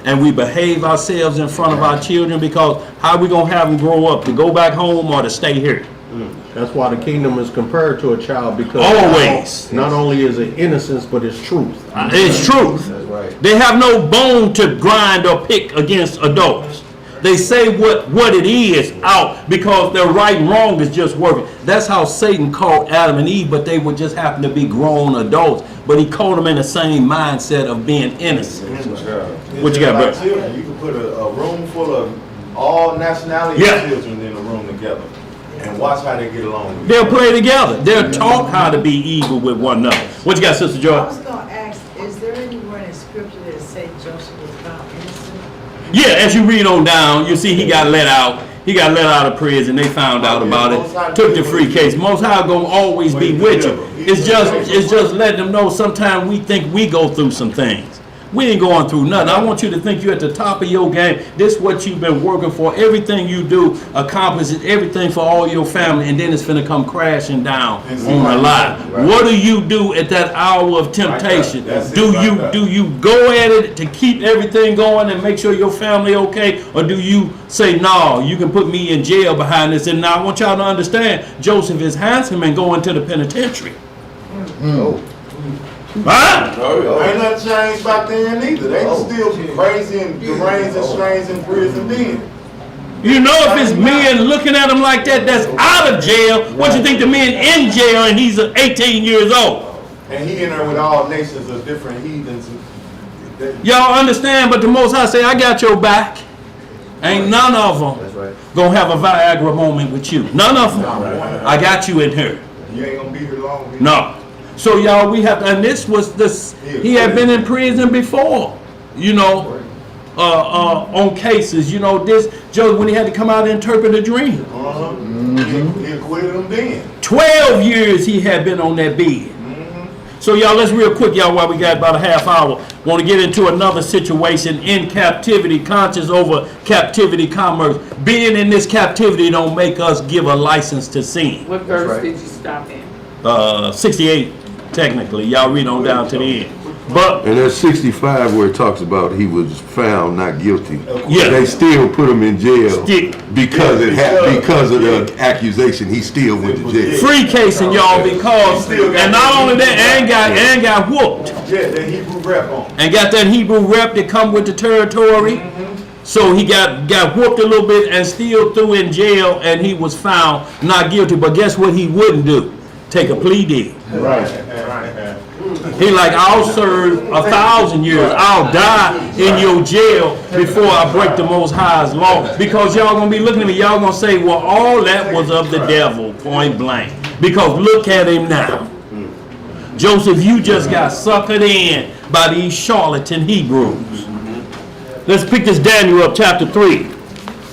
and we behave ourselves in front of our children, because how we going to have them grow up, to go back home or to stay here? That's why the kingdom is compared to a child, because Always. not only is it innocence, but it's truth. It's truth. That's right. They have no bone to grind or pick against adults. They say what it is out because their right and wrong is just working. That's how Satan caught Adam and Eve, but they would just happen to be grown adults. But he caught them in the same mindset of being innocent. What you got, bro? Children, you can put a room full of all nationality children in a room together and watch how they get along. They'll play together. They'll talk how to be evil with one another. What you got, Sister Joy? I was gonna ask, is there anywhere in scripture that say Joseph was found innocent? Yeah, as you read on down, you see he got let out. He got let out of prison. They found out about it. Took the free case. Most High gonna always be with you. It's just letting them know sometimes we think we go through some things. We ain't going through nothing. I want you to think you're at the top of your game. This is what you've been working for. Everything you do accomplishes everything for all your family, and then it's finna come crashing down on a lie. What do you do at that hour of temptation? Do you go at it to keep everything going and make sure your family okay, or do you say, no, you can put me in jail behind this? And now I want y'all to understand, Joseph is handsome and going to the penitentiary. Huh? Ain't nothing changed back then either. They still crazy and deranged and strange in prison then. You know, if it's men looking at him like that, that's out of jail. What you think the men in jail and he's 18 years old? And he in there with all nations of different heathens. Y'all understand? But the Most High say, I got your back. Ain't none of them gonna have a Viagra moment with you. None of them. I got you in here. You ain't gonna be here long. No. So y'all, we have to, and this was this, he had been in prison before, on cases, this, Joe, when he had to come out and interpret a dream. He acquitted him then. 12 years he had been on that bed. So y'all, let's real quick, y'all, while we got about a half hour, want to get into another situation in captivity, conscience over captivity commerce. Being in this captivity don't make us give a license to sin. What verse did you stop in? 68, technically. Y'all read on down to the end. But And there's 65 where it talks about he was found not guilty. Yeah. They still put him in jail because because of the accusation. He still went to jail. free casing, y'all, because, and not only that, and got whooped. Yeah, that Hebrew rep on. And got that Hebrew rep that come with the territory. So he got whooped a little bit and still threw in jail, and he was found not guilty. But guess what he wouldn't do? Take a plea deal. Right. He like, I'll serve 1,000 years. I'll die in your jail before I break the Most High's law. Because y'all gonna be looking at me, y'all gonna say, well, all that was of the devil, point blank. Because look at him now. Joseph, you just got suckered in by these charlatan Hebrews. Let's pick this Daniel up, chapter 3.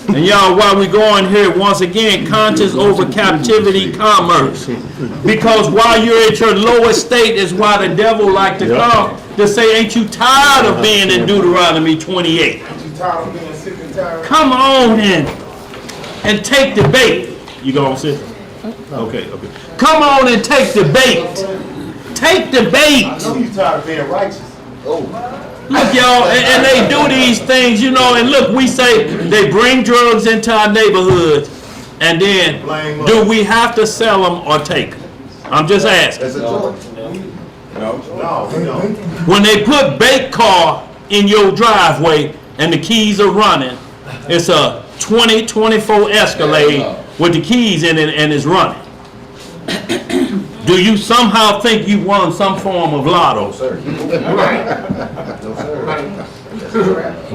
And y'all, while we going here, once again, conscience over captivity commerce. Because while you're at your lowest state is why the devil like to come to say, ain't you tired of being in Deuteronomy 28? Ain't you tired of being sick and tired? Come on and take the bait. You going, sis? Okay. Come on and take the bait. Take the bait. I know you tired of being righteous. Look, y'all, and they do these things, you know, and look, we say they bring drugs into our neighborhoods, and then do we have to sell them or take them? I'm just asking. No, we don't. When they put bait car in your driveway and the keys are running, it's a 2024 Escalade with the keys in it and it's running. Do you somehow think you won some form of lotto?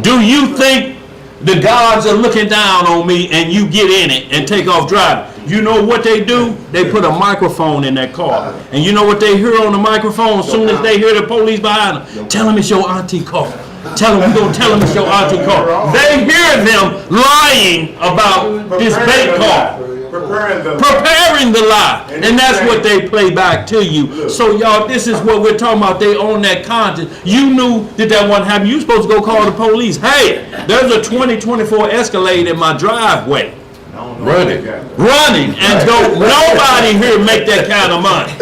Do you think the gods are looking down on me and you get in it and take off driving? You know what they do? They put a microphone in that car. And you know what they hear on the microphone as soon as they hear the police behind them? Tell them it's your auntie car. Tell them, we're going to tell them it's your auntie car. They hear them lying about this bait car. Preparing the lie. And that's what they play back to you. So y'all, this is what we're talking about. They own that content. You knew that wasn't happening. You were supposed to go call the police. Hey, there's a 2024 Escalade in my driveway. Running. And don't nobody here make that kind of money.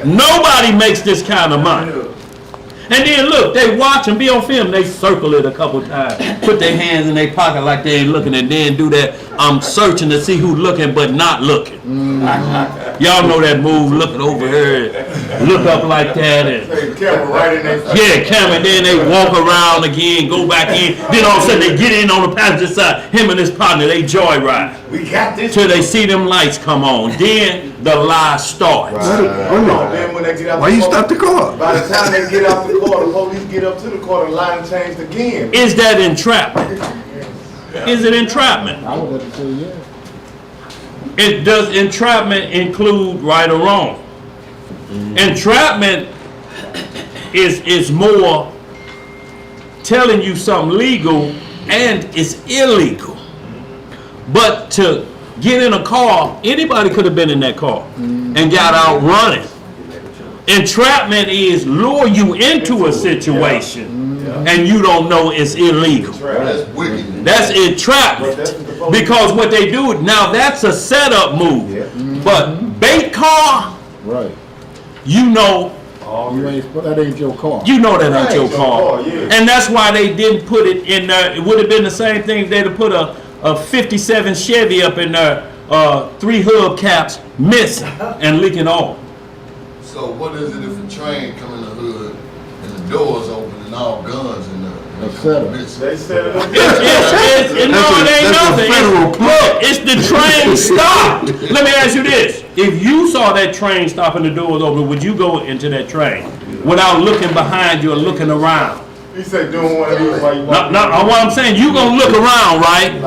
Nobody makes this kind of money. And then look, they watch and be on film. They circle it a couple times, put their hands in their pocket like they ain't looking, and then do that. I'm searching to see who looking but not looking. Y'all know that move, looking over here, look up like that, and Camera right in their face. yeah, camera. Then they walk around again, go back in. Then all of a sudden they get in on the passenger side. Him and his partner, they joyride. We got this. Till they see them lights come on. Then the lie starts. Then when they get out Why you stop the car? By the time they get out the car, the police get up to the car, the line changed again. Is that entrapment? Is it entrapment? I would have to say yes. It does entrapment include right or wrong? Entrapment is more telling you something legal and it's illegal. But to get in a car, anybody could have been in that car and got out running. Entrapment is lure you into a situation and you don't know it's illegal. That's wicked. That's entrapment. Because what they do, now that's a setup move. But bait car, Right. you know That ain't your car. you know that ain't your car. And that's why they didn't put it in there. It would have been the same thing if they'd have put a 57 Chevy up in there, 3 hubcaps missing and leaking oil. So what is it if a train come in the hood and the doors open and all guns in there? They set it up. No, it ain't nothing. Look, it's the train stop. Let me ask you this. If you saw that train stop and the doors open, would you go into that train without looking behind you or looking around? He said doing one of these while you walk. No, what I'm saying, you gonna look around, right?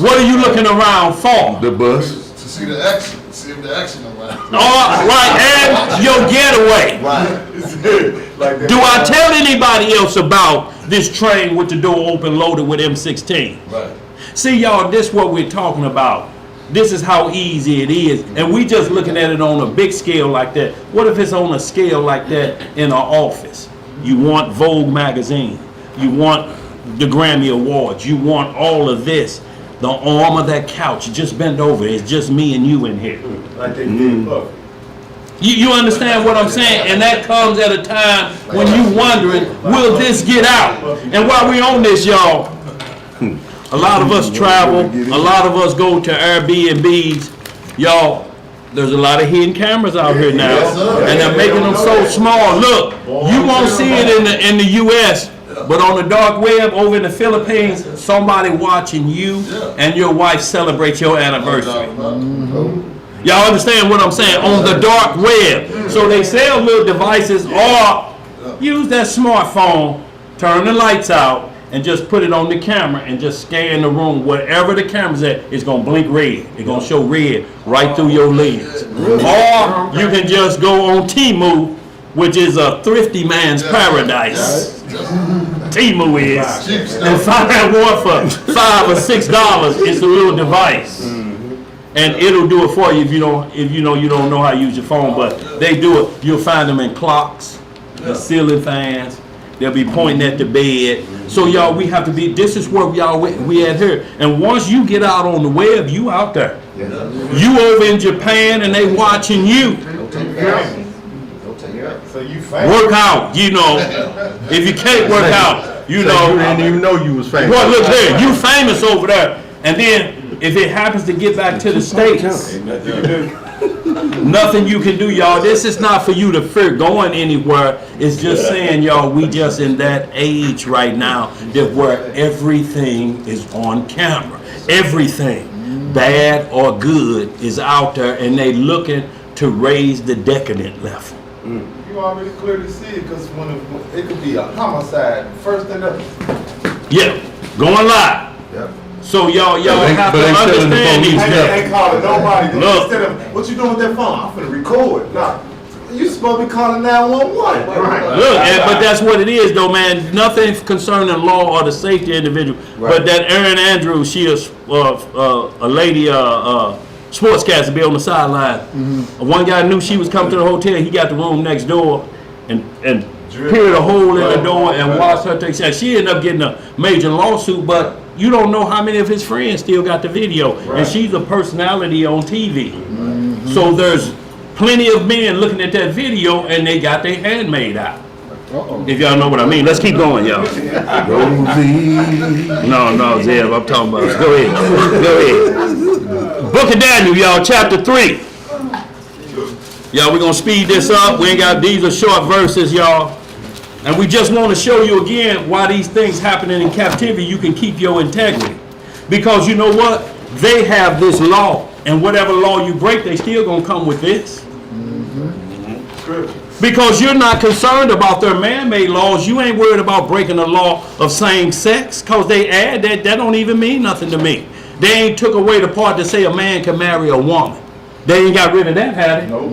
What are you looking around for? The bus. To see the action, see if the action around. All right, and your getaway. Right. Do I tell anybody else about this train with the door open loaded with M16? Right. See, y'all, this is what we're talking about. This is how easy it is. And we just looking at it on a big scale like that. What if it's on a scale like that in an office? You want Vogue magazine. You want the Grammy Awards. You want all of this. The arm of that couch, just bend over. It's just me and you in here. Like they did Puff. You understand what I'm saying? And that comes at a time when you wondering, will this get out? And while we on this, y'all, a lot of us travel, a lot of us go to Airbnbs. Y'all, there's a lot of hidden cameras out here now, and they're making them so small. Look, you won't see it in the U.S., but on the dark web over in the Philippines, somebody watching you and your wife celebrate your anniversary. Y'all understand what I'm saying? On the dark web. So they sell little devices, or use that smartphone, turn the lights out, and just put it on the camera and just scan the room. Wherever the camera's at, it's gonna blink red. It's gonna show red right through your lens. Or you can just go on Temu, which is a thrifty man's paradise. Temu is. And find one for $5 or $6. It's a little device. And it'll do it for you if you don't know how to use your phone, but they do it. You'll find them in clocks, the ceiling fans. They'll be pointing at the bed. So y'all, we have to be, this is where we at here. And once you get out on the web, you out there. You over in Japan and they watching you. So you famous. Work out, you know. If you can't work out, you know. You didn't even know you was famous. Well, look here, you famous over there. And then if it happens to get back to the States, nothing you can do, y'all. This is not for you to fear going anywhere. It's just saying, y'all, we just in that age right now that where everything is on camera. Everything, bad or good, is out there, and they looking to raise the decadent level. You already clearly see it, because when it could be a homicide, first thing up. Yeah, going live. Yep. So y'all have to understand these things. Ain't calling nobody. Look. Instead of, what you doing with that phone? I'm finna record. Nah, you supposed to be calling 911. Right. Look, but that's what it is, though, man. Nothing concerning law or the safety of individual. Right. But that Erin Andrews, she is a lady, sportscaster, be on the sideline. One guy knew she was coming to the hotel. He got the room next door and peered a hole in the door and watched her take shots. She ended up getting a major lawsuit, but you don't know how many of his friends still got the video. Right. And she's a personality on TV. So there's plenty of men looking at that video and they got their handmaid out. If y'all know what I mean. Let's keep going, y'all. No, Zeb, I'm talking about. Go ahead. Book of Daniel, y'all, chapter 3. Y'all, we're going to speed this up. We ain't got, these are short verses, y'all. And we just want to show you again why these things happening in captivity, you can keep your integrity. Because you know what? They have this law. And whatever law you break, they still going to come with this. Because you're not concerned about their man-made laws. You ain't worried about breaking the law of same sex. Because they add that don't even mean nothing to me. They ain't took away the part to say a man can marry a woman. They ain't got rid of that, have they? No.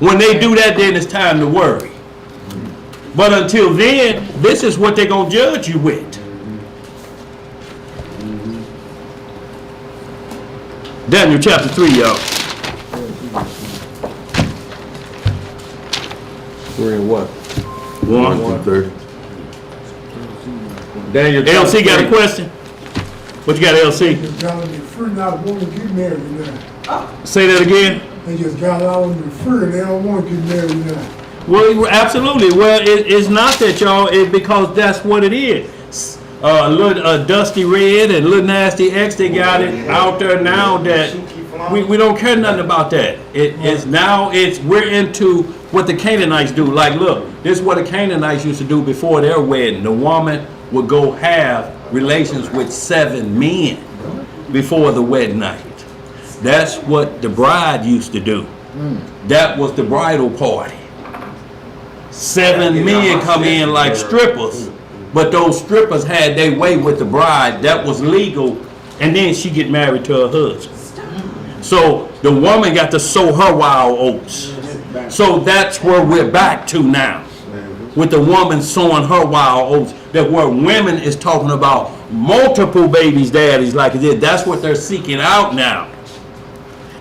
When they do that, then it's time to worry. But until then, this is what they're going to judge you with. Daniel chapter 3, y'all. We're in what? 1 through 30. Daniel. LC got a question? What you got, LC? They just got on the free, not want to get married now. Say that again. They just got out on the free, they don't want to get married now. Well, absolutely. Well, it's not that, y'all. It's because that's what it is. Little Dusty Red and Little Nasty X, they got it out there now that we don't care nothing about that. We're into what the Canaanites do. Like, look, this is what the Canaanites used to do before their wedding. The woman would go have relations with 7 men before the wedding night. That's what the bride used to do. That was the bridal party. 7 men come in like strippers, but those strippers had their way with the bride. That was legal, and then she get married to her husband. So the woman got to sow her wild oats. So that's where we're back to now, with the woman sowing her wild oats. That where women is talking about multiple babies, daddies like this. That's what they're seeking out now.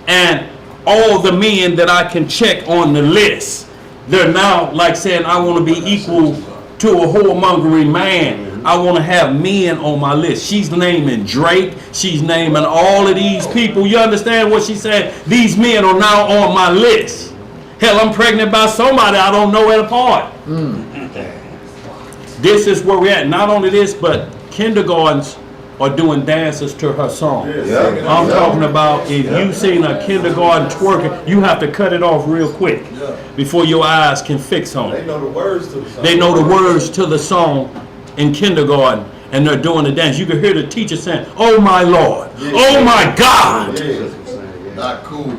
And all the men that I can check on the list, they're now like saying, I want to be equal to a whoremongering man. I want to have men on my list. She's naming Drake. She's naming all of these people. You understand what she's saying? These men are now on my list. Hell, I'm pregnant by somebody I don't know at a party. This is where we're at. Not only this, but kindergartens are doing dances to her song. I'm talking about if you've seen a kindergarten twerking, you have to cut it off real quick before your eyes can fix on it. They know the words to the song. They know the words to the song in kindergarten, and they're doing the dance. You can hear the teacher saying, "Oh my Lord, oh my God." Not cool.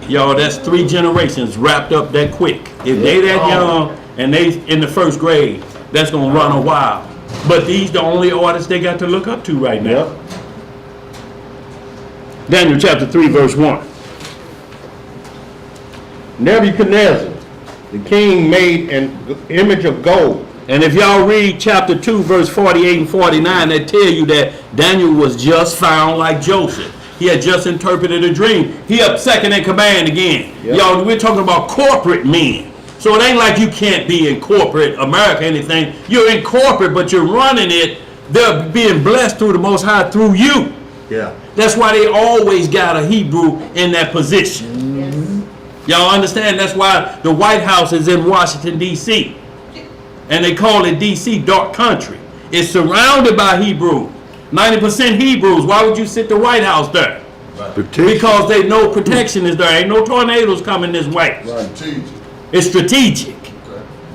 Y'all, that's 3 generations wrapped up that quick. If they that young and they in the 1st grade, that's gonna run a while. But these the only artists they got to look up to right now. Yep. Daniel chapter 3, verse 1. Nebuchadnezzar, the king, made an image of gold. And if y'all read chapter 2, verse 48 and 49, they tell you that Daniel was just found like Joseph. He had just interpreted a dream. He up second in command again. Yep. Y'all, we're talking about corporate men. So it ain't like you can't be in corporate America or anything. You're in corporate, but you're running it. They're being blessed through the Most High through you. Yeah. That's why they always got a Hebrew in that position. Y'all understand? That's why the White House is in Washington, D.C. And they call it D.C. dark country. It's surrounded by Hebrew. 90% Hebrews. Why would you sit the White House there? Because they know protection is there. Ain't no tornadoes coming this way. Strategic. It's strategic.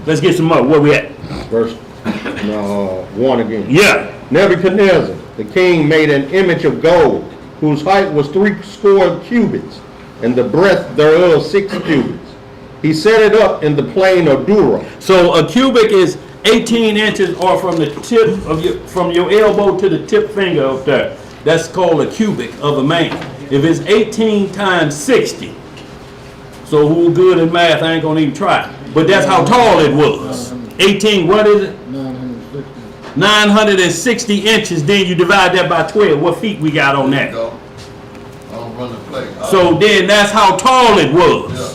Let's get some more. Where we at? Verse 1 again. Yeah. Nebuchadnezzar, the king, made an image of gold, whose height was 60 cubits, and the breadth thereof 6 cubits. He set it up in the plain of Dura. So a cubic is 18 inches, or from the tip of from your elbow to the tip finger up there. That's called a cubic of a man. If it's 18 times 60, so who good in math, I ain't gonna even try. But that's how tall it was. 18, what is it? 960 inches. Then you divide that by 12. What feet we got on that? I don't run the play. So then that's how tall it was. Yeah.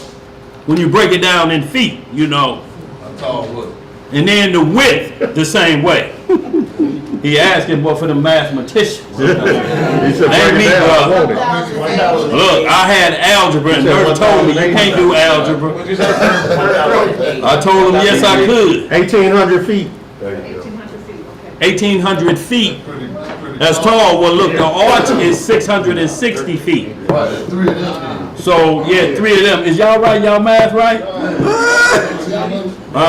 When you break it down in feet, you know. How tall was it? And then the width, the same way. He asking for the mathematicians. He said, Ain't me, bro. Look, I had algebra, and nurse told me you can't do algebra. I told him yes, I could. 1,800 feet. 1,800 feet. That's tall. Well, look, the arch is 660 feet. Right, there's 3 of them. So, yeah, 3 of them. Is y'all right? Y'all math right?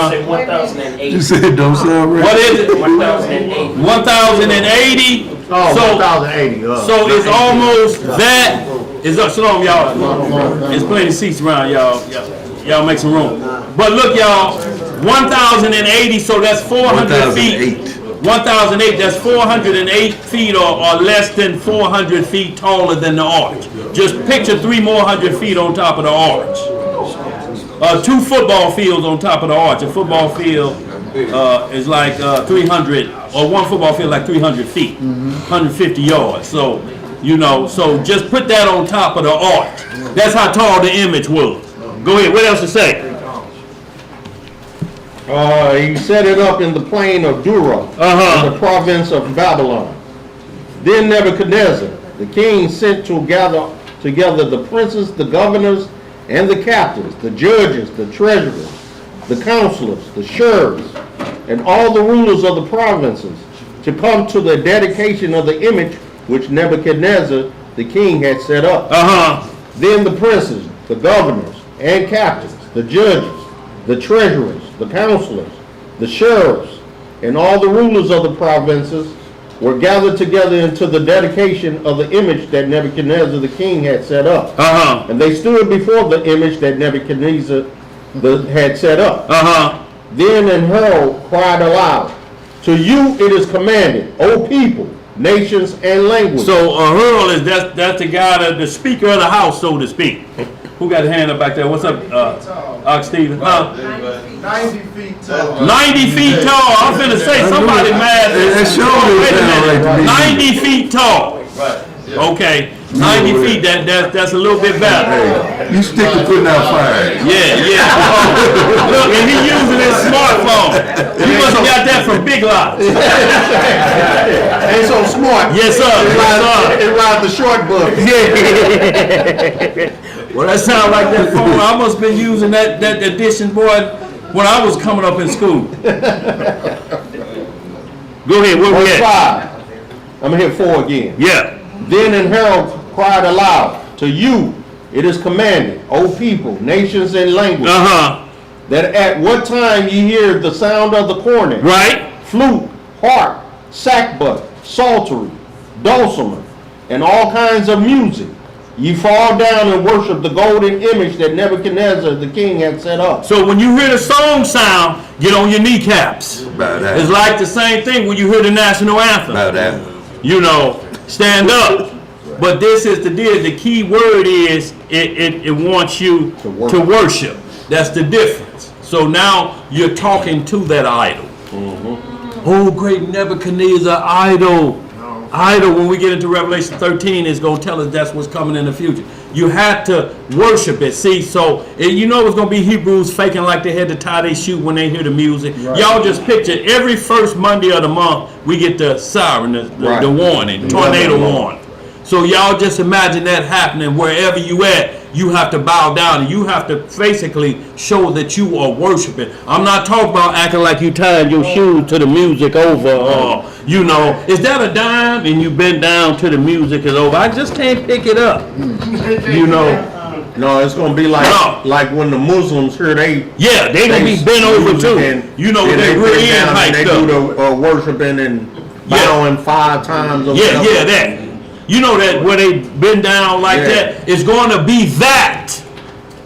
Say 1,008. You said don't sound right. What is it? 1,008. 1,080. Oh, So- 1,080. So it's almost that. It's up. Shalom, y'all. There's plenty of seats around, y'all. Y'all make some room. But look, y'all, 1,080. So that's 400 feet. 1,008. That's 408 feet, or less than 400 feet taller than the arch. Just picture 3 more hundred feet on top of the arch. 2 football fields on top of the arch. A football field is like 300, or 1 football field like 300 feet, 150 yards. So, you know, so just put that on top of the arch. That's how tall the image was. Go ahead. What else to say? He set it up in the plain of Dura, in the province of Babylon. Then Nebuchadnezzar, the king, sent to gather together the princes, the governors, and the captains, the judges, the treasurers, the counselors, the sheriffs, and all the rulers of the provinces, to come to the dedication of the image which Nebuchadnezzar the king had set up. Then the princes, the governors, and captains, the judges, the treasurers, the counselors, the sheriffs, and all the rulers of the provinces were gathered together into the dedication of the image that Nebuchadnezzar the king had set up. And they stood before the image that Nebuchadnezzar had set up. Then an herald cried aloud, "To you it is commanded, O people, nations, and languages." So a herald is that's the guy, the speaker of the house, so to speak. Who got a hand up back there? What's up, Ox Stephen? 90 feet tall. 90 feet tall. I'm finna say somebody math. That shoulder sound right to me. 90 feet tall. Okay, 90 feet. That's a little bit better. You stick to putting out fire. Yeah. Look, and he using his smartphone. You must have got that from Big Lots. Ain't so smart. Yes, sir. It rides the short book. Well, that sound like that phone. I must have been using that edition, boy, when I was coming up in school. Go ahead, where we Verse at? 5. I'm going to hit 4 again. Yeah. Then an herald cried aloud, "To you it is commanded, O people, nations, and languages, that at what time ye hear the sound of the cornet, Right. flute, harp, sackbut, psaltery, dulcimer, and all kinds of music, You fall down and worship the golden image that Nebuchadnezzar, the king, had set up. So when you hear the song sound, get on your kneecaps. Bow down. It's like the same thing when you hear the national anthem. Bow down. You know, stand up. But this is the deal. The key word is it wants you to worship. That's the difference. So now you're talking to that idol. Oh, great Nebuchadnezzar, idol. Idol, when we get into Revelation 13, is going to tell us that's what's coming in the future. You had to worship it. See, so you know it's going to be Hebrews faking like they had to tie their shoe when they hear the music. Right. Y'all just picture every first Monday of the month, we get the siren, the warning, tornado warning. So y'all just imagine that happening wherever you at. You have to bow down and you have to basically show that you are worshiping. I'm not talking about acting like you tied your shoes to the music over, you know, is that a dime and you bend down to the music is over? I just can't pick it up, you know. No, it's gonna be like when the Muslims hear they gonna be bent over too. And, you know, and they really down and they do the worshiping and bowing 5 times. Or that. You know that where they bend down like that, it's going to be that.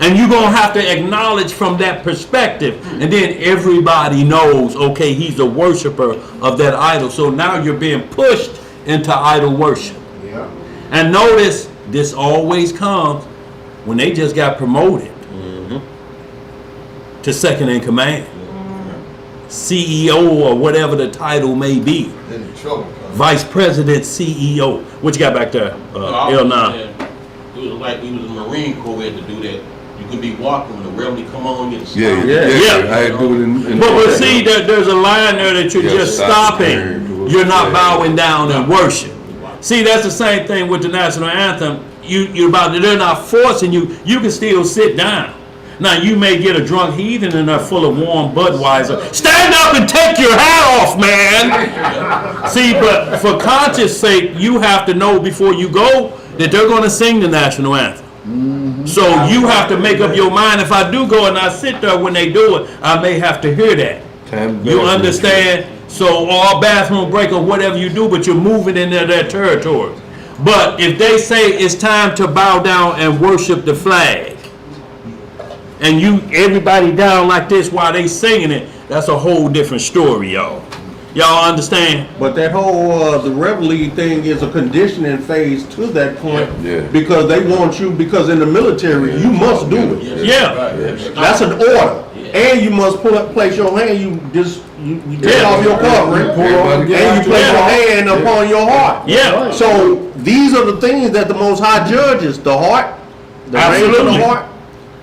And you're going to have to acknowledge from that perspective. And then everybody knows, okay, he's a worshiper of that idol. So now you're being pushed into idol worship. Yeah. And notice, this always comes when they just got promoted to second in command. CEO or whatever the title may be. Vice President, CEO. What you got back there? L9. It was like we was in the Marine Corps, we had to do that. You could be walking when the reveille come on, you Yeah. I had to do it in but see, there's a line there that you're just stopping. You're not bowing down and worship. See, that's the same thing with the national anthem. They're not forcing you. You can still sit down. Now, you may get a drunk heathen and they're full of warm Budweiser. Stand up and take your hat off, man. See, but for conscience sake, you have to know before you go that they're going to sing the national anthem. So you have to make up your mind. If I do go and I sit there when they do it, I may have to hear that. You understand? So, or bathroom break or whatever you do, but you're moving into their territory. But if they say it's time to bow down and worship the flag, and everybody down like this while they singing it, that's a whole different story, y'all. Y'all understand? But that whole the reveille thing is a conditioning phase to that point, because they want you. Because in the military, you must do it. That's an order, and you must place your hand. You take off your covering, and you place your hand upon your heart. Yeah. So these are the things that the Most High judges: the heart, the reins of the heart.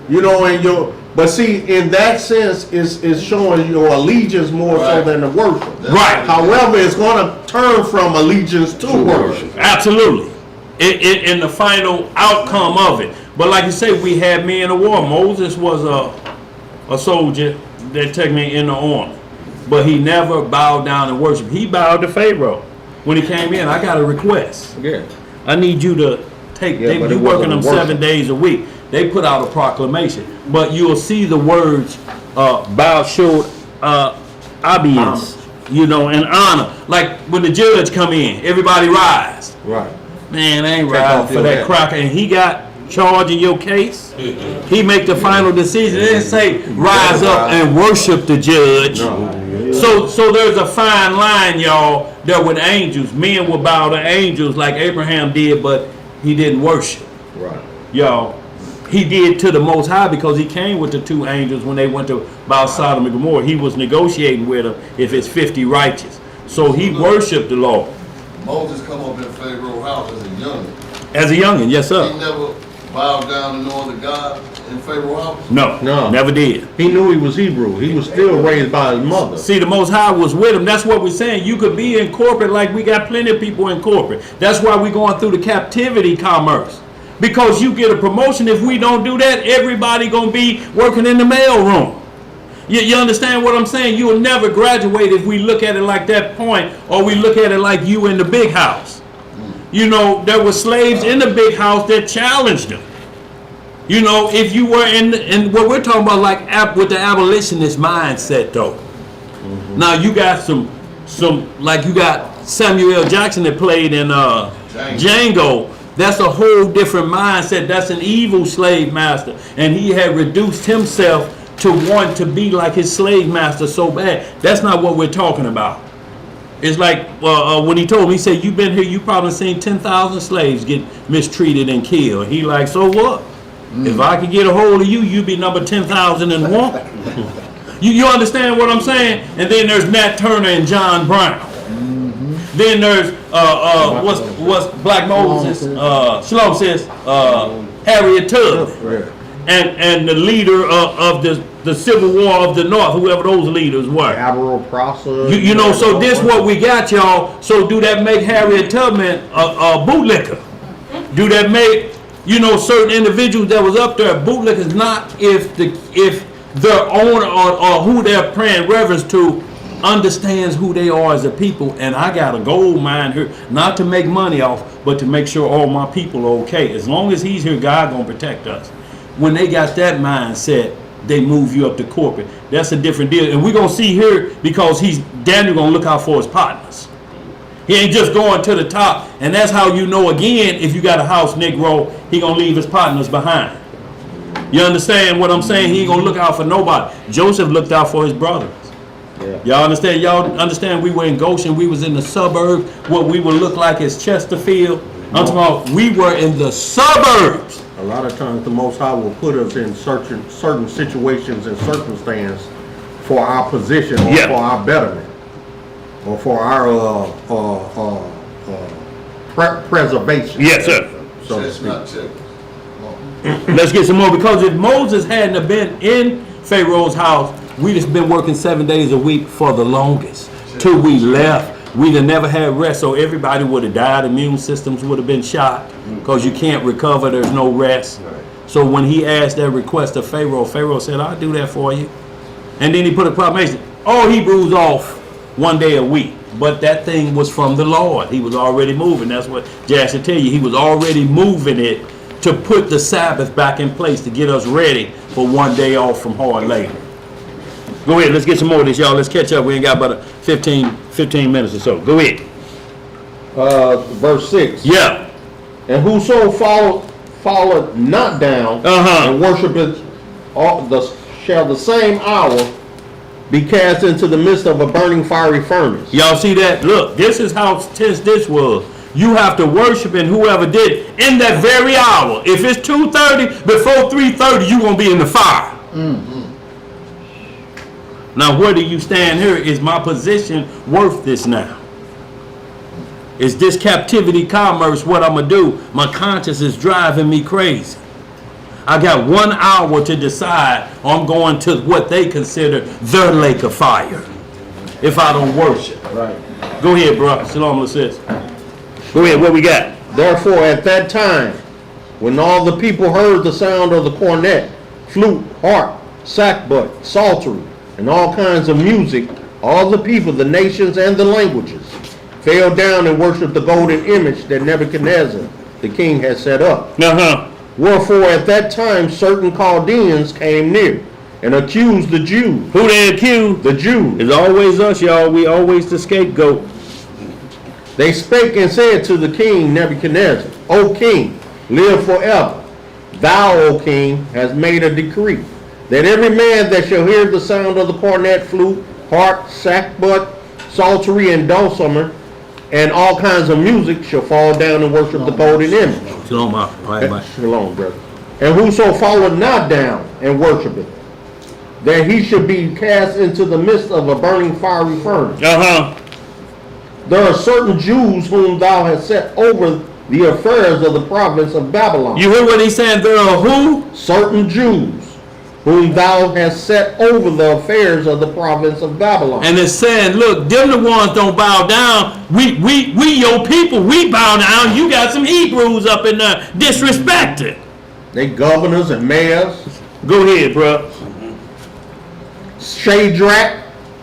You know, but see, in that sense, is showing your allegiance more so than the worship. Right. However, it's going to turn from allegiance to worship. Absolutely. In the final outcome of it. But like you say, we had men of war. Moses was a soldier that technically in the army, but he never bowed down and worshiped. He bowed to Pharaoh when he came in. I got a request. Yeah. I need you to take. They be working them 7 days a week. They put out a proclamation, but you'll see the words bow, showed obedience, you know, and honor. Like when the judge come in, everybody rise. Right. Man, I ain't riding for that cracker. And he got charge in your case. He make the final decision. It didn't say rise up and worship the judge. So there's a fine line, y'all, there with angels. Men will bow to angels like Abraham did, but he didn't worship. Right. Y'all. He did to the Most High because he came with the 2 angels when they went to bow Sodom and Gomorrah. He was negotiating with them if it's 50 righteous. So he worshiped the Lord. Moses come up in Pharaoh's house as a youngin. As a youngin, yes sir. He never bowed down to no other God in Pharaoh's house? No, never did. He knew he was Hebrew. He was still raised by his mother. See, the Most High was with him. That's what we're saying. You could be in corporate like we got plenty of people in corporate. That's why we're going through the captivity commerce. Because you get a promotion. If we don't do that, everybody gonna be working in the mail room. You understand what I'm saying? You will never graduate if we look at it like that point, or we look at it like you in the big house. You know, there were slaves in the big house that challenged them. You know, if you were in what we're talking about, like with the abolitionist mindset, though. Now you got some like you got Samuel L. Jackson that played in Django. That's a whole different mindset. That's an evil slave master. And he had reduced himself to want to be like his slave master so bad. That's not what we're talking about. It's like when he told me, he said, you've been here, you probably seen 10,000 slaves get mistreated and killed. He like, so what? If I could get a hold of you, you'd be number 10,001. You understand what I'm saying? And then there's Nat Turner and John Brown. Then there's what's Black Moses, Shalom says, Harriet Tubman, and the leader of the Civil War of the North, whoever those leaders were. Admiral Prosser. You know, so this what we got, y'all. So do that make Harriet Tubman a bootlicker? Do that make, you know, certain individuals that was up there bootlickers? Not if their owner or who they're paying reverence to understands who they are as a people. And I got a gold mine here, not to make money off, but to make sure all my people are okay. As long as he's here, God gonna protect us. When they got that mindset, they move you up to corporate. That's a different deal. And we're gonna see here, because Daniel gonna look out for his partners. He ain't just going to the top. And that's how you know, again, if you got a house Negro, he gonna leave his partners behind. You understand what I'm saying? He ain't gonna look out for nobody. Joseph looked out for his brothers. Yeah. Y'all understand? Y'all understand we were in Goshen. We was in the suburbs. What we would look like is Chesterfield. I'm talking about we were in the suburbs. A lot of times the Most High will put us in certain situations and circumstances for our position or for our betterment or for our preservation. Yes, sir. So to speak. Let's get some more, because if Moses hadn't have been in Pharaoh's house, we'd have been working 7 days a week for the longest till we left. We'd have never had rest, so everybody would have died. Immune systems would have been shot because you can't recover. There's no rest. So when he asked that request of Pharaoh, Pharaoh said, I'll do that for you. And then he put a proclamation, all Hebrews off 1 day a week. But that thing was from the Lord. He was already moving. That's what Jazz should tell you. He was already moving it to put the Sabbath back in place to get us ready for 1 day off from hard labor. Go ahead, let's get some more of this, y'all. Let's catch up. We ain't got about 15 minutes or so. Go ahead. Verse 6. Yeah. And whoso falleth not down and worshipeth shall the same hour be cast into the midst of a burning fiery furnace. Y'all see that? Look, this is how tense this was. You have to worship, and whoever did in that very hour. If it's 2:30, before 3:30, you're going to be in the fire. Now, where do you stand here? Is my position worth this now? Is this captivity commerce what I'm going to do? My conscience is driving me crazy. I got 1 hour to decide I'm going to what they consider their lake of fire if I don't worship. Right. Go ahead, bro. Shalom, sis. Go ahead, what we got? Therefore, at that time, when all the people heard the sound of the cornet, flute, harp, sackbut, psaltery, and all kinds of music, all the people, the nations, and the languages fell down and worshipped the golden image that Nebuchadnezzar, the king, had set up. Wherefore, at that time, certain Chaldeans came near and accused the Jews. Who they accused? The Jews. It's always us, y'all. We always the scapegoat. They spake and said to the king Nebuchadnezzar, O king, live forever. Thou, O king, hast made a decree that every man that shall hear the sound of the cornet, flute, harp, sackbut, psaltery, and dulcimer, and all kinds of music shall fall down and worship the golden image. Shalom, bye. Shalom, brother. And whoso falleth not down and worshipeth, that he should be cast into the midst of a burning fiery furnace. There are certain Jews whom thou hast set over the affairs of the province of Babylon. You hear what he's saying? There are who? Certain Jews whom thou hast set over the affairs of the province of Babylon. And it's saying, look, them the ones don't bow down. We your people, we bow down. You got some Hebrews up in there disrespected. They governors and mayors. Go ahead, bro. Shadrach,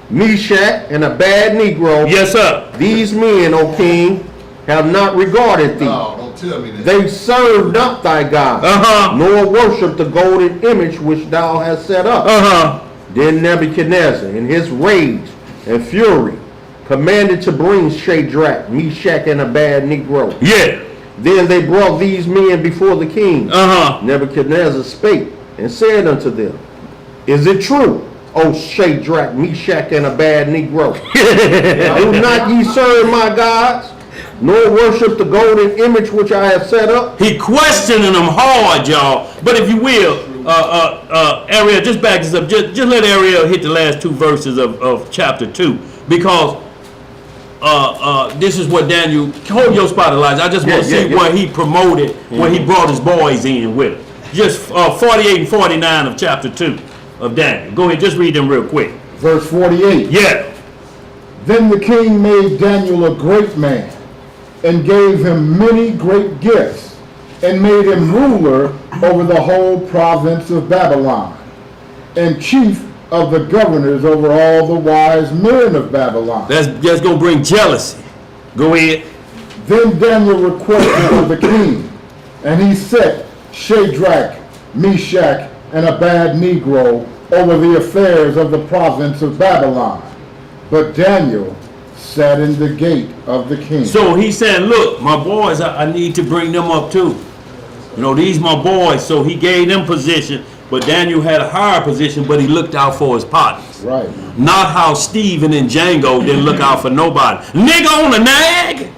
Meshach, and a bad Negro. Yes, sir. These men, O king, have not regarded thee. No, don't tell me that. They served not thy God, nor worshiped the golden image which thou hast set up. Then Nebuchadnezzar, in his rage and fury, commanded to bring Shadrach, Meshach, and a bad Negro. Yeah. Then they brought these men before the king. Nebuchadnezzar spake and said unto them, Is it true, O Shadrach, Meshach, and Abednego? Do not ye serve my gods, nor worship the golden image which I have set up? He questioning them hard, y'all. But if you will, Ariel, just back this up. Just let Ariel hit the last 2 verses of chapter 2, because this is what Daniel, hold your spot, Elijah. I just want to see where he promoted, where he brought his boys in with it. Just 48 and 49 of chapter 2 of Daniel. Go ahead, just read them real quick. Verse 48. Yeah. Then the king made Daniel a great man, and gave him many great gifts, and made him ruler over the whole province of Babylon, and chief of the governors over all the wise men of Babylon. That's just going to bring jealousy. Go ahead. Then Daniel requested of the king, and he set Shadrach, Meshach, and Abednego over the affairs of the province of Babylon. But Daniel sat in the gate of the king. So he said, look, my boys, I need to bring them up too. You know, these my boys. So he gave them position, but Daniel had a higher position, but he looked out for his partners. Right. Not how Stephen and Django didn't look out for nobody. Nigga on the nag.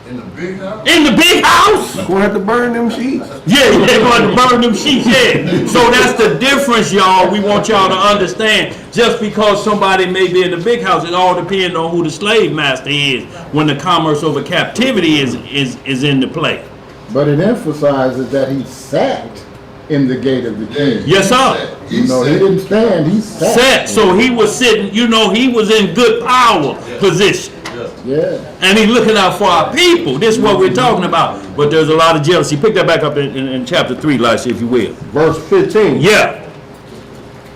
In the big house? In the big house. Gonna have to burn them sheets. Yeah, they're going to burn them sheets, yeah. So that's the difference, y'all. We want y'all to understand. Just because somebody may be in the big house, it all depends on who the slave master is when the commerce over captivity is into play. But it emphasizes that he sat in the gate of the king. Yes, sir. He didn't stand, he sat. Sat. So he was sitting, you know, he was in good power position. Yeah. And he's looking out for our people. This is what we're talking about. But there's a lot of jealousy. Pick that back up in chapter 3, Elisha, if you will. Verse 15. Yeah.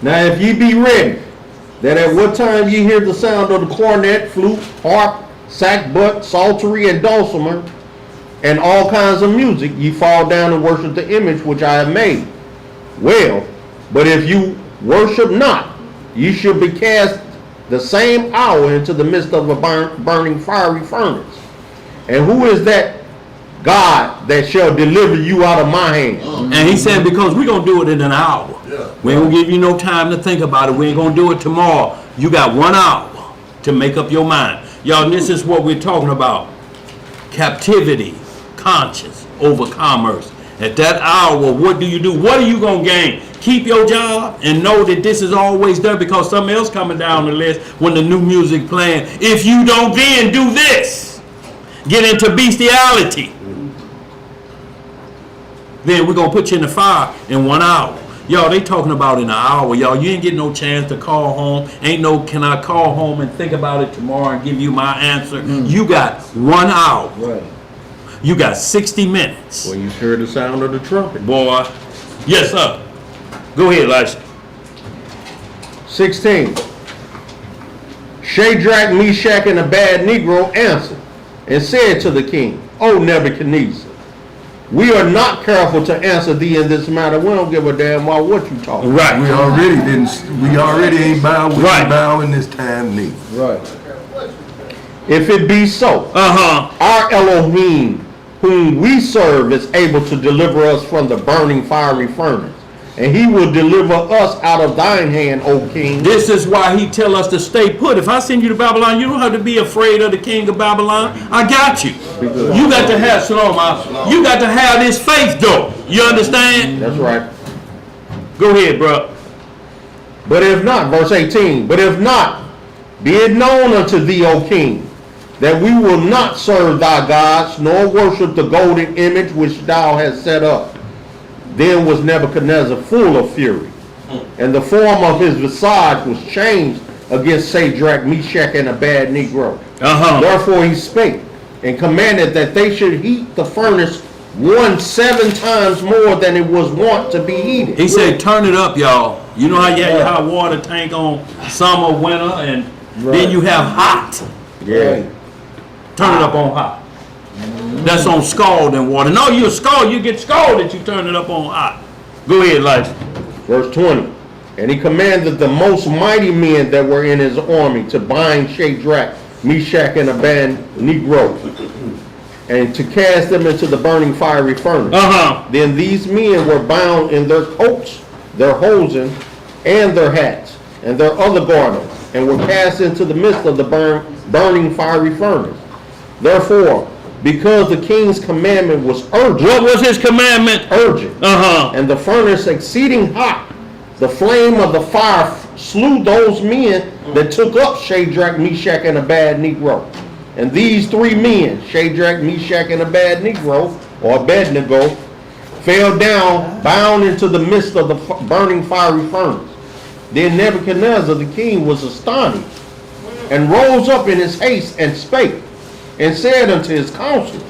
Now if ye be ready, that at what time ye hear the sound of the cornet, flute, harp, sackbut, psaltery, and dulcimer, and all kinds of music, ye fall down and worship the image which I have made. Well, but if you worship not, ye shall be cast the same hour into the midst of a burning fiery furnace. And who is that God that shall deliver you out of my hand? And he said, because we're going to do it in an hour. Yeah. We ain't going to give you no time to think about it. We ain't going to do it tomorrow. You got 1 hour to make up your mind. Y'all, this is what we're talking about. Captivity, conscience over commerce. At that hour, what do you do? What are you going to gain? Keep your job and know that this is always done, because something else coming down the list when the new music playing. If you don't then do this, get into bestiality, then we're going to put you in the fire in 1 hour. Y'all, they talking about in an hour. Y'all, you ain't getting no chance to call home. Ain't no, can I call home and think about it tomorrow and give you my answer? You got 1 hour. Right. You got 60 minutes. When you hear the sound of the trumpet. Boy. Yes, sir. Go ahead, Elisha. 16. Shadrach, Meshach, and Abednego answered and said to the king, O Nebuchadnezzar, we are not careful to answer thee in this matter. We don't give a damn about what you talk about. Right. We already ain't bowed. We ain't bowing this time neither. Right. If it be so, our Elohim, whom we serve, is able to deliver us from the burning fiery furnace, and he will deliver us out of thine hand, O king. This is why he tell us to stay put. If I send you to Babylon, you don't have to be afraid of the king of Babylon. I got you. You got to have shalom. You got to have this faith, though. You understand? That's right. Go ahead, bro. But if not, verse 18, but if not, be it known unto thee, O king, that we will not serve thy gods, nor worship the golden image which thou hast set up. Then was Nebuchadnezzar full of fury, and the form of his visage was changed against Shadrach, Meshach, and Abednego. Therefore he spake, and commanded that they should heat the furnace 7 times more than it was wont to be heated. He said, turn it up, y'all. You know how you have your hot water tank on summer, winter, and then you have hot. Yeah. Turn it up on hot. That's on scalding water. No, you get scalded, you turn it up on hot. Go ahead, Elijah. Verse 20. And he commanded the most mighty men that were in his army to bind Shadrach, Meshach, and Abednego, and to cast them into the burning fiery furnace. Then these men were bound in their coats, their hosen, and their hats, and their other garments, and were cast into the midst of the burning fiery furnace. Therefore, because the king's commandment was urgent. What was his commandment? Urgent. And the furnace exceeding hot, the flame of the fire slew those men that took up Shadrach, Meshach, and Abednego. And these three men, Shadrach, Meshach, and Abednego, or Abednego, fell down, bound into the midst of the burning fiery furnace. Then Nebuchadnezzar the king was astonished, and rose up in his haste, and spake, and said unto his counselors,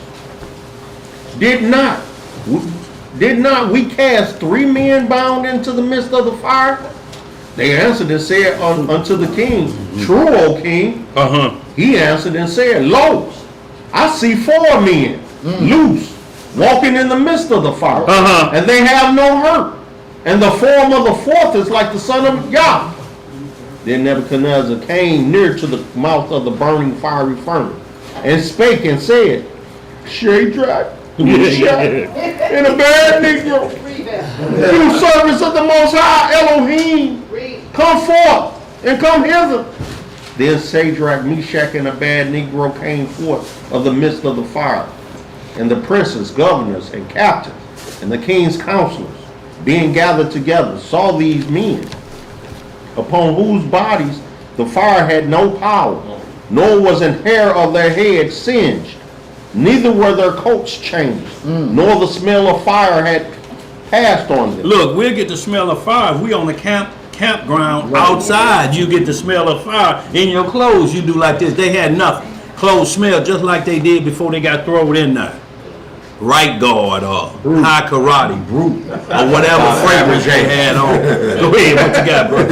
Did not we cast three men bound into the midst of the fire? They answered and said unto the king, True, O king. He answered and said, Lo, I see four men loose, walking in the midst of the fire, and they have no hurt. And the form of the fourth is like the son of Yah. Then Nebuchadnezzar came near to the mouth of the burning fiery furnace, and spake and said, Shadrach, Meshach, and Abednego, you servants of the Most High Elohim, come forth and come hither. Then Shadrach, Meshach, and Abednego came forth of the midst of the fire, and the princes, governors, and captains, and the king's counselors, being gathered together, saw these men, upon whose bodies the fire had no power, nor was an hair of their head singed, neither were their coats changed, nor the smell of fire had passed on them. Look, we'll get the smell of fire. We on the campground outside. You get the smell of fire in your clothes. You do like this. They had nothing. Clothes smell just like they did before they got thrown in there. Right guard or high karate, brute, or whatever fragrance they had on. Go ahead, what you got, bro?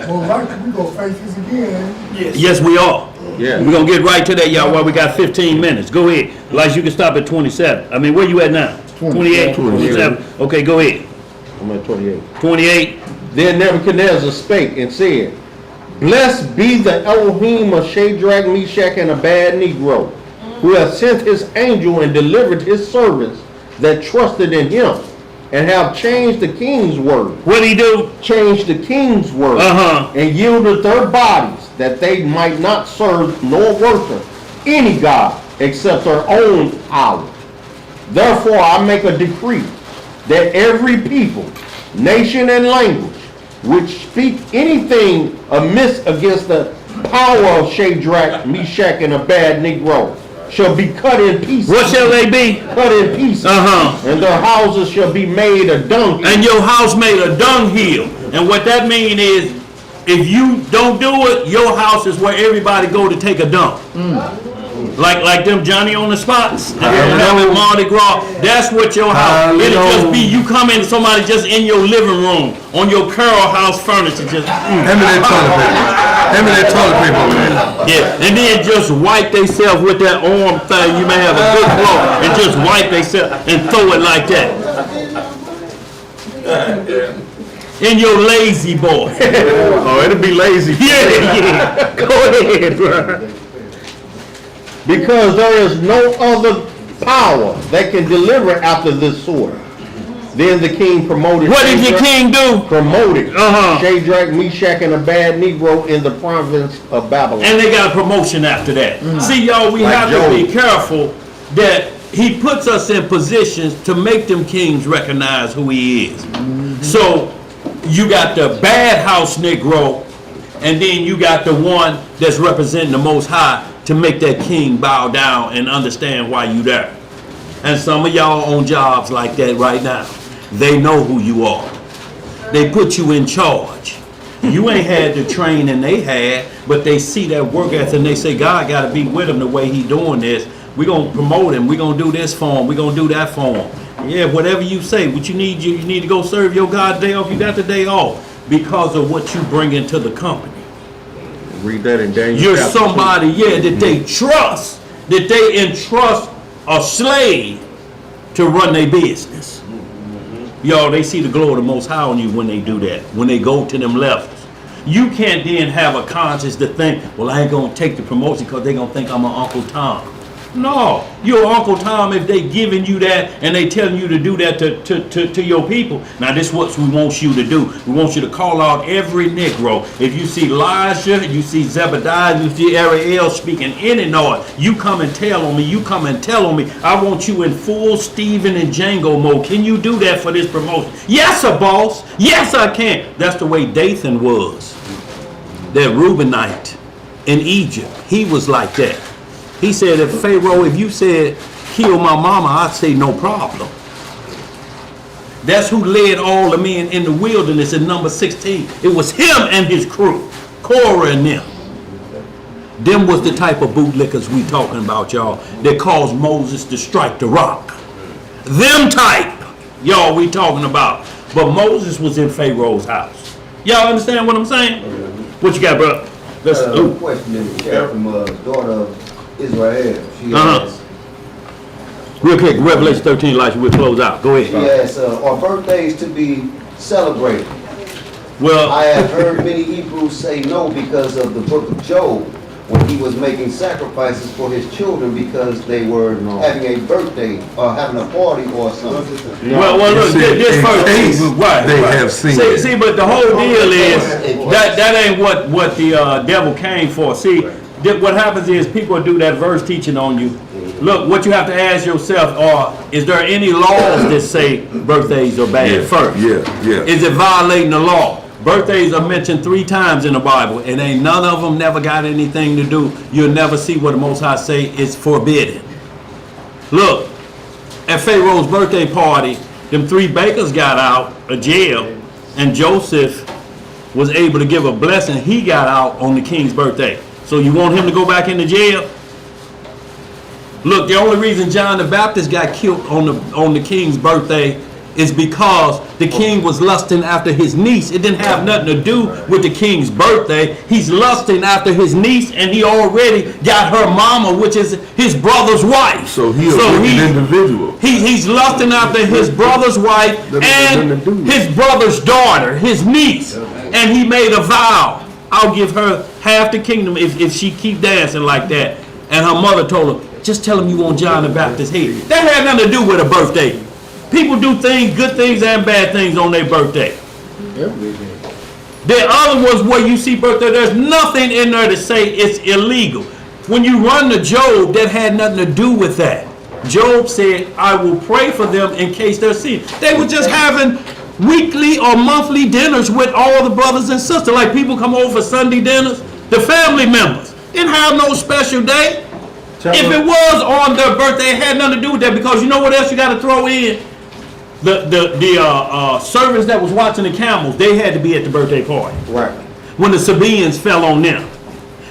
Well, like, we gonna face this again. Yes, we are. Yeah. We're going to get right to that, y'all, while we got 15 minutes. Go ahead. Like you can stop at 27. I mean, where you at now? 28, 27. Okay, go ahead. I'm at 28. 28. Then Nebuchadnezzar spake and said, Blessed be the Elohim of Shadrach, Meshach, and Abednego, who hath sent his angel and delivered his servants that trusted in him, and have changed the king's word. What did he do? Changed the king's word, and yielded their bodies, that they might not serve nor worship any god except their own power. Therefore I make a decree that every people, nation, and language which speak anything amiss against the power of Shadrach, Meshach, and Abednego shall be cut in pieces. What shall they be? Cut in pieces. And their houses shall be made a dunghill. And your house made a dunghill. And what that means is, if you don't do it, your house is where everybody go to take a dump. Like them Johnny on the spots. Mardi Gras. That's what your house. It'll just be you come in, somebody just in your living room on your Carol house furniture. Just Hand me that toilet paper over there. Yeah, and then just wipe themselves with that arm thing. You may have a good flow, and just wipe themselves and throw it like that. In your lazy boy. Oh, it'll be lazy. Yeah. Go ahead, bro. Because there is no other power that can deliver after this sword. Then the king promoted. What did the king do? Promoted Shadrach, Meshach, and Abednego in the province of Babylon. And they got a promotion after that. See, y'all, we have to be careful that he puts us in positions to make them kings recognize who he is. So you got the bad house Negro, and then you got the one that's representing the Most High to make that king bow down and understand why you there. And some of y'all on jobs like that right now. They know who you are. They put you in charge. You ain't had the training they had, but they see that work ethic and they say, God got to be with him the way he doing this. We're going to promote him. We're going to do this for him. We're going to do that for him. Yeah, whatever you say, what you need to go serve your God day off. You got the day off because of what you bring into the company. Read that in Daniel. You're somebody, that they trust, that they entrust a slave to run their business. Y'all, they see the glory of the Most High on you when they do that, when they go to them levels. You can't then have a conscience to think, well, I ain't going to take the promotion because they're going to think I'm an Uncle Tom. No, you're Uncle Tom if they giving you that and they telling you to do that to your people. Now this is what we want you to do. We want you to call out every Negro. If you see Elijah, you see Zebediah, you see Ariel speaking any noise, you come and tell on me. You come and tell on me. I want you in full Stephen and Django mode. Can you do that for this promotion? Yes, sir, boss. Yes, I can. That's the way Dathan was. That Reubenite in Egypt. He was like that. He said, if Pharaoh, if you said, kill my mama, I'd say no problem. That's who led all the men in the wilderness in number 16. It was him and his crew, Korah and them. Them was the type of bootlickers we talking about, y'all, that caused Moses to strike the rock. Them type, y'all, we talking about. But Moses was in Pharaoh's house. Y'all understand what I'm saying? What you got, bro? Question in the chat from daughter of Israel. She asks, real quick, Revelation 13, Elijah, we'll close out. Go ahead. She asks, are birthdays to be celebrated? Well, I have heard many Hebrews say no because of the book of Job, when he was making sacrifices for his children because they were having a birthday or having a party or something. Well, look, this first they have seen. See, but the whole deal is that ain't what the devil came for. See, what happens is people do that verse teaching on you. Look, what you have to ask yourself is there any laws that say birthdays are bad first? Yeah. Is it violating the law? Birthdays are mentioned 3 times in the Bible, and ain't none of them never got anything to do. You'll never see what the Most High say is forbidden. Look, at Pharaoh's birthday party, them 3 bakers got out of jail, and Joseph was able to give a blessing. He got out on the king's birthday. So you want him to go back into jail? Look, the only reason John the Baptist got killed on the king's birthday is because the king was lusting after his niece. It didn't have nothing to do with the king's birthday. He's lusting after his niece, and he already got her mama, which is his brother's wife. So he's an individual. He's lusting after his brother's wife and his brother's daughter, his niece. And he made a vow. I'll give her half the kingdom if she keep dancing like that. And her mother told her, just tell him you want John the Baptist's head. That had nothing to do with a birthday. People do things, good things and bad things on their birthday. The other ones where you see birthday, there's nothing in there to say it's illegal. When you run to Job, that had nothing to do with that. Job said, I will pray for them in case they're sin. They were just having weekly or monthly dinners with all the brothers and sisters. Like people come over for Sunday dinners, the family members. Didn't have no special day. If it was on their birthday, it had nothing to do with that, because you know what else you got to throw in? The servants that was watching the camels, they had to be at the birthday party. Right. When the Sabaeans fell on them.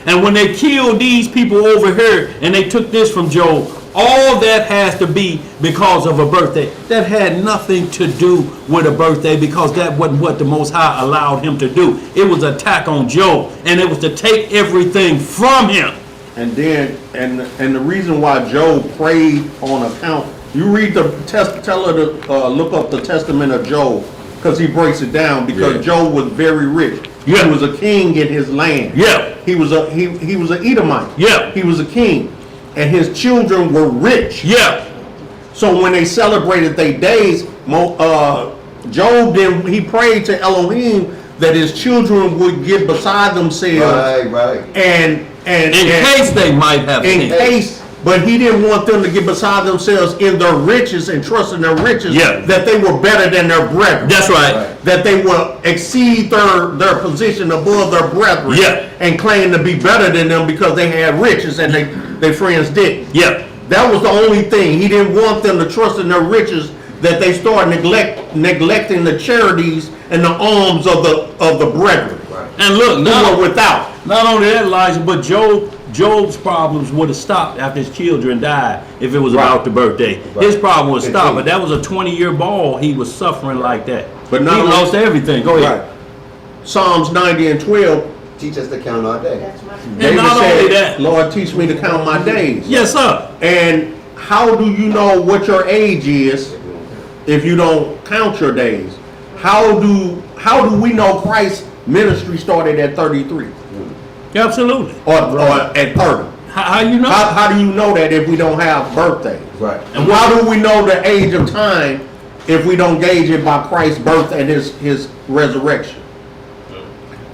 And when they killed these people over here and they took this from Job, all that has to be because of a birthday. That had nothing to do with a birthday, because that wasn't what the Most High allowed him to do. It was an attack on Job, and it was to take everything from him. And then, and the reason why Job prayed on account, you read the tell her to look up the Testament of Job, because he breaks it down, because Job was very rich. Yeah. He was a king in his land. Yeah. He was an Edomite. Yeah. He was a king. And his children were rich. Yeah. So when they celebrated their days, Job then he prayed to Elohim that his children would get beside themselves. Right. And in case they might have in case, but he didn't want them to get beside themselves in their riches and trust in their riches. Yeah. That they were better than their brethren. That's right. That they will exceed their position above their brethren. Yeah. And claim to be better than them because they had riches and their friends didn't. Yeah. That was the only thing. He didn't want them to trust in their riches, that they start neglecting the charities and the alms of the brethren. Right. And look, now without. Not only that, Elijah, but Job's problems would have stopped after his children died if it was about the birthday. Right. His problem would stop, but that was a 20-year ball. He was suffering like that. But he lost everything. Go ahead. Right. Psalms 90 and 12. Teach us to count our days. David not said, only that, Lord, teach me to count my days. Yes, sir. And how do you know what your age is if you don't count your days? How do we know Christ's ministry started at 33? Absolutely. Or at 30? How you know? How do you know that if we don't have birthdays? Right. And how do we know the age of time if we don't gauge it by Christ's birth and his resurrection?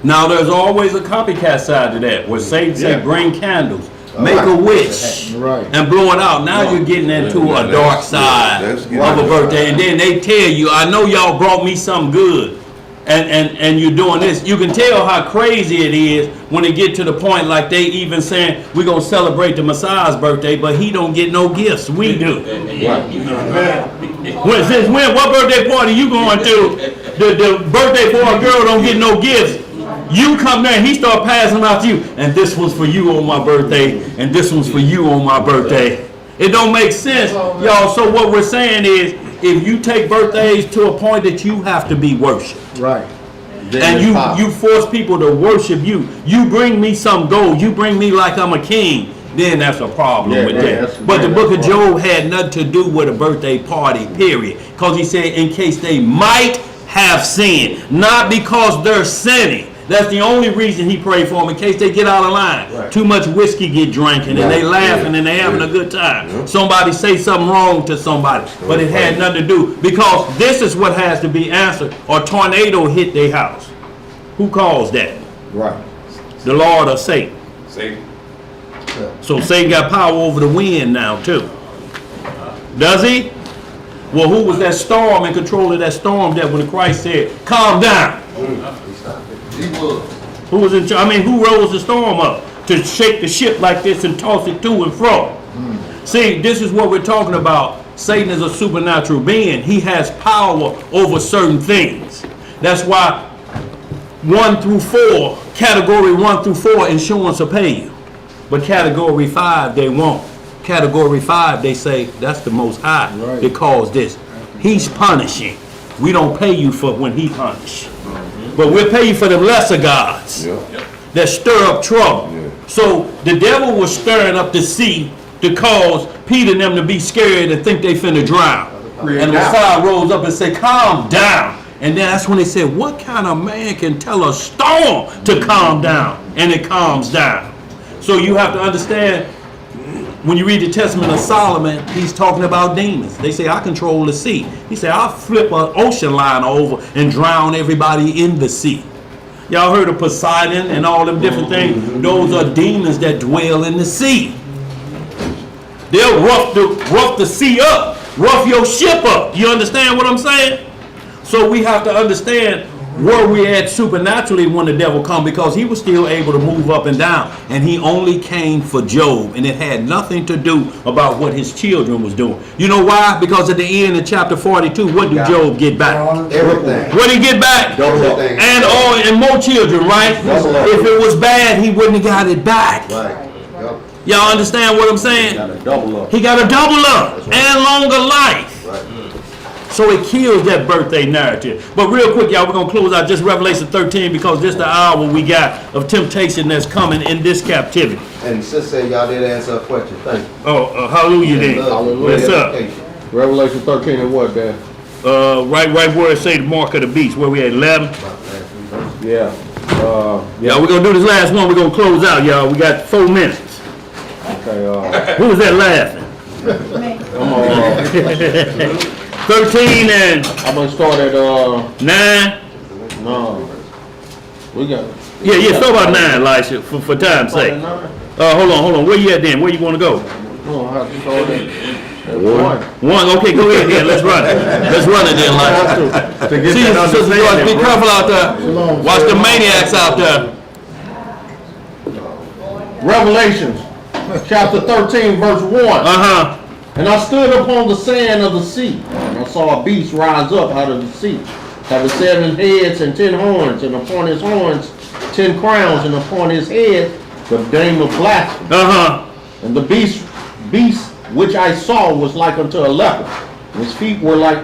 Now there's always a copycat side to that, where Satan say, bring candles, make a wish, and blow it out. Now you're getting into a dark side of a birthday, and then they tell you, I know y'all brought me something good, and you're doing this. You can tell how crazy it is when it get to the point like they even saying, we're going to celebrate the Messiah's birthday, but he don't get no gifts. We do. Since when? What birthday party you going to? The birthday for a girl don't get no gifts. You come there and he start passing them out to you. And this one's for you on my birthday. And this one's for you on my birthday. It don't make sense, y'all. So what we're saying is, if you take birthdays to a point that you have to be worshipped. Right. And you force people to worship you. You bring me some gold. You bring me like I'm a king. Then that's a problem with that. But the book of Job had nothing to do with a birthday party, period. Because he said, in case they might have sinned. Not because they're sinning. That's the only reason he prayed for them, in case they get out of line. Right. Too much whiskey get drinking, and they laughing, and they having a good time. Somebody say something wrong to somebody, but it had nothing to do, because this is what has to be answered. Or tornado hit their house. Who caused that? Right. The Lord or Satan? Satan. So Satan got power over the wind now too. Does he? Well, who was that storm in control of that storm that when Christ said, calm down? He was. Who was in charge? I mean, who rose the storm up to shake the ship like this and toss it to and fro? See, this is what we're talking about. Satan is a supernatural being. He has power over certain things. That's why 1 through 4, category 1 through 4, insurance will pay you. But category 5, they won't. Category 5, they say, that's the Most High that caused this. He's punishing. We don't pay you for when he punishes. But we'll pay you for the lesser gods that stir up trouble. So the devil was stirring up the sea to cause Peter and them to be scared and think they finna drown. And the Messiah rose up and said, calm down. And then that's when they said, what kind of man can tell a storm to calm down? And it calms down. So you have to understand, when you read the Testament of Solomon, he's talking about demons. They say, I control the sea. He said, I'll flip an ocean line over and drown everybody in the sea. Y'all heard of Poseidon and all them different things? Those are demons that dwell in the sea. They'll rough the sea up, rough your ship up. You understand what I'm saying? So we have to understand where we at supernaturally when the devil come, because he was still able to move up and down, and he only came for Job, and it had nothing to do about what his children was doing. You know why? Because at the end of chapter 42, what did Job get back? Everything. What did he get back? Everything. And more children, right? If it was bad, he wouldn't have got it back. Right. Y'all understand what I'm saying? He got a double up and longer life. So it kills that birthday narrative. But real quick, y'all, we're going to close out just Revelation 13, because this is the hour we got of temptation that's coming in this captivity. And sis said y'all did answer a question. Thank you. Oh, hallelujah then. What's up? Revelation 13 and what, Dan? Right where it say the mark of the beast, where we at 11. Yeah. Yeah, we're going to do this last one. We're going to close out, y'all. We got 4 minutes. Okay. Who was that laughing? Come on. 13 and I'm gonna start at 9. No, we got. Yeah, start about 9, Elisha, for time's sake. Hold on. Where you at then? Where you want to go? No, I have to start at 1. Okay, go ahead then. Let's run it. Let's run it then, Elisha. See, Sister Joyce, be careful out there. Watch the maniacs out there. Revelations, chapter 13, verse 1. And I stood upon the sand of the sea, and I saw a beast rise up out of the sea, having 7 heads and 10 horns, and upon his horns 10 crowns, and upon his head the name of blasphemy. And the beast which I saw was like unto a leopard, and his feet were like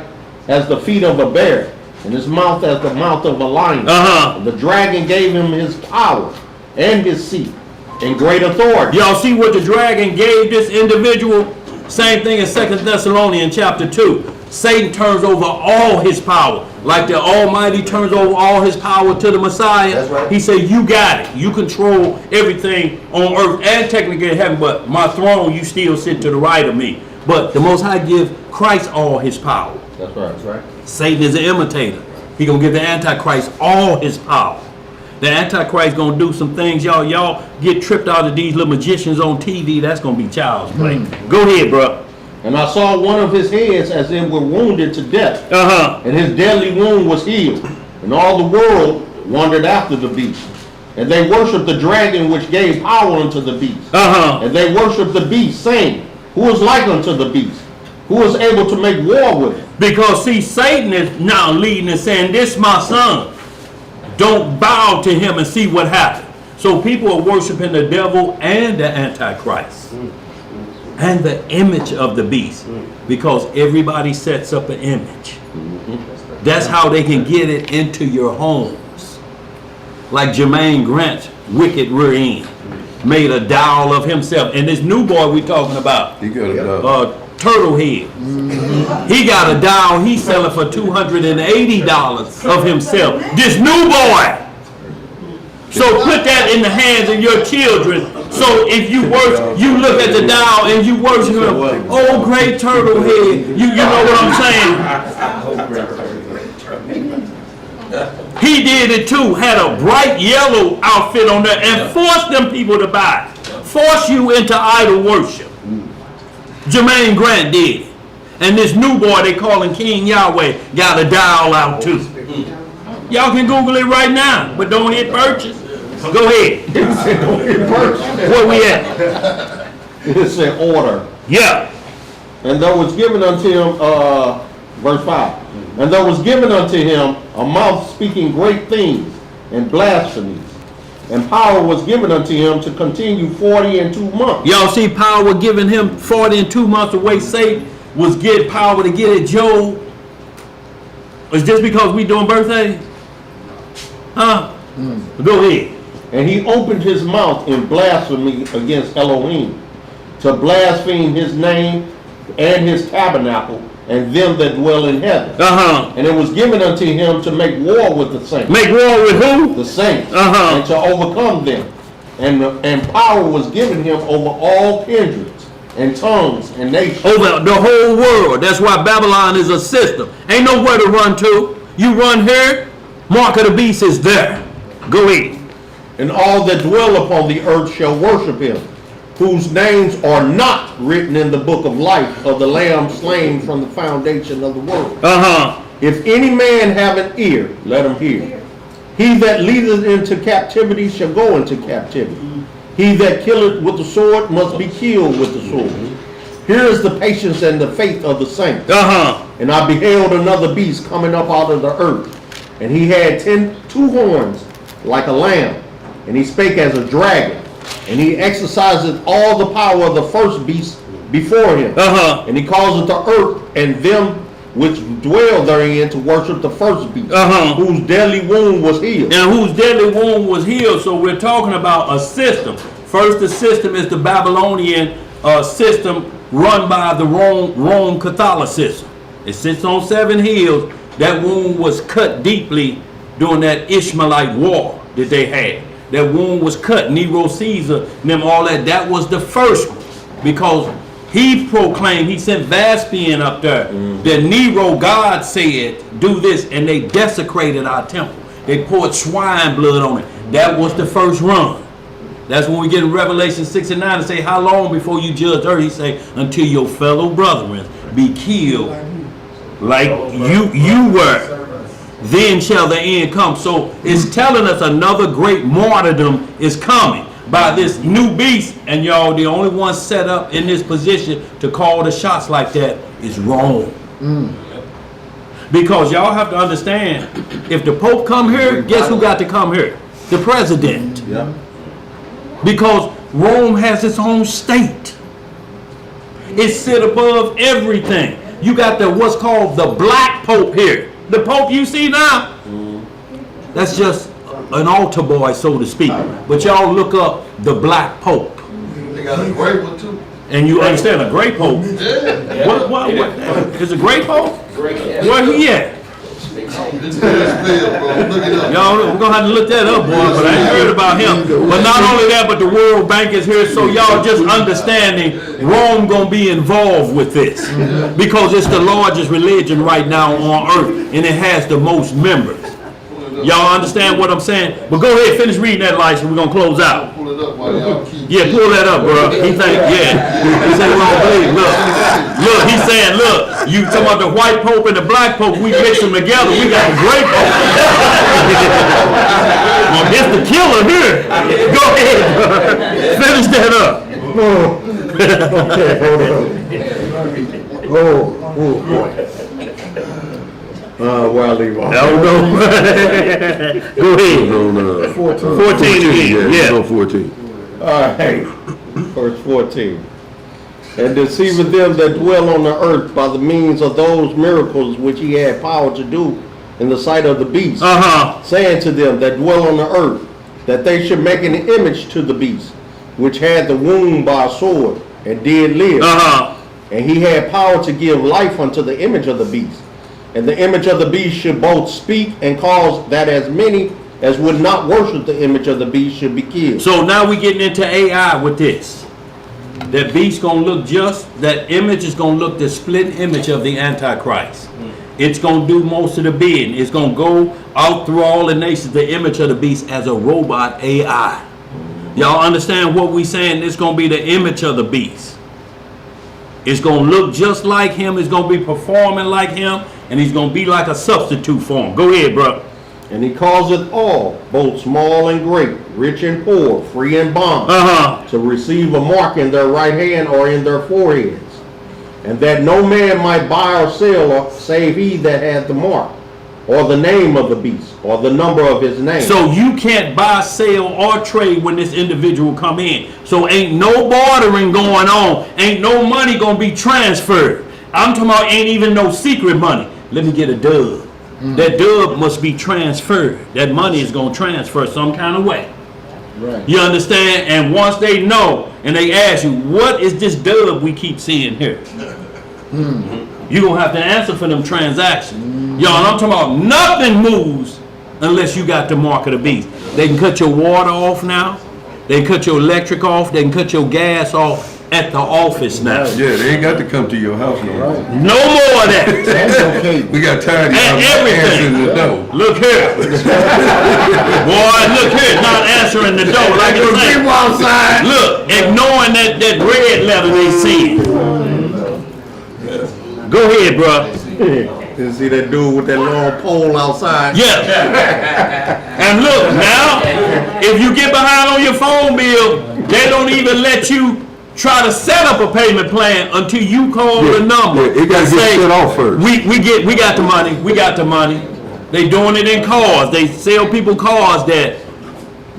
as the feet of a bear, and his mouth as the mouth of a lion. And the dragon gave him his power and his seat and great authority. Y'all see what the dragon gave this individual? Same thing in 2 Thessalonians chapter 2. Satan turns over all his power. Like the Almighty turns over all his power to the Messiah. That's right. He said, you got it. You control everything on earth and technically in heaven, but my throne, you still sit to the right of me. But the Most High give Christ all his power. That's right. That's right. Satan is an imitator. He gonna give the Antichrist all his power. The Antichrist gonna do some things, y'all get tripped out of these little magicians on TV. That's gonna be child's play. Go ahead, bro. And I saw one of his heads as it were wounded to death. And his deadly wound was healed. And all the world wandered after the beast. And they worshiped the dragon which gave power unto the beast. And they worshiped the beast, saying, who is like unto the beast? Who is able to make war with it? Because see, Satan is now leading and saying, this my son. Don't bow to him and see what happens. So people are worshiping the devil and the Antichrist. And the image of the beast. Because everybody sets up an image. That's how they can get it into your homes. Like Jermaine Grant's wicked rear end made a doll of himself. And this new boy we talking about, He got a dog. Turtle Head. He got a doll he's selling for $280 of himself. This new boy. So put that in the hands of your children. So if you worship, you look at the doll and you worship him. Oh, great turtle head. You know what I'm saying? He did it too. Had a bright yellow outfit on there and forced them people to buy. Force you into idol worship. Jermaine Grant did. And this new boy they calling King Yahweh got a doll out too. Y'all can Google it right now, but don't hit purchase. Go ahead. Don't hit purchase. Where we at? It said order. Yeah. And there was given unto him, verse 5. And there was given unto him a mouth speaking great things and blasphemies. And power was given unto him to continue 40 and 2 months. Y'all see power was given him 40 and 2 months away. Satan was getting power to get at Job. It's just because we doing birthdays? Huh? Go ahead. And he opened his mouth in blasphemy against Elohim, to blaspheme his name and his tabernacle and them that dwell in heaven. And it was given unto him to make war with the saints. Make war with who? The saints. And to overcome them. And power was given him over all kindreds and tongues and nations. Over the whole world. That's why Babylon is a system. Ain't nowhere to run to. You run here, mark of the beast is there. Go ahead. And all that dwell upon the earth shall worship him, whose names are not written in the book of life of the Lamb slain from the foundation of the world. If any man have an ear, let him hear. He that leadeth into captivity shall go into captivity. He that killeth with the sword must be killed with the sword. Here is the patience and the faith of the saints. And I beheld another beast coming up out of the earth, and he had 2 horns like a lamb, and he spake as a dragon. And he exerciseth all the power of the first beast before him. And he causeth the earth and them which dwell therein to worship the first beast, whose deadly wound was healed. And whose deadly wound was healed. So we're talking about a system. First, the system is the Babylonian system run by the Rome Catholicism. It sits on 7 hills. That wound was cut deeply during that Ishmaelite war that they had. That wound was cut. Nero, Caesar, them all that. That was the first one. Because he proclaimed, he sent Vaspian up there. That Nero, God said, do this. And they desecrated our temple. They poured swine blood on it. That was the first run. That's when we get in Revelation 6 and 9 and say, how long before you judge earth? He say, until your fellow brethren be killed like you were. Then shall the end come. So it's telling us another great martyrdom is coming by this new beast. And y'all, the only one set up in this position to call the shots like that is Rome. Because y'all have to understand, if the Pope come here, guess who got to come here? The president. Because Rome has its own state. It sit above everything. You got the what's called the Black Pope here. The Pope you see now, that's just an altar boy, so to speak. But y'all look up the Black Pope. They got a great one too. And you understand a great pope? What is a great pope? Where he at? Y'all, we're gonna have to look that up, boy, but I ain't heard about him. But not only that, but the World Bank is here, so y'all just understanding Rome gonna be involved with this. Because it's the largest religion right now on earth, and it has the most members. Y'all understand what I'm saying? But go ahead, finish reading that license, we're gonna close out. Yeah, pull that up, bro. He think, yeah. He said, we don't believe. Look, he's saying, look, you talking about the white pope and the black pope, we mix them together, we got the great pope. Well, it's the killer here. Go ahead, bro. Finish that up. Boy. Where I leave off? I don't know. Go ahead. 14 again. Yeah. 14. All right, verse 14. And deceiving them that dwell on the earth by the means of those miracles which he had power to do in the sight of the beast, saying to them that dwell on the earth, that they should make an image to the beast, which had the wound by a sword, and did live. And he had power to give life unto the image of the beast. And the image of the beast should both speak and cause that as many as would not worship the image of the beast should be killed. So now we getting into AI with this. That beast gonna look that image is gonna look the split image of the Antichrist. It's gonna do most of the bidding. It's gonna go out through all the nations, the image of the beast as a robot AI. Y'all understand what we saying? It's gonna be the image of the beast. It's gonna look just like him, it's gonna be performing like him, and he's gonna be like a substitute for him. Go ahead, bro. And he causeth all, both small and great, rich and poor, free and bond, to receive a mark in their right hand or in their foreheads, and that no man might buy or sell save he that hath the mark, or the name of the beast, or the number of his name. So you can't buy, sell, or trade when this individual come in. So ain't no bartering going on. Ain't no money gonna be transferred. I'm talking about ain't even no secret money. Let me get a dub. That dub must be transferred. That money is going to transfer some kind of way. Right. You understand? And once they know and they ask you, what is this dub we keep seeing here? You're going to have to answer for them transactions. Y'all, I'm talking about nothing moves unless you got the mark of the beast. They can cut your water off now. They can cut your electric off. They can cut your gas off at the office now. Yeah, they ain't got to come to your house no more. No more of that. That's okay. We got tired of everything. answering the door. Look here. Boy, look here. Not answering the door. Like you say. Look, ignoring that red letter they see. Go ahead, bro. You see that dude with that long pole outside? Yeah. And look, now, if you get behind on your phone bill, they don't even let you try to set up a payment plan until you call the number. Yeah, it got to get set off first. We got the money. We got the money. They doing it in cars. They sell people cars that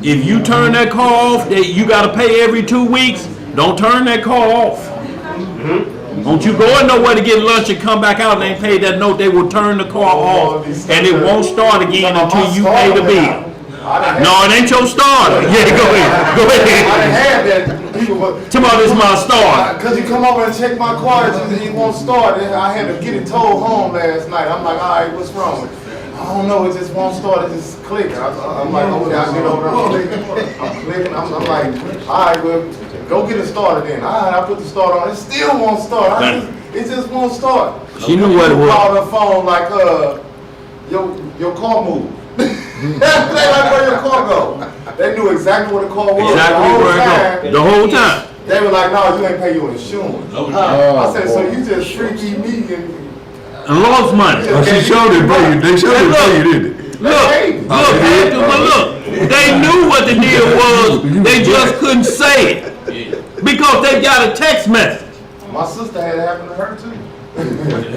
if you turn that car off, you got to pay every 2 weeks. Don't turn that car off. Don't you go in nowhere to get lunch and come back out and ain't pay that note. They will turn the car off and it won't start again until you pay the bill. No, it ain't your starter. Yeah, go ahead. Go ahead. I done had that. Tomorrow is my starter. Because he come over and check my car and he won't start. And I had to get it towed home last night. I'm like, all right, what's wrong with it? I don't know, it just won't start. It just clicking. I'm like, okay, I get over there. I'm clicking. I'm like, all right, well, go get it started then. All right, I put the starter on. It still won't start. It just won't start. She knew what it was. Call her phone like, your car moved. They like, where your car go? They knew exactly where the car was. Exactly where it go. The whole time. They were like, no, you ain't pay your insurance. I said, so you just freaky me and lost money. Oh, she showed it, baby. They showed it, didn't it? Look, they knew what the deal was. They just couldn't say it because they got a text message. My sister had it happen to her too.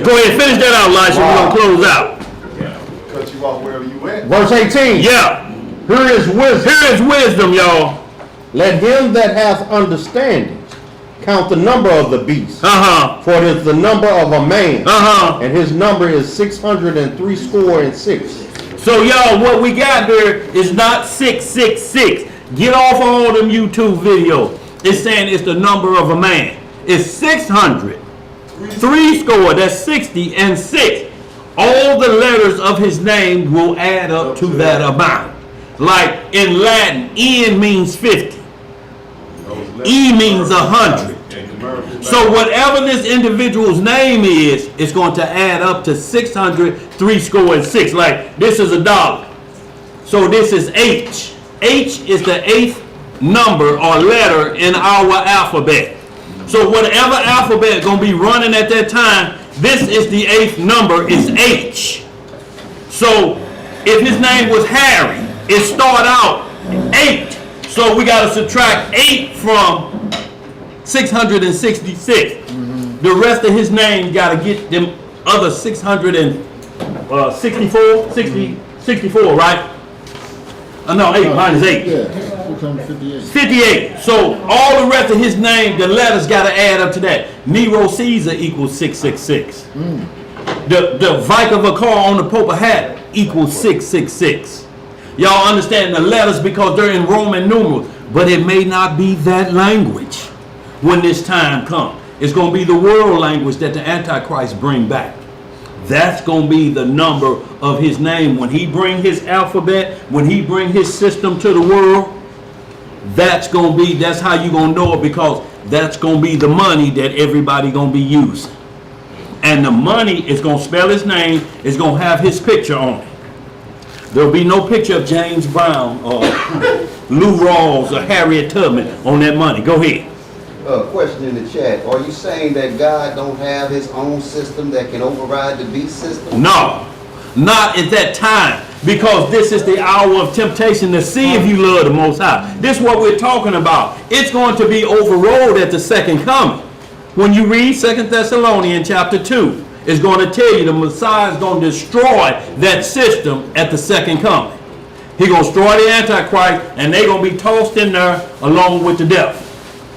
Go ahead, finish that out, Elisha. We're gonna close out. Cut you off wherever you went. Verse 18. Yeah. Here is wisdom. Here is wisdom, y'all. Let him that hath understanding count the number of the beast. For it is the number of a man. And his number is 666. So y'all, what we got here is not 666. Get off all them YouTube videos. It's saying it's the number of a man. is 600. 3 score, that's 60, and 6. All the letters of his name will add up to that amount. Like in Latin, N means 50. E means 100. So whatever this individual's name is, it's going to add up to 600, 3 score, and 6. Like this is $1. So this is H. H is the 8th number or letter in our alphabet. So whatever alphabet going to be running at that time, this is the 8th number, is H. So if his name was Harry, it started out 8. So we got to subtract 8 from 666. The rest of his name got to get them other 664, right? No, 8 minus 8. Yeah, 658. 58. So all the rest of his name, the letters got to add up to that. Nero Caesar equals 666. The Vicar of a car on the Pope hat equals 666. Y'all understand the letters because they're in Roman numerals, but it may not be that language when this time comes. It's going to be the world language that the Antichrist bring back. That's going to be the number of his name. When he bring his alphabet, when he bring his system to the world, that's how you going to know it, because that's going to be the money that everybody going to be using. And the money is going to spell his name, is going to have his picture on it. There'll be no picture of James Brown or Lou Rawls or Harriet Tubman on that money. Go ahead. Question in the chat. Are you saying that God don't have his own system that can override the beast system? No, not at that time, because this is the hour of temptation to see if you love the Most High. This is what we're talking about. It's going to be overruled at the second coming. When you read 2 Thessalonians chapter 2, it's going to tell you the Messiah is going to destroy that system at the second coming. He's going to destroy the Antichrist, and they're going to be tossed in there along with the devil.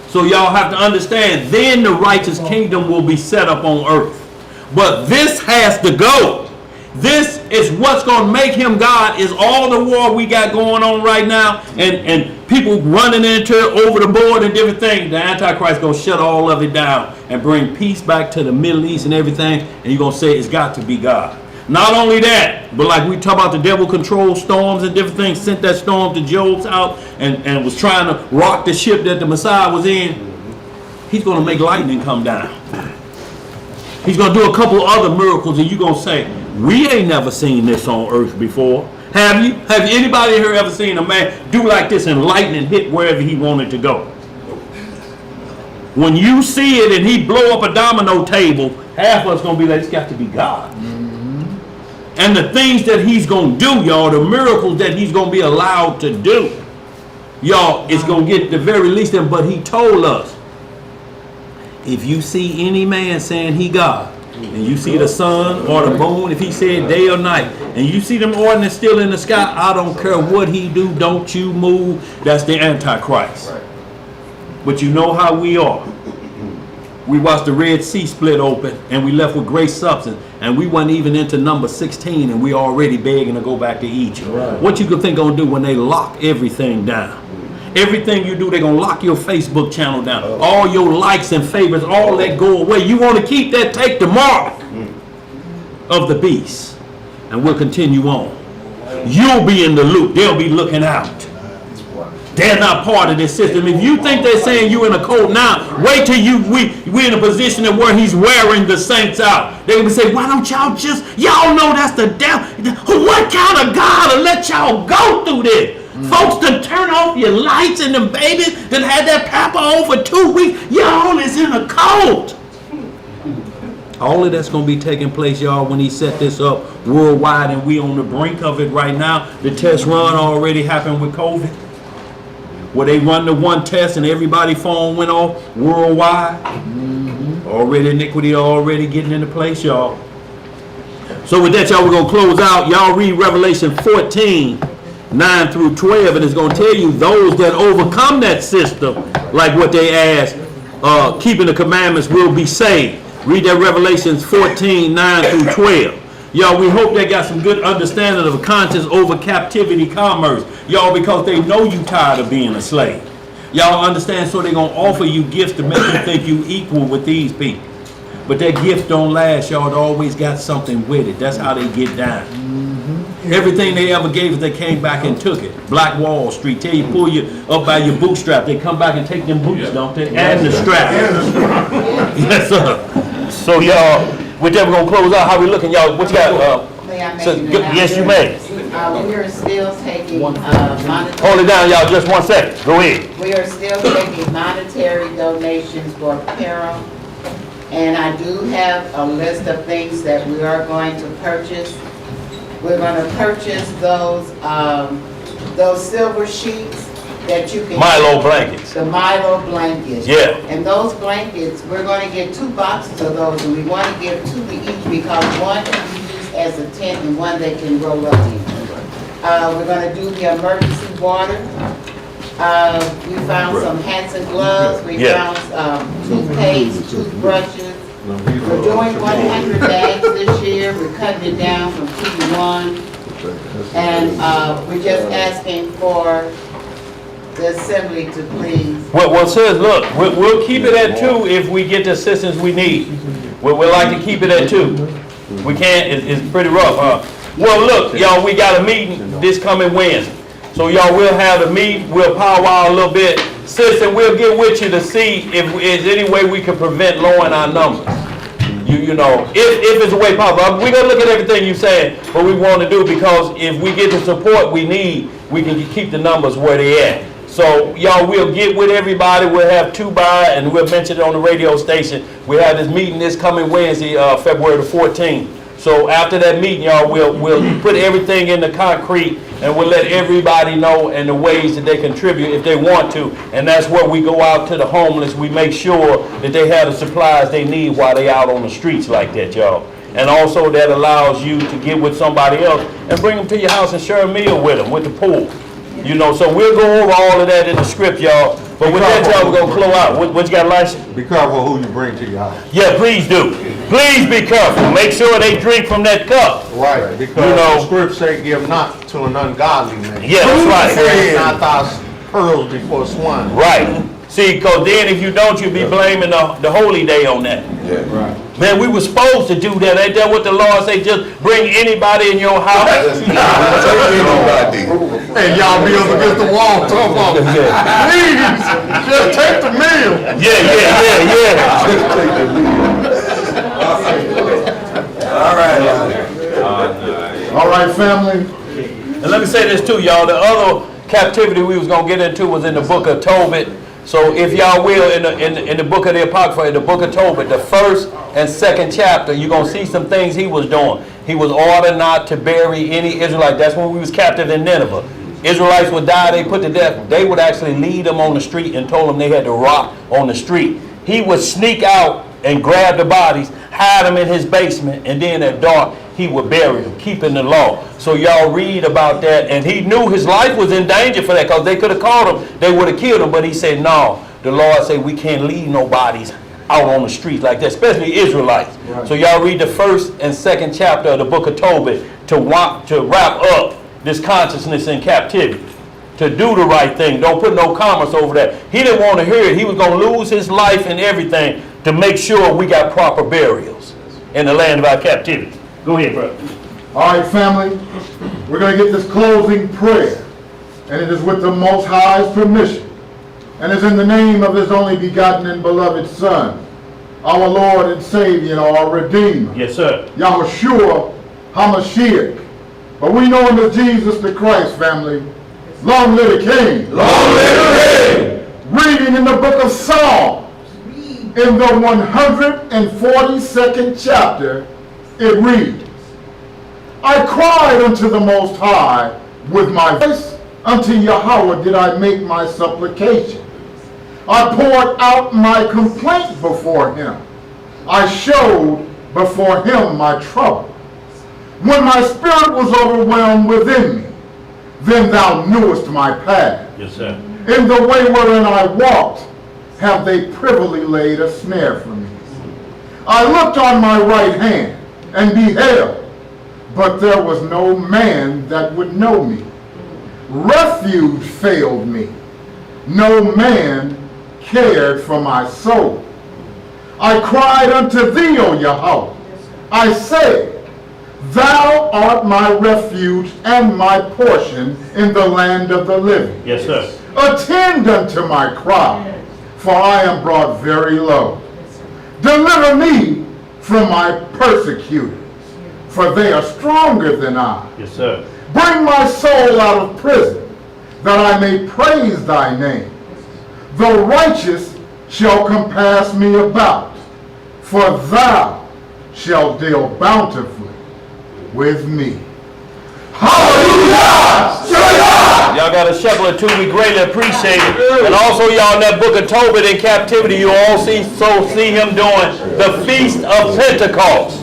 So y'all have to understand, then the righteous kingdom will be set up on earth. But this has to go. This is what's going to make him God, is all the war we got going on right now, and people running into it over the board and different things. The Antichrist going to shut all of it down and bring peace back to the Middle East and everything, and you're going to say it's got to be God. Not only that, but like we talk about the devil controlled storms and different things, sent that storm to Job's house and was trying to rock the ship that the Messiah was in. He's going to make lightning come down. He's going to do a couple other miracles, and you're going to say, we ain't never seen this on earth before. Have you? Have anybody here ever seen a man do like this and lightning hit wherever he wanted to go? When you see it and he blow up a domino table, half of us going to be like, it's got to be God. And the things that he's going to do, y'all, the miracles that he's going to be allowed to do, y'all, it's going to get the very least of them. But he told us, if you see any man saying he God, and you see the sun or the moon, if he said day or night, and you see them ordinance still in the sky, I don't care what he do, don't you move. That's the Antichrist. But you know how we are. We watched the Red Sea split open, and we left with great substance, and we went even into number 16, and we already begging to go back to Egypt. Right. What you could think gonna do when they lock everything down? Everything you do, they're gonna lock your Facebook channel down. All your likes and favorites, all that go away. You want to keep that, take the mark of the beast, and we'll continue on. You'll be in the loop. They'll be looking out. They're not part of this system. If you think they're saying you in a cult now, wait till we're in a position of where he's wearing the saints out. They're going to say, why don't y'all y'all know that's the devil. What kind of God will let y'all go through this? Folks done turn off your lights and them babies that had that papa on for 2 weeks. Y'all is in a cult. All of that's going to be taking place, y'all, when he set this up worldwide, and we on the brink of it right now. The test run already happened with COVID, where they run the one test and everybody phone went off worldwide. Already iniquity already getting into place, y'all. So with that, y'all, we're going to close out. Y'all read Revelation 14, 9 through 12, and it's going to tell you those that overcome that system, like what they asked, keeping the commandments, will be saved. Read that Revelations 14, 9 through 12. Y'all, we hope they got some good understanding of conscience over captivity commerce. Y'all, because they know you tired of being a slave. Y'all understand? So they're going to offer you gifts to make you think you equal with these people. But that gift don't last, y'all. They always got something with it. That's how they get down. Everything they ever gave us, they came back and took it. Black Wall Street, tell you, pull you up by your bootstrap. They come back and take them boots, don't they? And the strap. Yes, sir. So y'all, with that, we're going to close out. How we looking, y'all? What you got? May I make So, an yes, you announcement? may. We are still taking monetary. Hold it down, y'all. Just 1 second. Go ahead. We are still taking monetary donations for apparel. And I do have a list of things that we are going to purchase. We're going to purchase those silver sheets that you can. Milo blankets. The Milo blankets. Yeah. And those blankets, we're going to get 2 boxes of those, and we want to give 2 to each because one can be used as a tent and one they can roll up in. We're going to do the emergency water. We found some hats and gloves. We found toothpaste, toothbrushes. We're doing 100 bags this year. We're cutting it down from 2 to 1. And we're just asking for the assembly to please. Well, sis, look, we'll keep it at 2 if we get the assistance we need. We'd like to keep it at 2. We can't, it's pretty rough, huh? Well, look, y'all, we got a meeting this coming Wednesday. So y'all will have a meeting, we'll powwow a little bit. Sis, and we'll get with you to see if there's any way we can prevent lowering our numbers. You know, if it's a way possible. We're going to look at everything you're saying, what we want to do, because if we get the support we need, we can keep the numbers where they at. So y'all, we'll get with everybody. We'll have 2 by, and we'll mention it on the radio station. We have this meeting this coming Wednesday, February the 14th. So after that meeting, y'all, we'll put everything in the concrete, and we'll let everybody know and the ways that they contribute if they want to. And that's where we go out to the homeless. We make sure that they have the supplies they need while they out on the streets like that, y'all. And also that allows you to get with somebody else and bring them to your house and share a meal with them, with the pool. You know, so we'll go over all of that in the script, y'all. But with that, y'all, we're going to close out. What you got, license? Be careful who you bring to your house. Yeah, please do. Please be careful. Make sure they drink from that cup. Right, because the script say give not to an ungodly man. Yeah, that's right. Carry not thy pearls before swine. Right. See, because then if you don't, you'll be blaming the holy day on that. Yeah, right. Man, we were supposed to do that. Ain't that what the Lord say? Just bring anybody in your house. And y'all be up against the wall talking about, please, just take the meal. Yeah. All right, family. And let me say this too, y'all. The other captivity we was gonna get into was in the book of Tobit. So if y'all will, in the book of the Apocrypha, in the book of Tobit, the 1st and 2nd chapter, you're gonna see some things he was doing. He was ordered not to bury any Israelite. That's when we was captive in Nineveh. Israelites would die, they put to death. They would actually lead them on the street and told them they had to rot on the street. He would sneak out and grab the bodies, hide them in his basement, and then at dark, he would bury them, keeping the law. So y'all read about that, and he knew his life was in danger for that, because they could have caught him, they would have killed him, but he said, no, the Lord said we can't leave no bodies out on the streets like that, especially Israelites. Right. So y'all read the 1st and 2nd chapter of the book of Tobit to wrap up this consciousness in captivity, to do the right thing. Don't put no commas over that. He didn't want to hear it. He was going to lose his life and everything to make sure we got proper burials in the land of our captivity. Go ahead, brother. All right, family. We're going to get this closing prayer. And it is with the Most High's permission. And it's in the name of His only begotten and beloved Son, our Lord and Savior, our Redeemer. Yes, sir. Yahushua HaMashiach. But we know him as Jesus the Christ, family. Long live the King. Long live the King. Reading in the book of Psalms, in the 142nd chapter, it reads, I cried unto the Most High with my voice, unto Yahweh did I make my supplication. I poured out my complaint before him. I showed before him my trouble. When my spirit was overwhelmed within me, then thou knewest my path. Yes, sir. In the way wherein I walked, have they privily laid a snare for me. I looked on my right hand and beheld, but there was no man that would know me. Refuge failed me, no man cared for my soul. I cried unto thee, O Yahweh. I said, Thou art my refuge and my portion in the land of the living. Yes, sir. Attend unto my cry, for I am brought very low. Deliver me from my persecutors, for they are stronger than I. Yes, sir. Bring my soul out of prison, that I may praise thy name. The righteous shall compass me about, for thou shalt deal bountifully with me. Hallelujah! Y'all got a shekel or two, we greatly appreciate it. And also y'all in that book of Tobit in captivity, you all see him doing the Feast of Pentecost.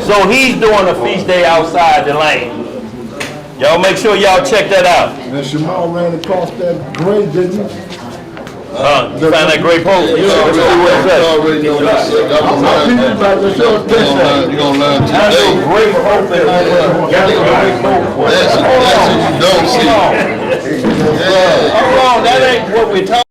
So he's doing a feast day outside the land. Y'all make sure y'all check that out. And Shamal ran across that grave, didn't he? You found that great post? You already know that shit. That's a great hope in That's what you don't see. Hold on, that ain't what we're talking